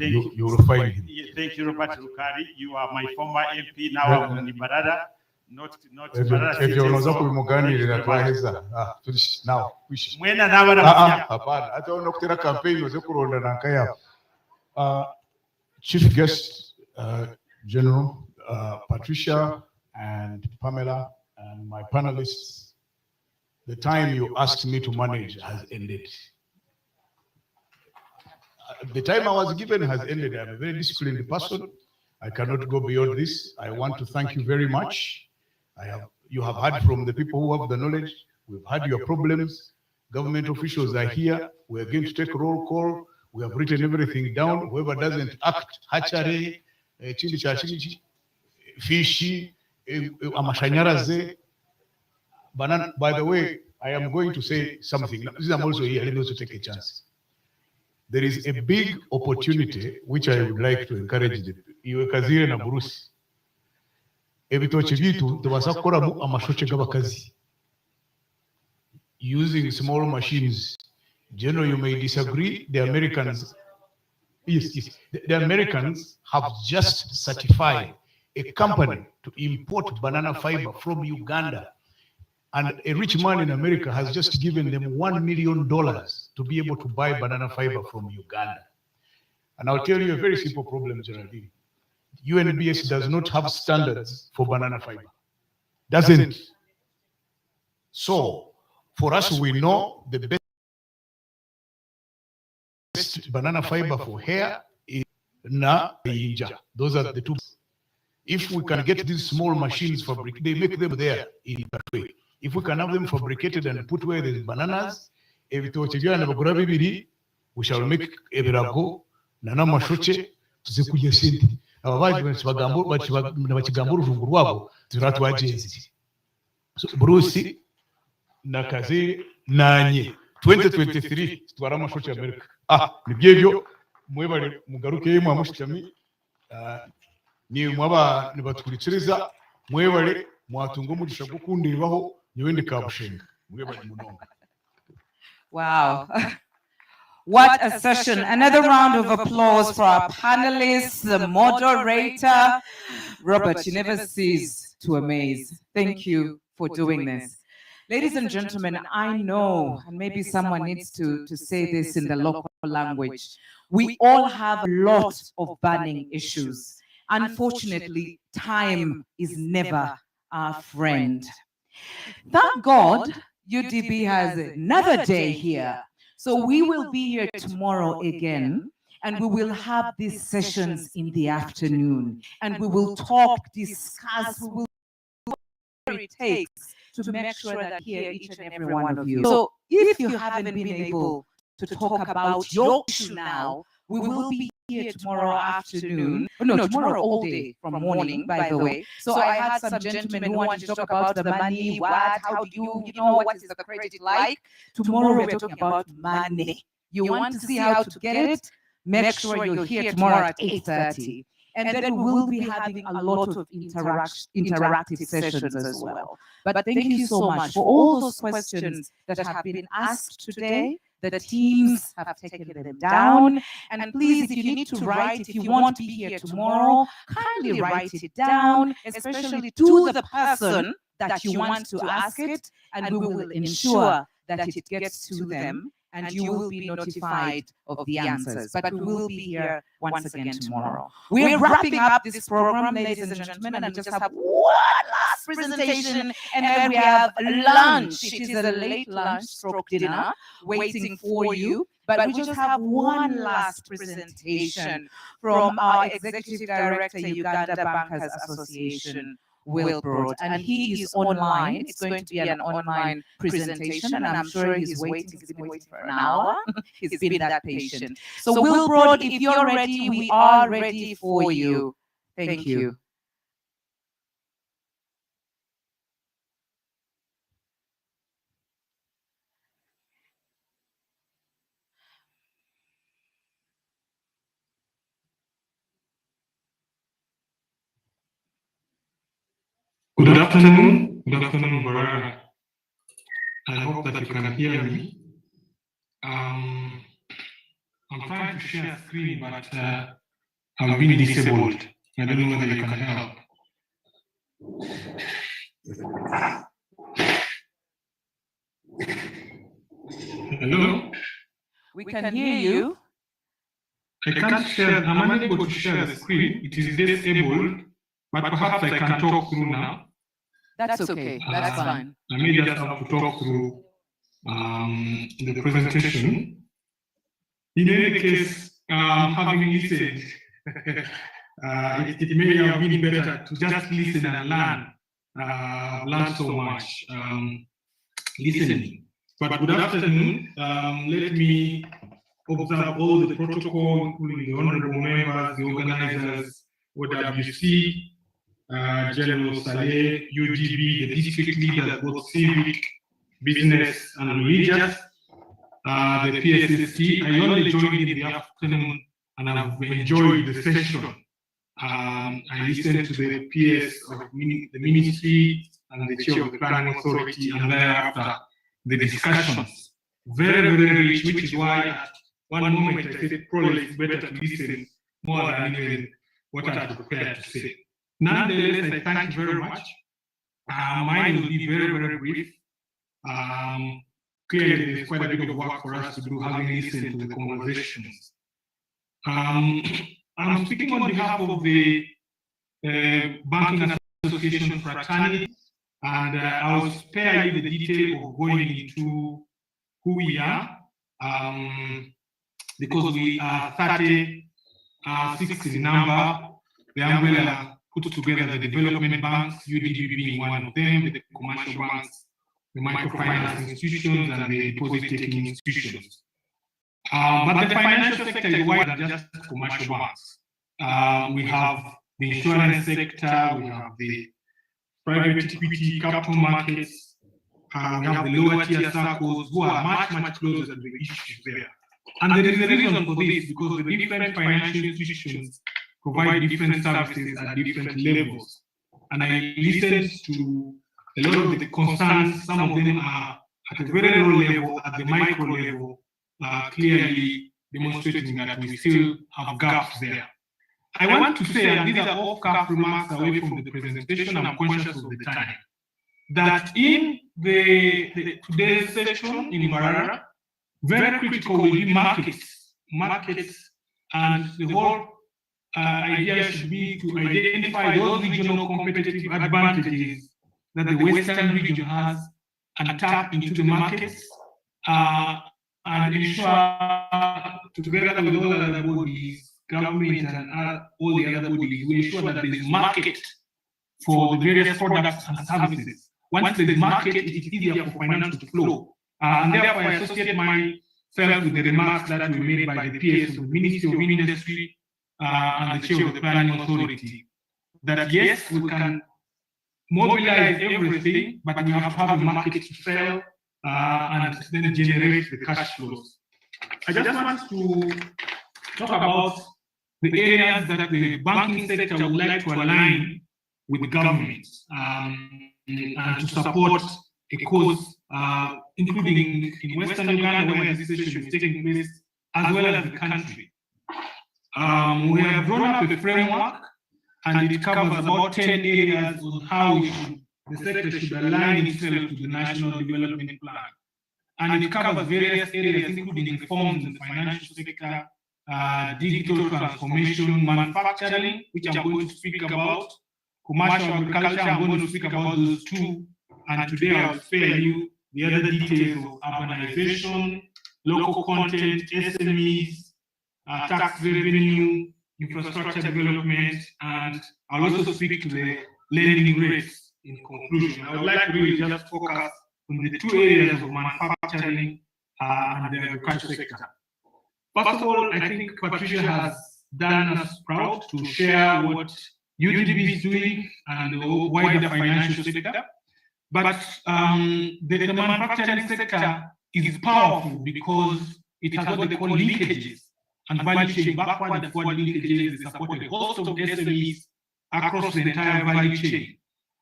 You will find him.
Thank you, Robert Rukari. You are my former MP, now I'm in Barada. Not Barada.
If you unaanza kubimuganirira twaheza now kwisha
mwena nabara
hapana hata unokutera campaign uze kuronda nanka yao. Chief guest, General Patricia and Pamela and my panelists, the time you asked me to manage has ended. The time I was given has ended. I'm a very disciplined person. I cannot go beyond this. I want to thank you very much. You have heard from the people who have the knowledge. We've heard your problems. Government officials are here. We're going to take a roll call. We have written everything down. Whoever doesn't act, hatchery, fishy, amashanyaraze. By the way, I am going to say something. I'm also here. Let me also take a chance. There is a big opportunity which I would like to encourage the Kazire na Burusi. Ebitochi bitu tubasa kukoramu amashoche g'abakazi using small machines. General, you may disagree. The Americans, yes, the Americans have just certified a company to import banana fiber from Uganda. And a rich man in America has just given them $1 million to be able to buy banana fiber from Uganda. And I'll tell you a very simple problem, Geraldine. UNBS does not have standards for banana fiber. Doesn't. So, for us, we know the best banana fiber for hair is na inja. Those are the two. If we can get these small machines fabricated, they make them there in that way. If we can have them fabricated and put where there's bananas, we shall make ebirago, nana mashoche, tuzikuye senti. Ababaji bachigamburu rungurwabo, ziratu agenzi. So, Bruce, nakazi nanye, 2023, twara mashoche America. Nibyeyo, mwebale mugaruke yemu amushitami, ni mwaba nibatkurikiriza, mwebale mwatunga umugisha gukundiraho nyewende kabushenga. Mwebale munonga.
Wow. What a session. Another round of applause for our panelists, the moderator. Robert, you never cease to amaze. Thank you for doing this. Ladies and gentlemen, I know, and maybe someone needs to say this in the local language, we all have a lot of burning issues. Unfortunately, time is never our friend. Thank God, UDB has another day here. So we will be here tomorrow again, and we will have these sessions in the afternoon, and we will talk, discuss, we will do what it takes to make sure that hear each and every one of you. So if you haven't been able to talk about your issue now, we will be here tomorrow afternoon. Oh, no, tomorrow all day from morning, by the way. So I had some gentlemen who wanted to talk about the money, how do you know, what is the credit like? Tomorrow we're talking about money. You want to see how to get it? Make sure you're here tomorrow at 8:30. And then we will be having a lot of interactive sessions as well. But thank you so much for all those questions that have been asked today. The teams have taken them down. And please, if you need to write, if you want to be here tomorrow, kindly write it down, especially to the person that you want to ask it, and we will ensure that it gets to them and you will be notified of the answers. But we will be here once again tomorrow. We're wrapping up this program, ladies and gentlemen, and we just have one last presentation, and then we have lunch. It is a late lunch stroke dinner waiting for you. But we just have one last presentation from our Executive Director, Uganda Bankers Association, Will Broad, and he is online. It's going to be an online presentation, and I'm sure he's waiting. He's been waiting for an hour. He's been that patient. So Will Broad, if you're ready, we are ready for you. Thank you.
Good afternoon, Barara. I hope that you can hear me. I'm trying to share a screen, but I've been disabled. I don't know whether you can help. Hello?
We can hear you.
I can't share, I'm unable to share the screen. It is disabled, but perhaps I can talk through now.
That's okay. That's fine.
I may just have to talk through the presentation. In any case, having listened, it may have been better to just listen and learn. Learn so much listening. But good afternoon. Let me observe all the protocol, including the honorable members, the organizers, OWC, General Saleh, UGB, the district leaders, both civic, business, and religious, the PSST. I only joined in the afternoon and I've enjoyed the session. I listened to the PS of the ministry and the chair of the planning authority, and thereafter the discussions. Very, very rich, which is why at one moment I said probably it's better to listen more than even what I prepared to say. Nonetheless, I thank you very much. Mine will be very, very brief. Clearly, there's quite a bit of work for us to do, having listened to the conversations. I'm speaking on behalf of the Banking Association fraternity, and I will spare you the detail of going into who we are, because we are 36 in number. The umbrella put together the development banks, UDB being one of them, the commercial banks, the microfinance institutions, and the deposit-taking institutions. But the financial sector is wider than just commercial banks. We have the insurance sector, we have the private equity capital markets, we have the lower tier circles who are much closer to the issues there. And there is a reason for this, because the different financial institutions provide different services at different levels. And I listened to a lot of the concerns. Some of them are at a very low level, at the micro level, clearly demonstrating that we still have gaps there. I want to say, and these are off-cuff remarks away from the presentation, I'm conscious of the time, that in today's session in Mbarara, very critical will be markets, and the whole idea should be to identify those regional competitive advantages that the Western region has and tap into the markets, and ensure, together with all other bodies, government and all the other bodies, we ensure that there is market for the various products and services. Once there is market, it is easier for finance to flow. And therefore, I associate myself with the remarks that were made by the PS of the Ministry of Industry and the Chair of the Planning Authority, that yes, we can mobilize everything, but we have to have a market to sell and then generate the cash flows. I just want to talk about the areas that the banking sector would like to align with the government and to support a cause, including in Western Uganda, where this session is taking place, as well as the country. We have drawn up a framework, and it covers about 10 areas on how the sector should align itself to the National Development Plan. And it covers various areas, including reforms in the financial sector, digital transformation, manufacturing, which I'm going to speak about, commercial agriculture, I'm going to speak about those two, and today I'll spare you the other details of urbanization, local content, SMEs, tax revenue, infrastructure development, and I'll also speak to the lending rates in conclusion. I would like to really just focus on the two areas of manufacturing and the agriculture sector. First of all, I think Patricia has done us proud to share what UDB is doing and the wider financial sector. But the manufacturing sector is powerful because it has what they call linkages and value chain, backward and forward linkages. They support a host of SMEs across the entire value chain.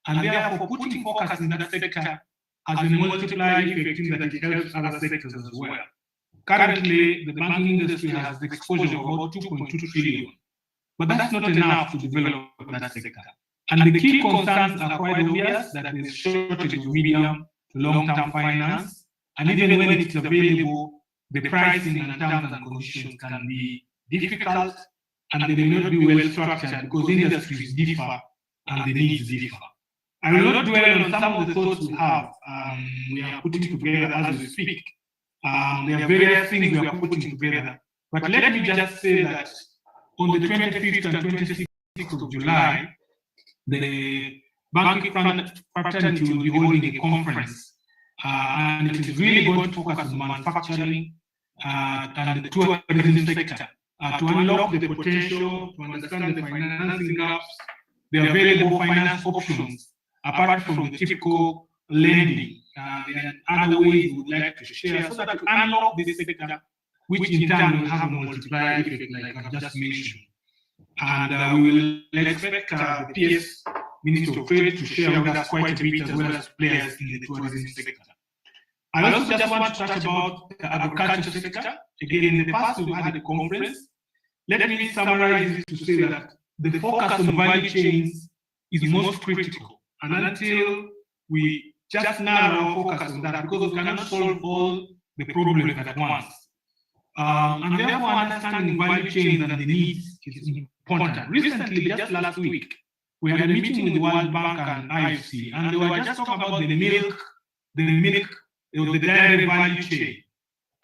And therefore, putting focus in that sector has a multiplier effect in that it helps other sectors as well. Currently, the banking industry has the exposure of about 2.2 trillion, but that's not enough to develop that sector. And the key concerns are quite obvious, that there is shortage of medium to long-term finance, and even when it's available, the pricing and terms and conditions can be difficult, and they may not be well structured because industries differ and the needs differ. I will not dwell on some of the thoughts we have. We are putting together as we speak. There are various things we are putting together. But let me just say that on the 25th and 26th of July, the banking fraternity will be holding a conference. And it is really going to focus on manufacturing and the tourism sector to unlock the potential, to understand the financing gaps, the available finance options, apart from the typical lending. There are other ways we would like to share so that to unlock this sector, which in turn will have a multiplier effect, like I've just mentioned. And we will expect the PS Ministry of Trade to share with us quite a bit, as well as players in the tourism sector. I also just want to touch about the agriculture sector. Again, in the past, we've had a conference. Let me summarize it to say that the focus on value chains is most critical. And until we just narrow our focus on that, because we cannot solve all the problems at once. And therefore understanding value chains and the needs is important. Recently, just last week, we had a meeting with the World Bank and IFC, and they were just talking about the dairy value chain.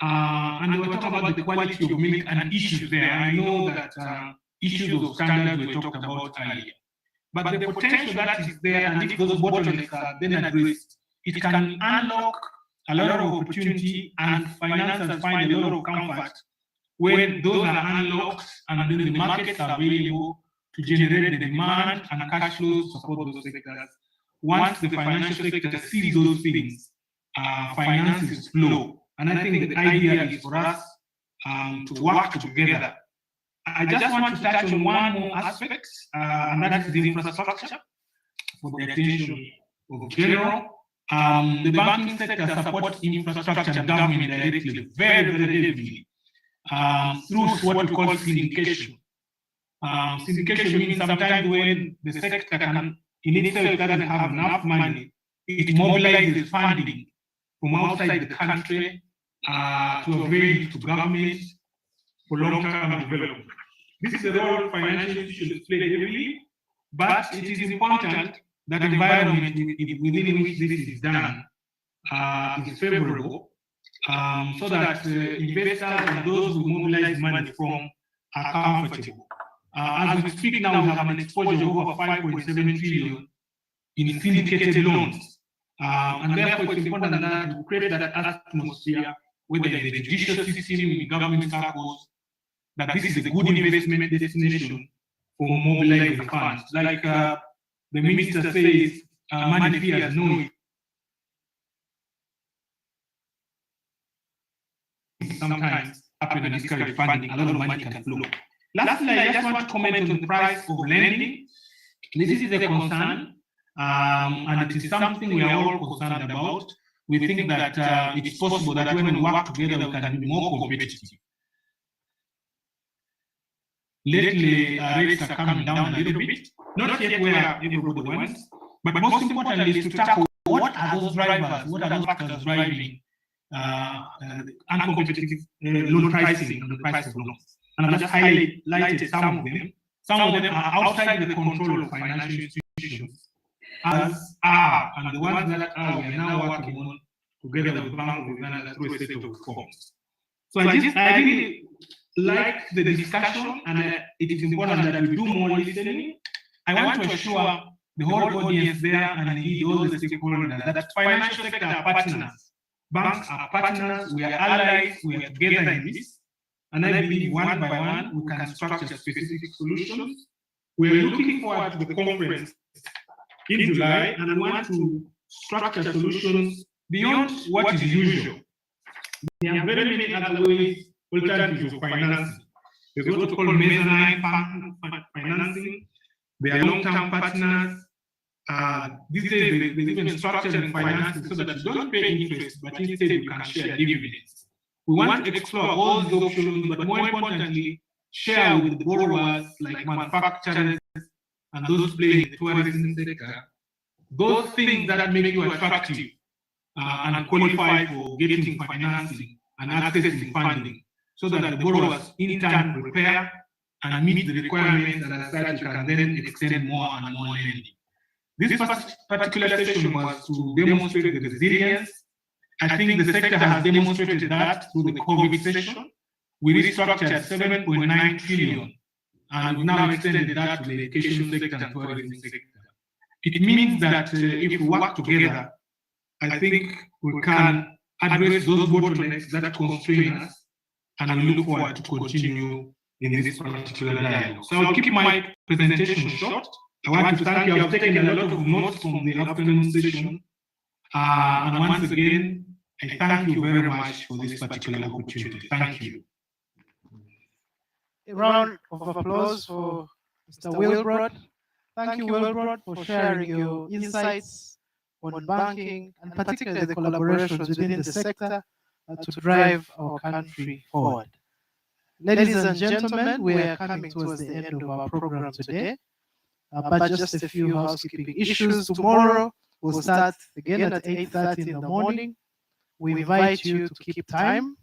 And they were talking about the quality of milk and issues there. I know that issues of standards were talked about earlier. But the potential that is there, and if those bottlenecks are then addressed, it can unlock a lot of opportunity, and financiers find a lot of comfort when those are unlocked and then the markets are available to generate the demand and cash flows to support those sectors. Once the financial sector sees those things, finances flow. And I think the idea is for us to work together. I just want to touch on one more aspect, and that is the infrastructure for the attention of general. The banking sector supports infrastructure and government directly, very, very heavily, through what we call syndication. Syndication means sometimes when the sector can, in itself doesn't have enough money, it mobilizes funding from outside the country to avail to government for long-term development. This is the role financial institutions play heavily, but it is important that the environment within which this is done is favorable, so that investors and those who mobilize money from are comfortable. As we speak now, we have an exposure of over 5.7 trillion in syndicated loans. And therefore, it's important that we create that atmosphere, whether in the judicial system, in government circles, that this is a good investment destination for mobilizing funds. Like the minister says, money fears no. Sometimes happen and discourage funding, a lot of money can flow. Lastly, I just want to comment on the price of lending. This is a concern, and it is something we are all concerned about. We think that it's possible that when we work together, we can be more competitive. Lately, rates are coming down a little bit, not yet where everybody wants, but most importantly is to tackle what are those drivers, what are those factors driving uncompetitive loan pricing and the price of loans. And I've just highlighted some of them. Some of them are outside the control of financial institutions, as are, and the ones that are, we are now working on together with the Bank of Uganda through a set of reforms. So I really like the discussion, and it is important that we do more listening. I want to assure the whole audience there and indeed all the stakeholders that financial sector are partners. Banks are partners, we are allies, we are together in this. And I believe one by one, we can structure specific solutions. We are looking forward to the conference in July, and we want to structure solutions beyond what is usual. There are very many other ways, alternatives of financing. There's what we call mezzanine financing. There are long-term partners. These days, there's even structured financing so that you don't pay interest, but instead you can share dividends. We want to explore all these options, but more importantly, share with the borrowers like manufacturers and those playing in the tourism sector, those things that make you attractive and qualify for getting financing and accessing funding, so that the borrowers in turn prepare and meet the requirements and as such you can then extend more and more lending. This particular session was to demonstrate the resilience. I think the sector has demonstrated that through the COVID session. We restructured 7.9 trillion, and we now extended that to the education sector and tourism sector. It means that if we work together, I think we can address those bottlenecks that constrain us, and we look forward to continue in this particular dialogue. So I'll keep my presentation short. I want to thank you. I've taken a lot of notes from the afternoon session. And once again, I thank you very much for this particular opportunity. Thank you.
A round of applause for Mr. Wilbrod. Thank you, Wilbrod, for sharing your insights on banking and particularly the collaborations within the sector to drive our country forward. Ladies and gentlemen, we are coming towards the end of our program today, but just a few housekeeping issues. Tomorrow, we'll start again at 8:30 in the morning. We invite you to keep time